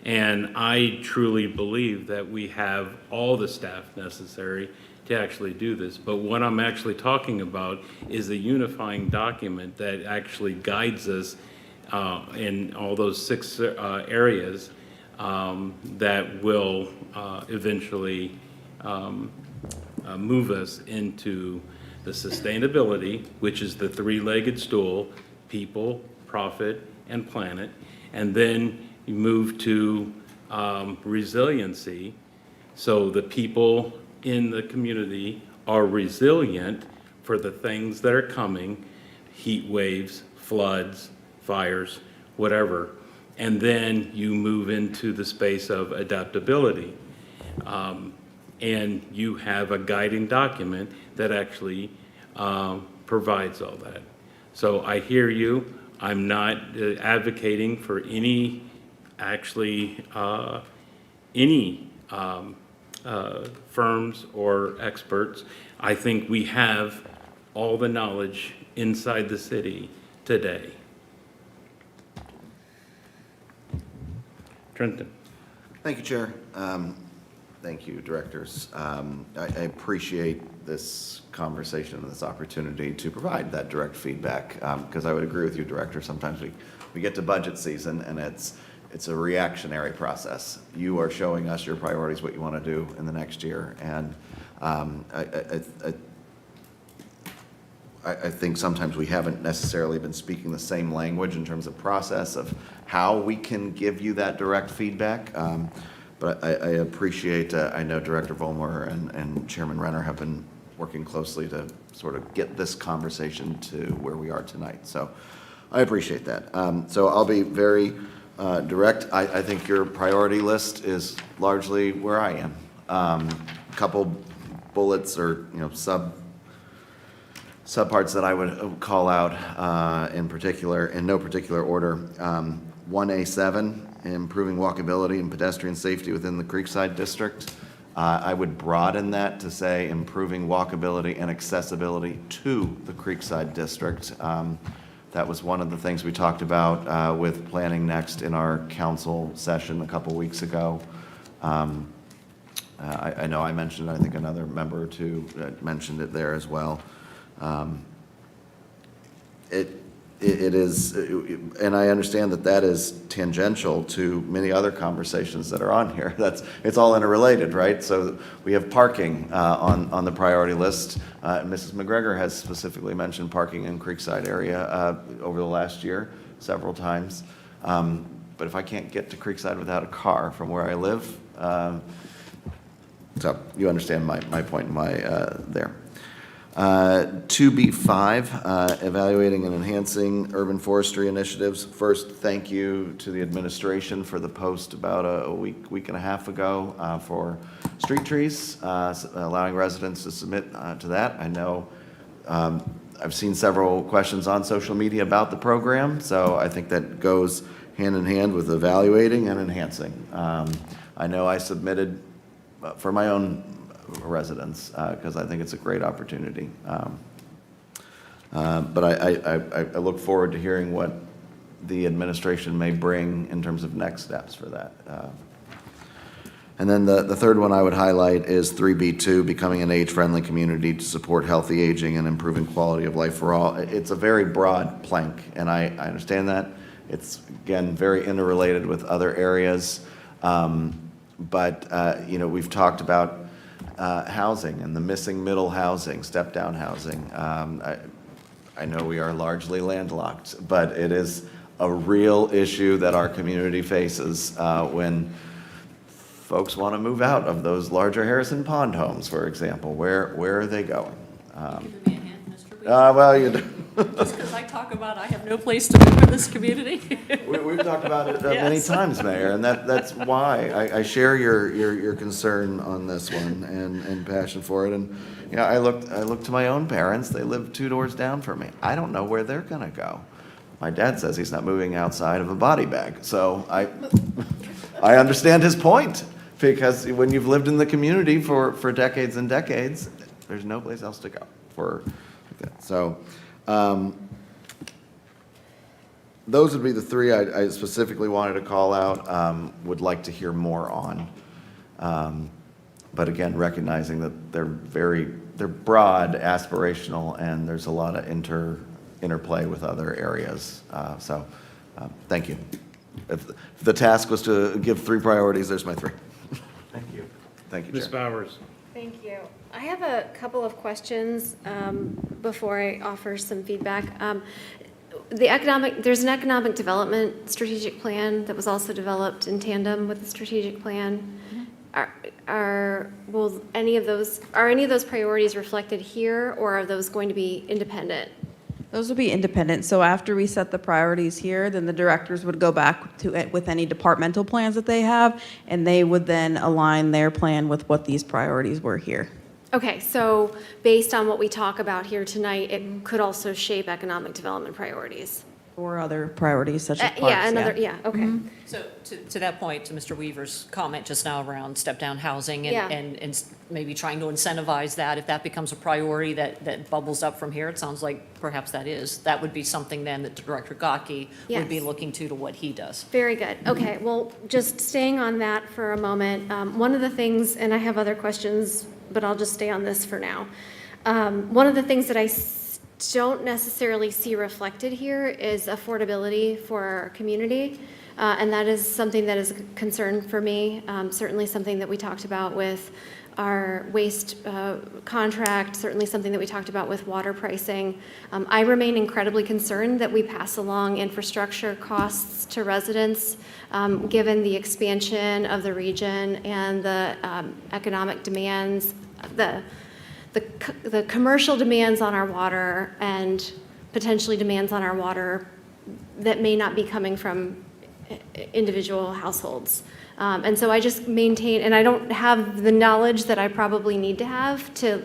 And I truly believe that we have all the staff necessary to actually do this. But what I'm actually talking about is a unifying document that actually guides us in all those 6 areas that will eventually move us into the sustainability, which is the 3-legged stool: people, profit, and planet. And then you move to resiliency, so the people in the community are resilient for the things that are coming: heat waves, floods, fires, whatever. And then you move into the space of adaptability. And you have a guiding document that actually provides all that. So I hear you. I'm not advocating for any, actually, any firms or experts. I think we have all the knowledge inside the city today. Trenton. Thank you, Chair. Thank you, directors. I appreciate this conversation and this opportunity to provide that direct feedback, because I would agree with you, Director. Sometimes we get to budget season and it's a reactionary process. You are showing us your priorities, what you want to do in the next year, and I think sometimes we haven't necessarily been speaking the same language in terms of process of how we can give you that direct feedback. But I appreciate, I know Director Vollmer and Chairman Renner have been working closely to sort of get this conversation to where we are tonight. So I appreciate that. So I'll be very direct. I think your priority list is largely where I am. Couple bullets or, subparts that I would call out in particular, in no particular order. 1A7, improving walkability and pedestrian safety within the Creekside District. I would broaden that to say improving walkability and accessibility to the Creekside District. That was one of the things we talked about with Planning Next in our council session a couple weeks ago. I know I mentioned, I think another member or two mentioned it there as well. It is, and I understand that is tangential to many other conversations that are on here. It's all interrelated, right? So we have parking on the priority list. Mrs. McGregor has specifically mentioned parking in Creekside area over the last year several times. But if I can't get to Creekside without a car from where I live, so you understand my point there. 2B5, evaluating and enhancing urban forestry initiatives. First, thank you to the administration for the post about a week and a half ago for street trees, allowing residents to submit to that. I know I've seen several questions on social media about the program, so I think that goes hand in hand with evaluating and enhancing. I know I submitted for my own residents because I think it's a great opportunity. But I look forward to hearing what the administration may bring in terms of next steps for that. And then the third one I would highlight is 3B2, becoming an age-friendly community to support healthy aging and improving quality of life for all. It's a very broad plank, and I understand that. It's, again, very interrelated with other areas. But we've talked about housing and the missing middle housing, step-down housing. I know we are largely landlocked, but it is a real issue that our community faces when folks want to move out of those larger Harrison Pond homes, for example. Where are they going? Giving me a hint, Mr. Weeks? Well, you do. Just because I talk about I have no place to move in this community. We've talked about it many times, Mayor, and that's why I share your concern on this one and passion for it. And I look to my own parents. They live 2 doors down from me. I don't know where they're going to go. My dad says he's not moving outside of a body bag, so I understand his point, because when you've lived in the community for decades and decades, there's no place else to go for that. So. Those would be the three I specifically wanted to call out, would like to hear more on. But again, recognizing that they're broad, aspirational, and there's a lot of interplay with other areas. So thank you. If the task was to give 3 priorities, there's my 3. Thank you. Thank you, Ms. Chair. Bowers. Thank you. I have a couple of questions before I offer some feedback. There's an economic development strategic plan that was also developed in tandem with the strategic plan. Are any of those priorities reflected here, or are those going to be independent? Those will be independent. So after we set the priorities here, then the directors would go back to it with any departmental plans that they have, and they would then align their plan with what these priorities were here. Okay, so based on what we talk about here tonight, it could also shape economic development priorities. Or other priorities such as parks. Yeah, another, yeah, okay. So to that point, to Mr. Weaver's comment just now around step-down housing Yeah. and maybe trying to incentivize that, if that becomes a priority that bubbles up from here, it sounds like perhaps that would be something then that Director Gaki would be Yes. looking to what he does. Very good. Okay, well, just staying on that for a moment, one of the things, and I have other questions, but I'll just stay on this for now. One of the things that I don't necessarily see reflected here is affordability for our community. And that is something that is a concern for me, certainly something that we talked about with our waste contract, certainly something that we talked about with water pricing. I remain incredibly concerned that we pass along infrastructure costs to residents, given the expansion of the region and the economic demands, the commercial demands on our water and potentially demands on our water that may not be coming from individual households. And so I just maintain, and I don't have the knowledge that I probably need to have to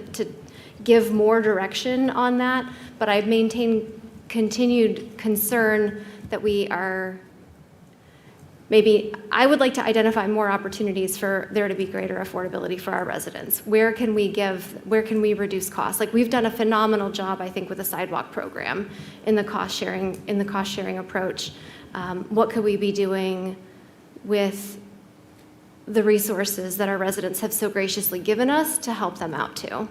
give more direction on that, but I maintain continued concern that we are maybe, I would like to identify more opportunities for there to be greater affordability for our residents. Where can we reduce costs? Like, we've done a phenomenal job, I think, with the sidewalk program in the cost sharing approach. What could we be doing with the resources that our residents have so graciously given us to help them out too?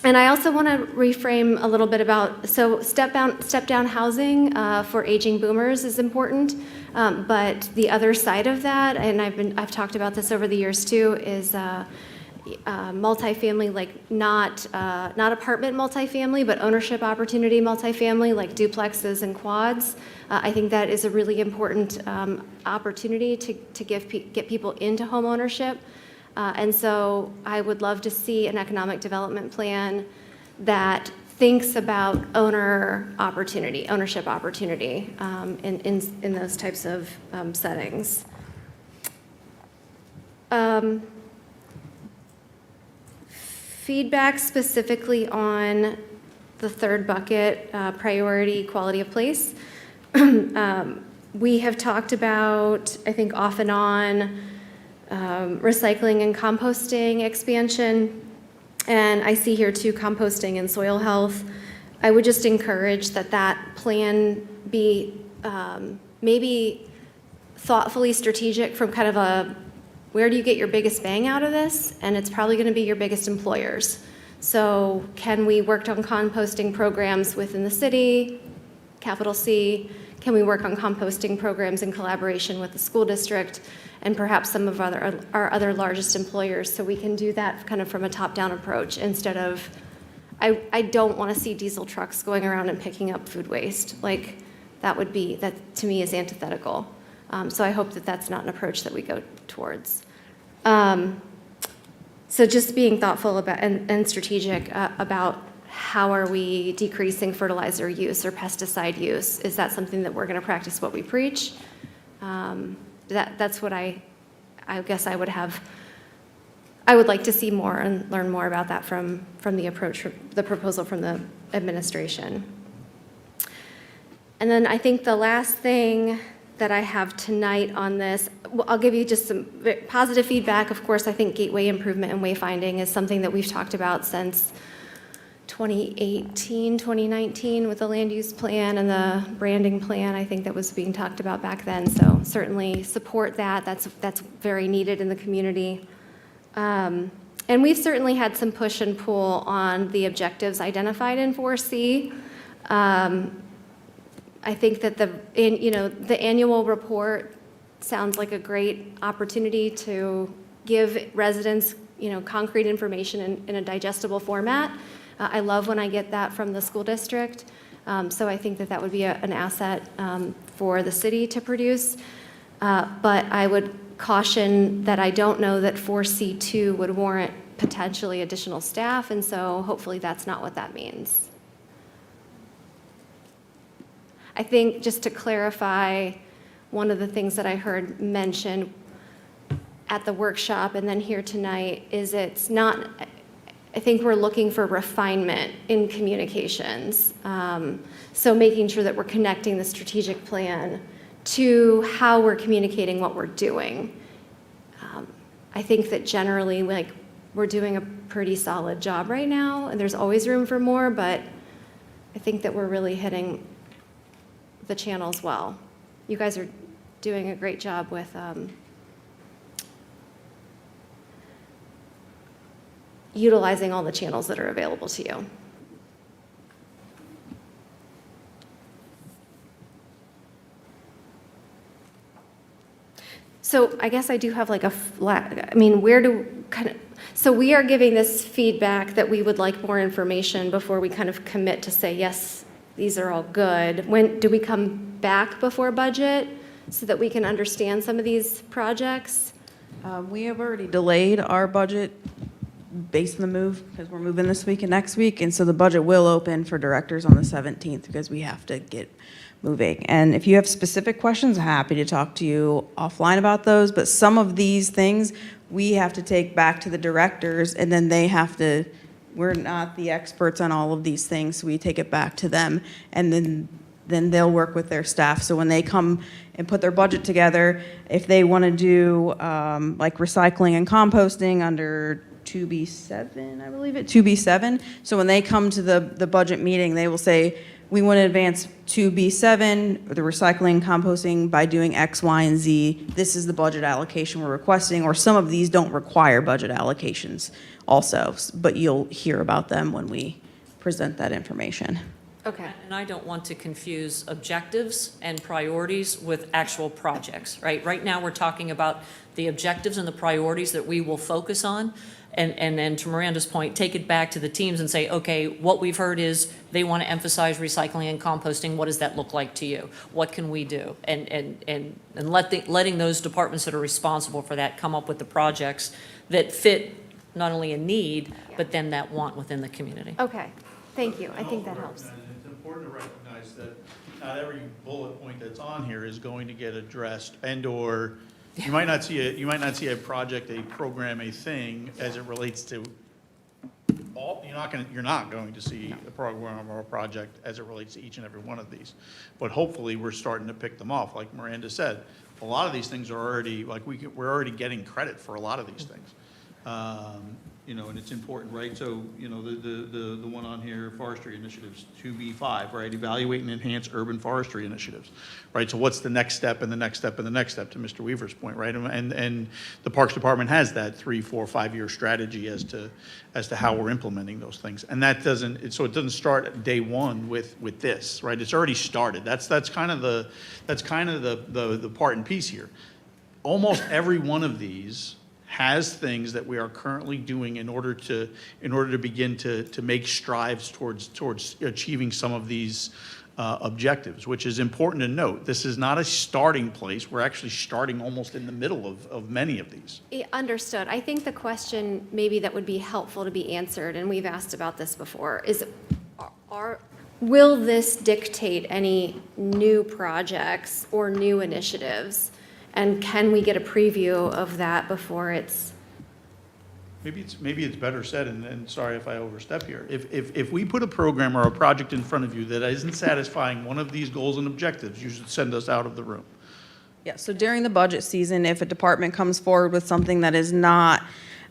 And I also want to reframe a little bit about, so step down housing for aging boomers is important, but the other side of that, and I've talked about this over the years too, is multifamily, like not apartment multifamily, but ownership opportunity multifamily, like duplexes and quads. I think that is a really important opportunity to get people into home ownership. And so I would love to see an economic development plan that thinks about ownership opportunity in those types of settings. Feedback specifically on the third bucket, priority, quality of place. We have talked about, I think off and on, recycling and composting expansion, and I see here too composting and soil health. I would just encourage that plan be maybe thoughtfully strategic from kind of a, where do you get your biggest bang out of this? And it's probably going to be your biggest employers. So can we work on composting programs within the city, capital C? Can we work on composting programs in collaboration with the school district and perhaps some of our other largest employers, so we can do that kind of from a top-down approach instead of, I don't want to see diesel trucks going around and picking up food waste. Like, that to me is antithetical. So I hope that that's not an approach that we go towards. So just being thoughtful about and strategic about how are we decreasing fertilizer use or pesticide use? Is that something that we're going to practice what we preach? That's what I guess I would like to see more and learn more about that from the approach, the proposal from the administration. And then I think the last thing that I have tonight on this, I'll give you just some positive feedback. Of course, I think gateway improvement and wayfinding is something that we've talked about since 2018, 2019 with the land use plan and the branding plan. I think that was being talked about back then. So certainly support that. That's very needed in the community. And we've certainly had some push and pull on the objectives identified in 4C. I think that the annual report sounds like a great opportunity to give residents, concrete information in a digestible format. I love when I get that from the school district. So I think that would be an asset for the city to produce. But I would caution that I don't know that 4C2 would warrant potentially additional staff, and so hopefully that's not what that means. I think just to clarify, one of the things that I heard mentioned, at the workshop and then here tonight is it's not, I think we're looking for refinement in communications. So making sure that we're connecting the strategic plan to how we're communicating what we're doing. I think that generally, like, we're doing a pretty solid job right now, and there's always room for more, but I think that we're really hitting the channels well. You guys are doing a great job with utilizing all the channels that are available to you. So I guess I do have like a flat, I mean, where do kind of, so we are giving this feedback that we would like more information before we kind of commit to say, yes, these are all good. When do we come back before budget so that we can understand some of these projects? We have already delayed our budget based on the move, because we're moving this week and next week, and so the budget will open for directors on the 17th because we have to get moving. And if you have specific questions, I'm happy to talk to you offline about those, but some of these things we have to take back to the directors, and then they have to, we're not the experts on all of these things, so we take it back to them, and then they'll work with their staff. So when they come and put their budget together, if they want to do like recycling and composting under 2B7, I believe it, 2B7. So when they come to the budget meeting, they will say, we want to advance 2B7, the recycling and composting, by doing X, Y, and Z. This is the budget allocation we're requesting, or some of these don't require budget allocations also, but you'll hear about them when we present that information. Okay. And I don't want to confuse objectives and priorities with actual projects, right? Right now, we're talking about the objectives and the priorities that we will focus on. And then to Miranda's point, take it back to the teams and say, okay, what we've heard is they want to emphasize recycling and composting. What does that look like to you? What can we do? And letting those departments that are responsible for that come up with the projects that fit not only a need, but then that want within the community. Okay, thank you. I think that helps. It's important to recognize that not every bullet point that's on here is going to get addressed, and/or you might not see a project, a program, a thing as it relates to all. You're not going to see a program or a project as it relates to each and every one of these. But hopefully, we're starting to pick them off. Like Miranda said, a lot of these things are already like we're already getting credit for a lot of these things. And it's important, right? So, the one on here, forestry initiatives, 2B5, right? Evaluate and enhance urban forestry initiatives, right? So what's the next step and the next step and the next step, to Mr. Weaver's point, right? And the Parks Department has that 3, 4, 5-year strategy as to how we're implementing those things. And that doesn't start at day one with this, right? It's already started. That's kind of the part and piece here. Almost every one of these has things that we are currently doing in order to begin to make strides towards achieving some of these objectives, which is important to note. This is not a starting place. We're actually starting almost in the middle of many of these. Understood. I think the question maybe that would be helpful to be answered, and we've asked about this before, is will this dictate any new projects or new initiatives? And can we get a preview of that before it's? Maybe it's better said, and sorry if I overstep here. If we put a program or a project in front of you that isn't satisfying one of these goals and objectives, you should send us out of the room. Yeah, so during the budget season, if a department comes forward with something that is not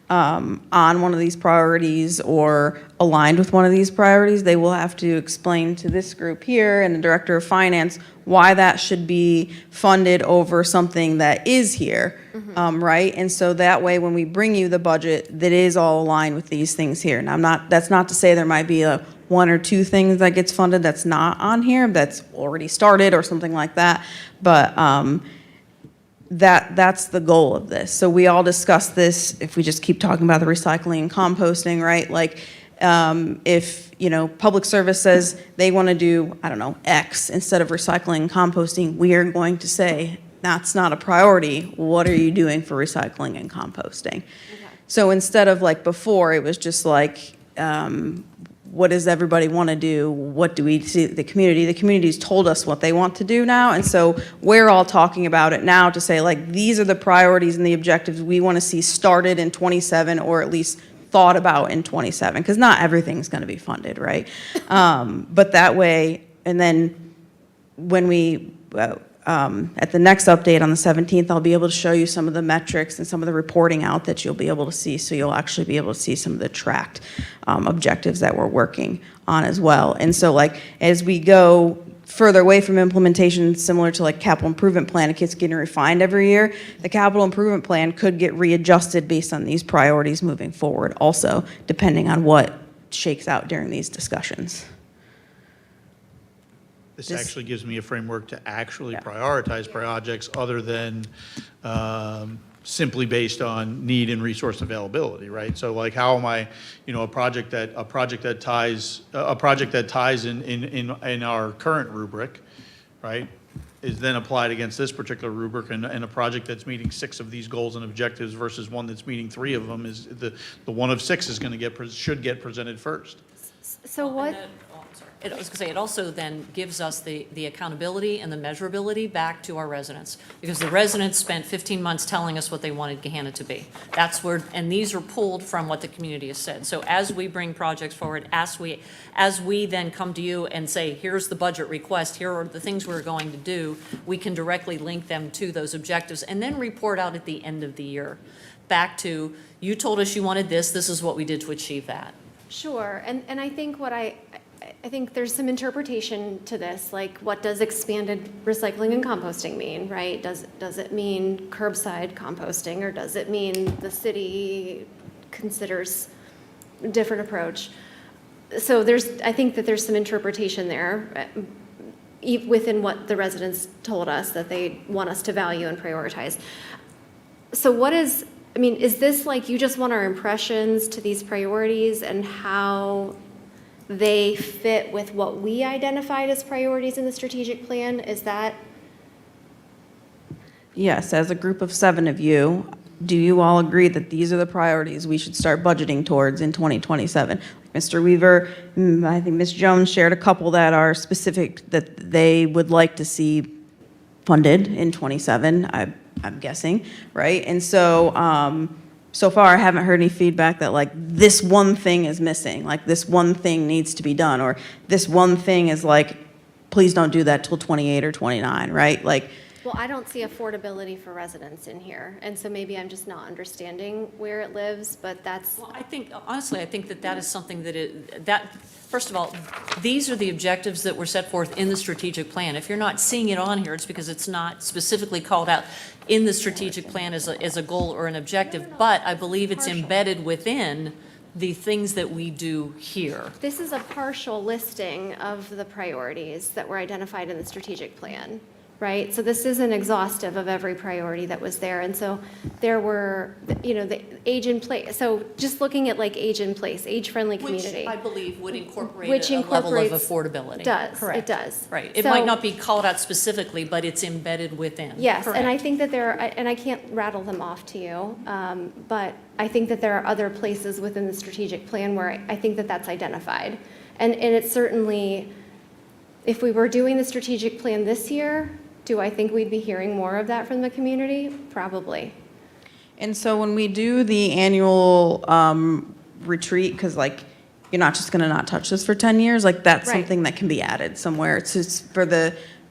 on one of these priorities or aligned with one of these priorities, they will have to explain to this group here and the director of finance why that should be funded over something that is here, right? And so that way, when we bring you the budget, that is all aligned with these things here. And that's not to say there might be a 1 or 2 things that gets funded that's not on here, that's already started or something like that, but that's the goal of this. So we all discuss this, if we just keep talking about the recycling and composting, right? Like, if, public service says they want to do, I don't know, X instead of recycling and composting, we are going to say, that's not a priority. What are you doing for recycling and composting? Okay. So instead of like before, it was just like, what does everybody want to do? What do we see the community? The community's told us what they want to do now, and so we're all talking about it now to say, like, these are the priorities and the objectives we want to see started in 27, or at least thought about in 27, because not everything's going to be funded, right? But that way, and then when we, at the next update on the 17th, I'll be able to show you some of the metrics and some of the reporting out that you'll be able to see, so you'll actually be able to see some of the tracked objectives that we're working on as well. And so, like, as we go further away from implementation, similar to like capital improvement plan, it gets getting refined every year. The capital improvement plan could get readjusted based on these priorities moving forward also, depending on what shakes out during these discussions. This actually gives me a framework to actually prioritize projects other than simply based on need and resource availability, right? So like, how am I, you know, a project that ties in our current rubric, right, is then applied against this particular rubric, and a project that's meeting 6 of these goals and objectives versus one that's meeting 3 of them, is the one of 6 is going to should get presented first. So what? I was going to say, it also then gives us the accountability and the measurability back to our residents, because the residents spent 15 months telling us what they wanted Gahanna to be. That's where, and these are pulled from what the community has said. So as we bring projects forward, as we then come to you and say, here's the budget request, here are the things we're going to do, we can directly link them to those objectives and then report out at the end of the year back to, you told us you wanted this is what we did to achieve that. Sure, and I think I think there's some interpretation to this, like, what does expanded recycling and composting mean, right? Does it mean curbside composting, or does it mean the city considers a different approach? So I think that there's some interpretation there within what the residents told us that they want us to value and prioritize. So is this like, you just want our impressions to these priorities and how they fit with what we identified as priorities in the strategic plan? Is that? Yes, as a group of 7 of you, do you all agree that these are the priorities we should start budgeting towards in 2027? Mr. Weaver, I think Ms. Jones shared a couple that are specific that they would like to see funded in 27, I'm guessing, right? And so, so far, I haven't heard any feedback that, like, this one thing is missing, like this one thing needs to be done, or this one thing is like, please don't do that till 28 or 29, right? Like, Well, I don't see affordability for residents in here, and so maybe I'm just not understanding where it lives, but that's. Well, I think, honestly, I think that is something that first of all, these are the objectives that were set forth in the strategic plan. If you're not seeing it on here, it's because it's not specifically called out in the strategic plan as a goal or an objective, but I believe it's embedded within the things that we do here. This is a partial listing of the priorities that were identified in the strategic plan, right? So this isn't exhaustive of every priority that was there. And so there were, the age in place. So just looking at like age in place, age-friendly community. Which I believe would incorporate Which a level of incorporates- affordability. Does, Correct. it does. Right. It So- might not be called out specifically, but it's embedded within. Yes, and I Correct. think that and I can't rattle them off to you, but I think that there are other places within the strategic plan where I think that that's identified. And it's certainly, if we were doing the strategic plan this year, do I think we'd be hearing more of that from the community? Probably. and so when we do the annual retreat, because like, you're not just going to not touch this for 10 years, like that's Right. something that can be added somewhere. It's just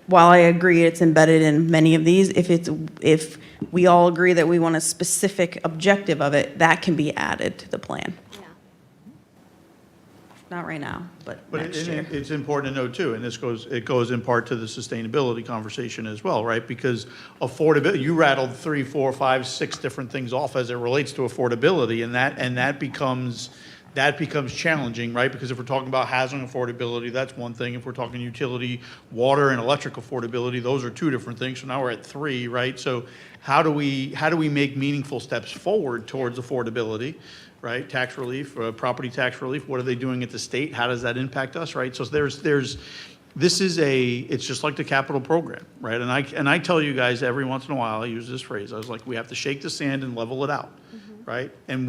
while I agree it's embedded in many of these, if we all agree that we want a specific objective of it, that can be added to the plan. Yeah. Not right now, but But next year. it's important to note too, and it goes in part to the sustainability conversation as well, right? Because affordability, you rattled 3, 4, 5, 6 different things off as it relates to affordability, and that becomes challenging, right? Because if we're talking about housing affordability, that's one thing. If we're talking utility, water, and electric affordability, those are 2 different things. So now we're at 3, right? So how do we make meaningful steps forward towards affordability, right? Tax relief, property tax relief. What are they doing at the state? How does that impact us, right? So it's just like the capital program, right? And I tell you guys every once in a while, I use this phrase. I was like, we have to shake the sand and level it out, right? And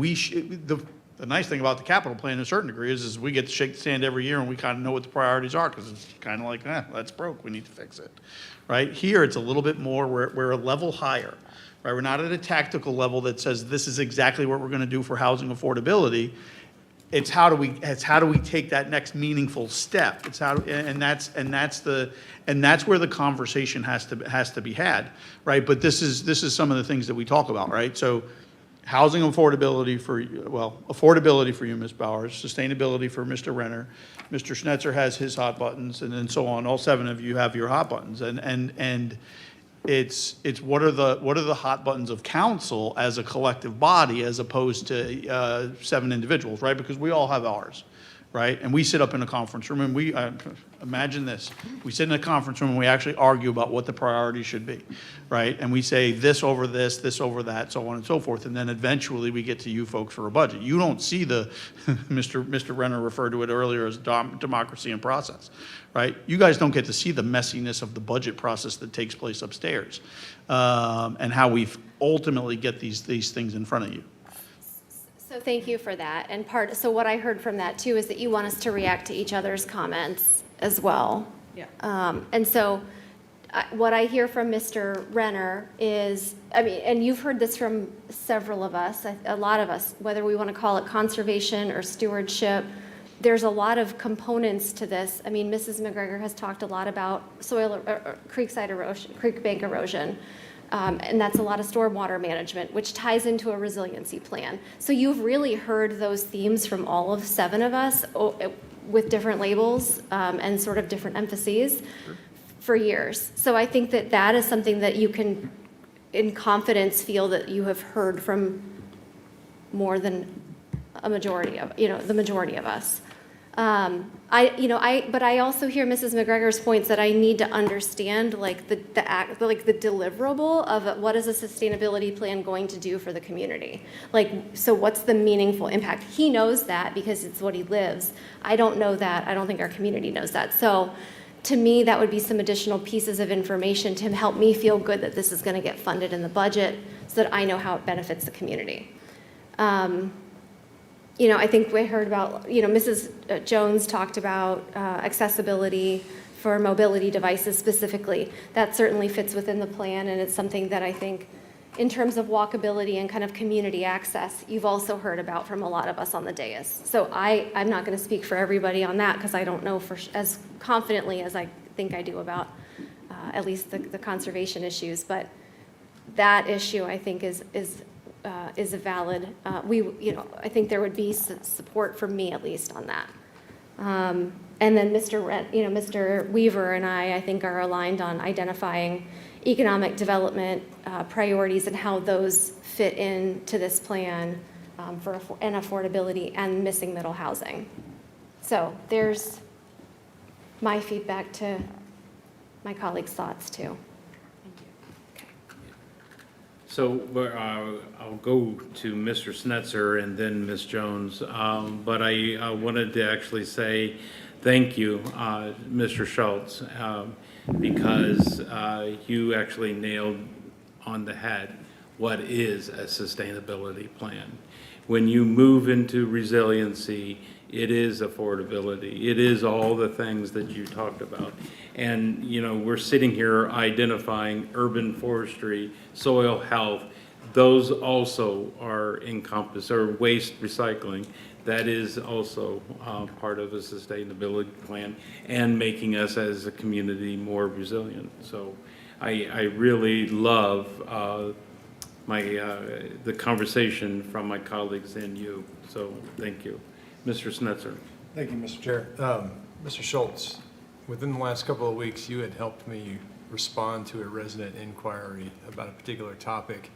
The nice thing about the capital plan to a certain degree is we get to shake the sand every year and we kind of know what the priorities are, because it's kind of like, that's broke, we need to fix it, right? Here, it's a little bit more, we're a level higher, right? We're not at a tactical level that says this is exactly what we're going to do for housing affordability. It's how do we take that next meaningful step? It's how, and that's where the conversation has to be had, right? But this is some of the things that we talk about, right? So housing affordability affordability for you, Ms. Bowers, sustainability for Mr. Renner, Mr. Schnetzer has his hot buttons, and then so on. All 7 of you have your hot buttons, and it's what are the hot buttons of council as a collective body as opposed to 7 individuals, right? Because we all have ours, right? And we sit up in a conference room and we imagine this: we sit in a conference room and we actually argue about what the priorities should be, right? And we say this over this, this over that, so on and so forth. And then eventually we get to you folks for a budget. You don't see the Mr. Renner referred to it earlier as democracy in process, right? You guys don't get to see the messiness of the budget process that takes place upstairs, and how we ultimately get these things in front of you. So thank you for that. And so what I heard from that too is that you want us to react to each other's comments as well. Yeah. And so what I hear from Mr. Renner is, I mean, and you've heard this from several of us, a lot of us, whether we want to call it conservation or stewardship, there's a lot of components to this. I mean, Mrs. McGregor has talked a lot about creekside erosion, creek bank erosion. And that's a lot of stormwater management, which ties into a resiliency plan. So you've really heard those themes from all of 7 of us with different labels and sort of different emphases for years. So I think that that is something that you can, in confidence, feel that you have heard from more than a majority of, the majority of us. But I also hear Mrs. McGregor's points that I need to understand, like the deliverable of what is a sustainability plan going to do for the community. Like, so what's the meaningful impact? He knows that because it's what he lives. I don't know that. I don't think our community knows that. So to me, that would be some additional pieces of information to help me feel good that this is going to get funded in the budget so that I know how it benefits the community. I think we heard about, Mrs. Jones talked about accessibility for mobility devices specifically. That certainly fits within the plan, and it's something that I think, in terms of walkability and kind of community access, you've also heard about from a lot of us on the dais. So I'm not going to speak for everybody on that because I don't know as confidently as I think I do about at least the conservation issues. But that issue, I think, is a valid, I think there would be support from me at least on that. And then Mr. Weaver and I think are aligned on identifying economic development priorities and how those fit into this plan for affordability and missing middle housing. So there's my feedback to my colleagues' thoughts too. So I'll go to Mr. Schnetzer and then Ms. Jones, but I wanted to actually say thank you, Mr. Schultz, because you actually nailed on the head what is a sustainability plan. When you move into resiliency, it is affordability. It is all the things that you talked about. And, we're sitting here identifying urban forestry, soil health. Those also are encompassed, or waste recycling. That is also part of a sustainability plan and making us as a community more resilient. So I really love the conversation from my colleagues and you. So thank you. Mr. Schnetzer. Thank you, Mr. Chair. Mr. Schultz, within the last couple of weeks, you had helped me respond to a resident inquiry about a particular topic,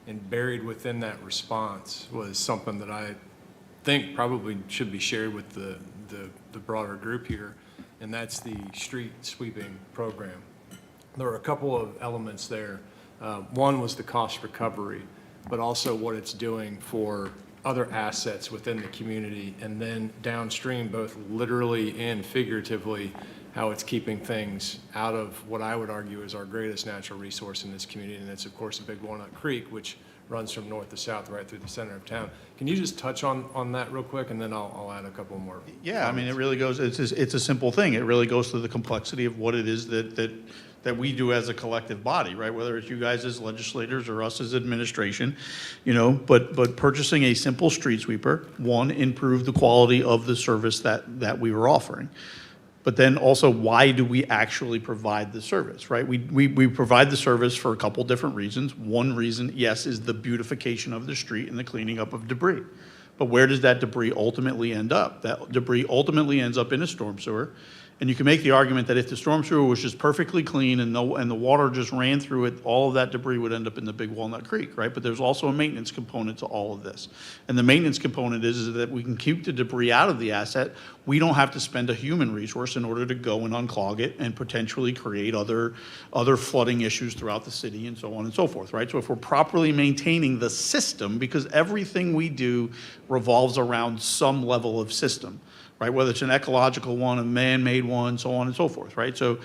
and buried within that response was something that I think probably should be shared with the broader group here, and that's the street sweeping program. There were a couple of elements there. One was the cost recovery, but also what it's doing for other assets within the community, and then downstream, both literally and figuratively, how it's keeping things out of what I would argue is our greatest natural resource in this community, and it's of course a big Walnut Creek, which runs from north to south right through the center of town. Can you just touch on that real quick, and then I'll add a couple more? Yeah, I mean, it really goes, it's a simple thing. It really goes to the complexity of what it is that we do as a collective body, right? Whether it's you guys as legislators or us as administration, but purchasing a simple street sweeper, one, improved the quality of the service that we were offering. But then also, why do we actually provide the service, right? We provide the service for a couple different reasons. One reason, yes, is the beautification of the street and the cleaning up of debris. But where does that debris ultimately end up? That debris ultimately ends up in a storm sewer. And you can make the argument that if the storm sewer was just perfectly clean and the water just ran through it, all of that debris would end up in the Big Walnut Creek, right? But there's also a maintenance component to all of this. And the maintenance component is that we can keep the debris out of the asset. We don't have to spend a human resource in order to go and unclog it and potentially create other flooding issues throughout the city and so on and so forth, right? So if we're properly maintaining the system, because everything we do revolves around some level of system, right? Whether it's an ecological one, a man-made one, so on and so forth, right? So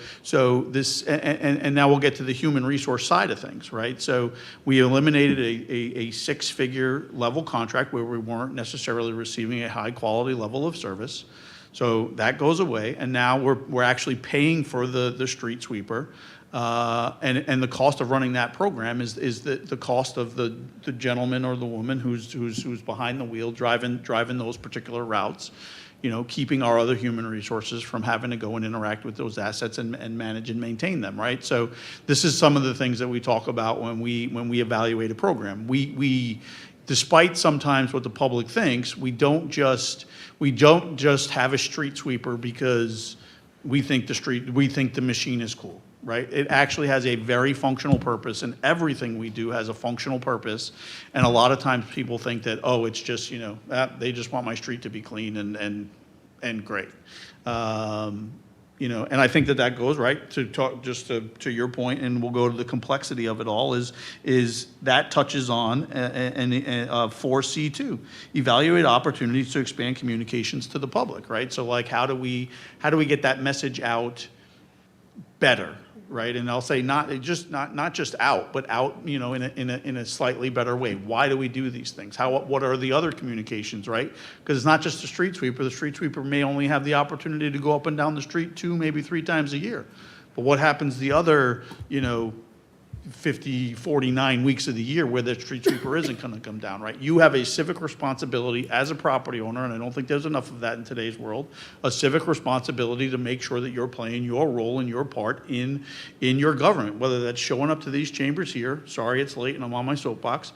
this, and now we'll get to the human resource side of things, right? So we eliminated a six-figure level contract where we weren't necessarily receiving a high-quality level of service. So that goes away, and now we're actually paying for the street sweeper. And the cost of running that program is the cost of the gentleman or the woman who's behind the wheel driving those particular routes. Keeping our other human resources from having to go and interact with those assets and manage and maintain them, right? So this is some of the things that we talk about when we evaluate a program. We despite sometimes what the public thinks, we don't just have a street sweeper because we think the machine is cool, right? It actually has a very functional purpose, and everything we do has a functional purpose. And a lot of times people think that, oh, it's just, they just want my street to be clean and great. And I think that goes right to talk just to your point, and we'll go to the complexity of it all. Is that touches on 4C2, evaluate opportunities to expand communications to the public, right? So like, how do we get that message out better, right? And I'll say not just out, but out, in a slightly better way. Why do we do these things? What are the other communications, right? Because it's not just the street sweeper. The street sweeper may only have the opportunity to go up and down the street 2, maybe 3 times a year. But what happens the other, 49 weeks of the year where the street sweeper isn't going to come down, right? You have a civic responsibility as a property owner, and I don't think there's enough of that in today's world, a civic responsibility to make sure that you're playing your role and your part in your government, whether that's showing up to these chambers here. Sorry, it's late and I'm on my soapbox.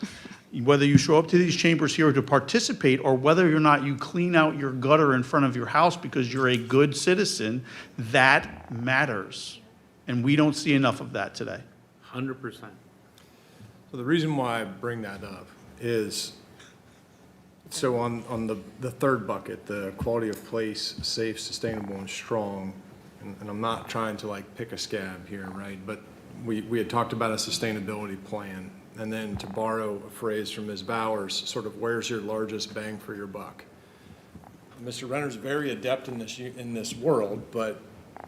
Whether you show up to these chambers here to participate, or whether or not you clean out your gutter in front of your house because you're a good citizen, that matters. And we don't see enough of that today. 100%. So the reason why I bring that up is, so on the third bucket, the quality of place, safe, sustainable, and strong, and I'm not trying to like pick a scab here, right? But we had talked about a sustainability plan, and then to borrow a phrase from Ms. Bowers, sort of where's your largest bang for your buck? Mr. Renner's very adept in this world, but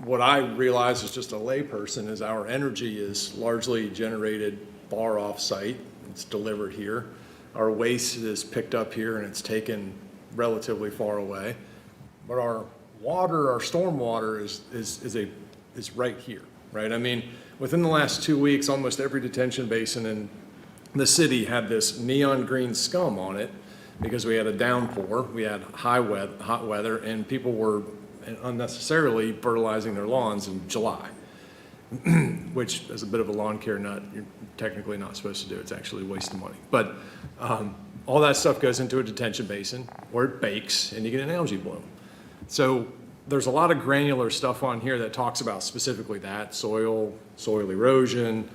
what I realize as just a layperson is our energy is largely generated far off site. It's delivered here. Our waste is picked up here and it's taken relatively far away. But our water, our storm water is right here, right? I mean, within the last 2 weeks, almost every detention basin in the city had this neon green scum on it because we had a downpour, we had hot weather, and people were unnecessarily fertilizing their lawns in July, which is a bit of a lawn care nut. You're technically not supposed to do. It's actually a waste of money. But all that stuff goes into a detention basin where it bakes and you get an algae bloom. So there's a lot of granular stuff on here that talks about specifically that, soil erosion,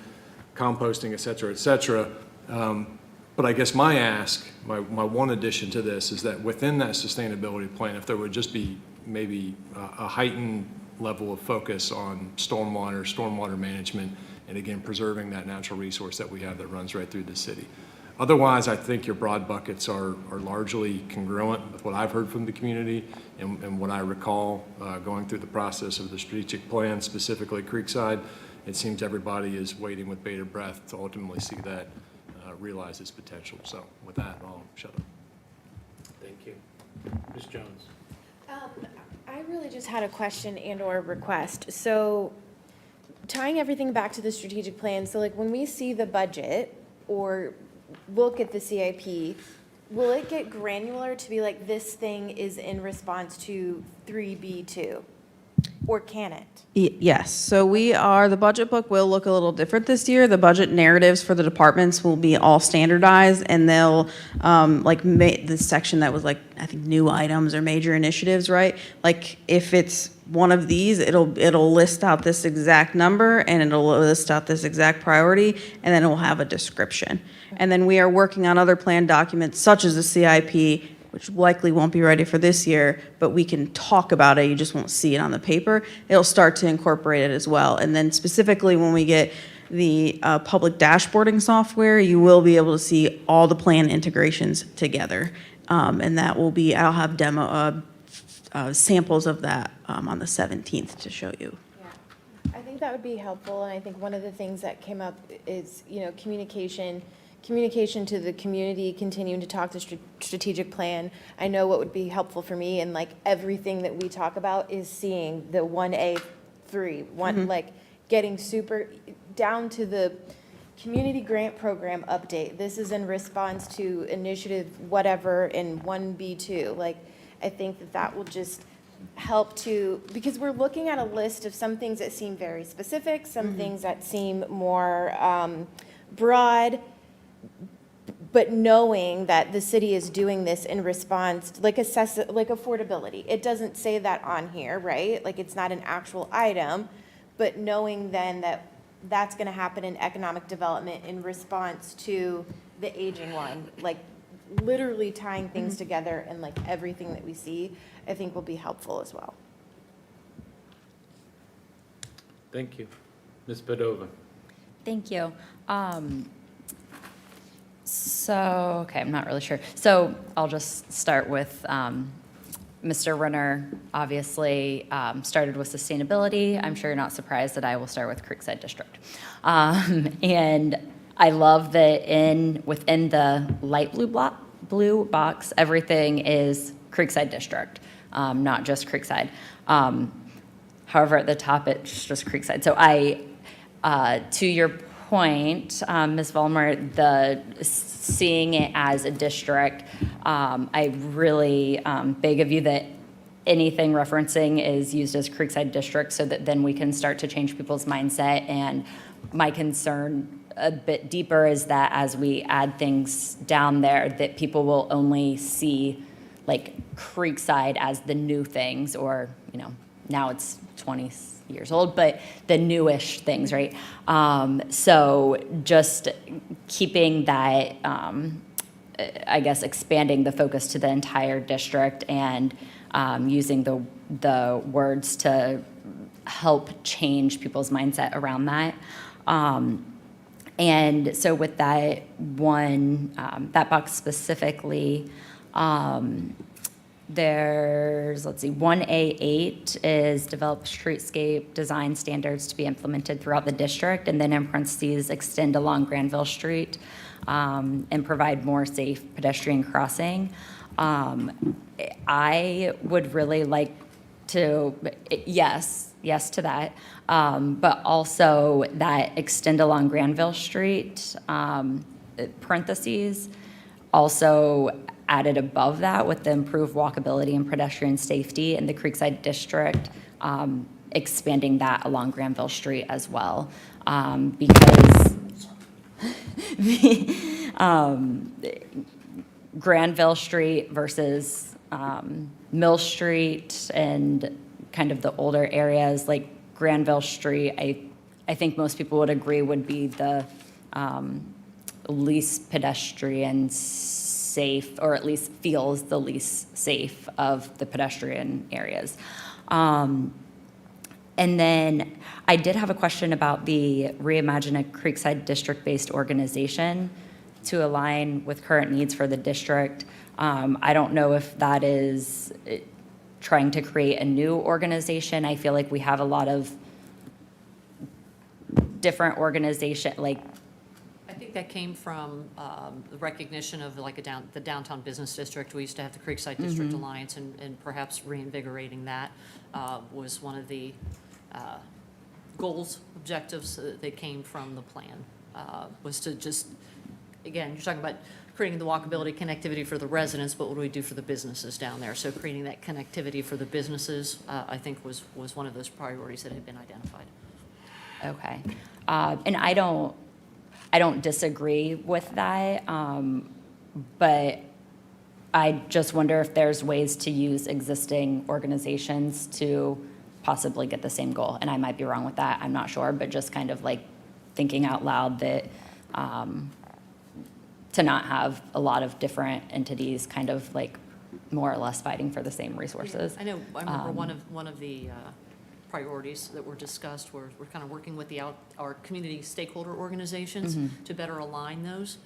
composting, et cetera, et cetera. But I guess my ask, my one addition to this is that within that sustainability plan, if there would just be maybe a heightened level of focus on stormwater management, and again, preserving that natural resource that we have that runs right through the city. Otherwise, I think your broad buckets are largely congruent with what I've heard from the community and what I recall going through the process of the strategic plan, specifically Creekside. It seems everybody is waiting with bated breath to ultimately see that realize its potential. So with that, I'll shut up. Thank you. Ms. Jones? I really just had a question and/or request. So tying everything back to the strategic plan, so like when we see the budget or look at the CIP, will it get granular to be like, this thing is in response to 3B2? Or can it? Yes, so the budget book will look a little different this year. The budget narratives for the departments will be all standardized, and they'll, the section that was like, I think, new items or major initiatives, right? Like, if it's one of these, it'll list out this exact number, and it'll list out this exact priority, and then it will have a description. And then we are working on other plan documents, such as the CIP, which likely won't be ready for this year, but we can talk about it, you just won't see it on the paper. It'll start to incorporate it as well. And then specifically when we get the public dashboarding software, you will be able to see all the plan integrations together. And that will be, I'll have samples of that on the 17th to show you. Yeah, I think that would be helpful, and I think one of the things that came up is, communication to the community, continuing to talk to strategic plan. I know what would be helpful for me, and like everything that we talk about is seeing the 1A3, like getting super down to the community grant program update. This is in response to initiative whatever in 1B2. Like, I think that will just help to, because we're looking at a list of some things that seem very specific, some things that seem more broad, but knowing that the city is doing this in response, like affordability. It doesn't say that on here, right? Like, it's not an actual item, but knowing then that that's going to happen in economic development in response to the aging one, like literally tying things together, and like everything that we see, I think will be helpful as well. Thank you. Ms. Padova? Thank you. Okay, I'm not really sure. So I'll just start with Mr. Renner, obviously started with sustainability. I'm sure you're not surprised that I will start with Creekside District. And I love that within the light blue box, everything is Creekside District, not just Creekside. However, at the top, it's just Creekside. So to your point, Ms. Vollmer, seeing it as a district, I really beg of you that anything referencing is used as Creekside District, so that then we can start to change people's mindset. And my concern a bit deeper is that as we add things down there, that people will only see like Creekside as the new things, or now it's 20 years old, but the newish things, right? So just keeping that, I guess, expanding the focus to the entire district, and using the words to help change people's mindset around that. And so with that that box specifically, there's, 1A8 is develop streetscape design standards to be implemented throughout the district, and then in parentheses, extend along Granville Street and provide more safe pedestrian crossing. I would really like to, yes to that, but also that extend along Granville Street, parentheses, also added above that with the improved walkability and pedestrian safety in the Creekside District, expanding that along Granville Street as well, because Granville Street versus Mill Street and kind of the older areas, like Granville Street, I think most people would agree would be the least pedestrian safe, or at least feels the least safe of the pedestrian areas. And then I did have a question about the Reimagine a Creekside District-based organization to align with current needs for the district. I don't know if that is trying to create a new organization. I feel like we have a lot of different organization, like, I think think that came from the recognition of like the downtown business district. We used to have the Creekside District Alliance, and perhaps reinvigorating that was one of the goals, objectives that came from the plan, was to just, again, you're talking about creating the walkability connectivity for the residents, but what do we do for the businesses down there? So creating that connectivity for the businesses, I think was one of those priorities that had been identified. Okay. And I don't disagree with that, but I just wonder if there's ways to use existing organizations to possibly get the same goal. And I might be wrong with that, I'm not sure, but just kind of like thinking out loud that to not have a lot of different entities kind of like more or less fighting for the same resources. I know, I remember one of the priorities that were discussed were we're kind of working with our community stakeholder organizations to better align those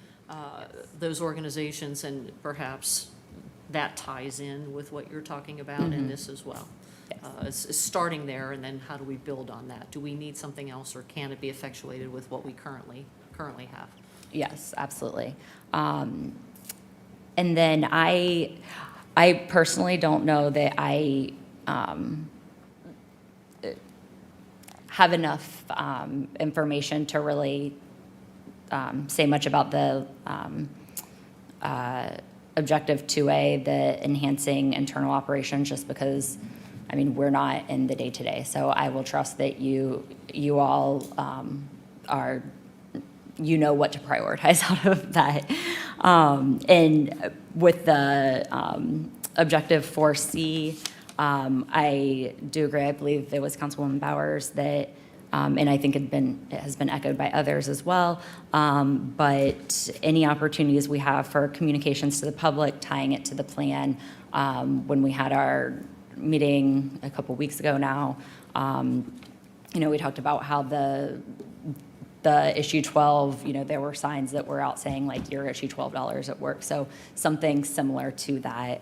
organizations, and perhaps that ties in with what you're talking about in this as well. Yes. It's starting there, and then how do we build on that? Do we need something else, or can it be effectuated with what we currently have? Yes, absolutely. And then I personally don't know that I have enough information to really say much about the objective 2A, the enhancing internal operations, just because, I mean, we're not in the day-to-day. So I will trust that you all are, you know what to prioritize out of that. And with the objective 4C, I do agree. I believe it was Councilwoman Bowers that, and I think it has been echoed by others as well, but any opportunities we have for communications to the public, tying it to the plan. When we had our meeting a couple weeks ago now, we talked about how the issue 12, there were signs that were out saying like you're issue $12 at work. So something similar to that,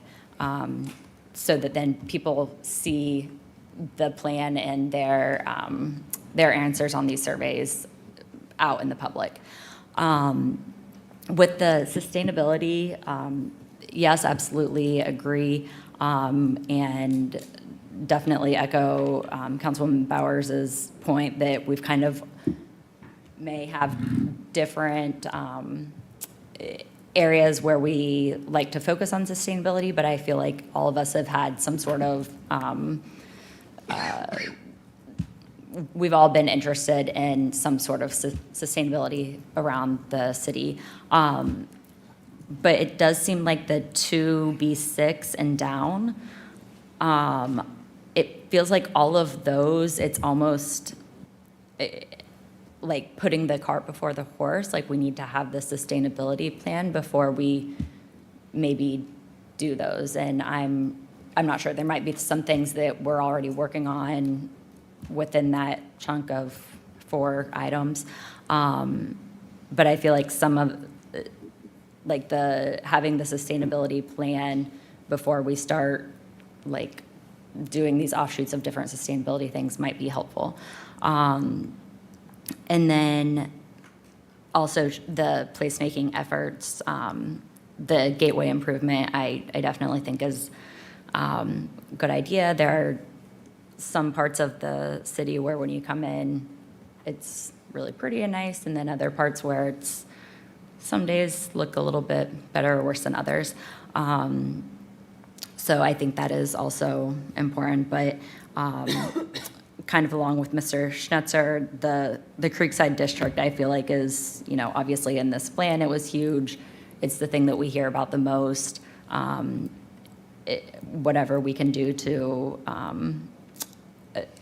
so that then people see the plan and their answers on these surveys out in the public. With the sustainability, yes, absolutely agree, and definitely echo Councilwoman Bowers' point that we've kind of may have different areas where we like to focus on sustainability, but I feel like all of us have had some sort of, we've all been interested in some sort of sustainability around the city. But it does seem like the 2B6 and down, it feels like all of those, it's almost like putting the cart before the horse. Like we need to have the sustainability plan before we maybe do those. And I'm not sure. There might be some things that we're already working on within that chunk of 4 items. But I feel like some of, like having the sustainability plan before we start like doing these offshoots of different sustainability things might be helpful. And then also the placemaking efforts, the gateway improvement, I definitely think is a good idea. There are some parts of the city where when you come in, it's really pretty and nice, and then other parts where it's, some days look a little bit better or worse than others. So I think that is also important, but kind of along with Mr. Schnetzer, the Creekside District, I feel like is, obviously in this plan, it was huge. It's the thing that we hear about the most. Whatever we can do to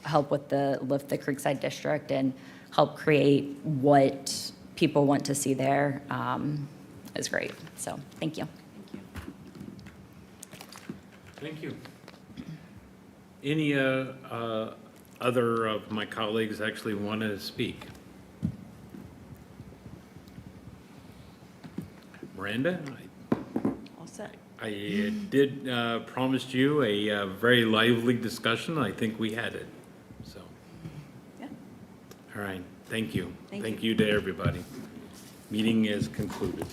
help with lift the Creekside District and help create what people want to see there is great. So thank you. Thank you. Any other of my colleagues actually want to speak? Miranda? All set. I did promise you a very lively discussion. I think we had it, so. Yeah. All right, thank you. Thank Thank you to everybody. Meeting is concluded.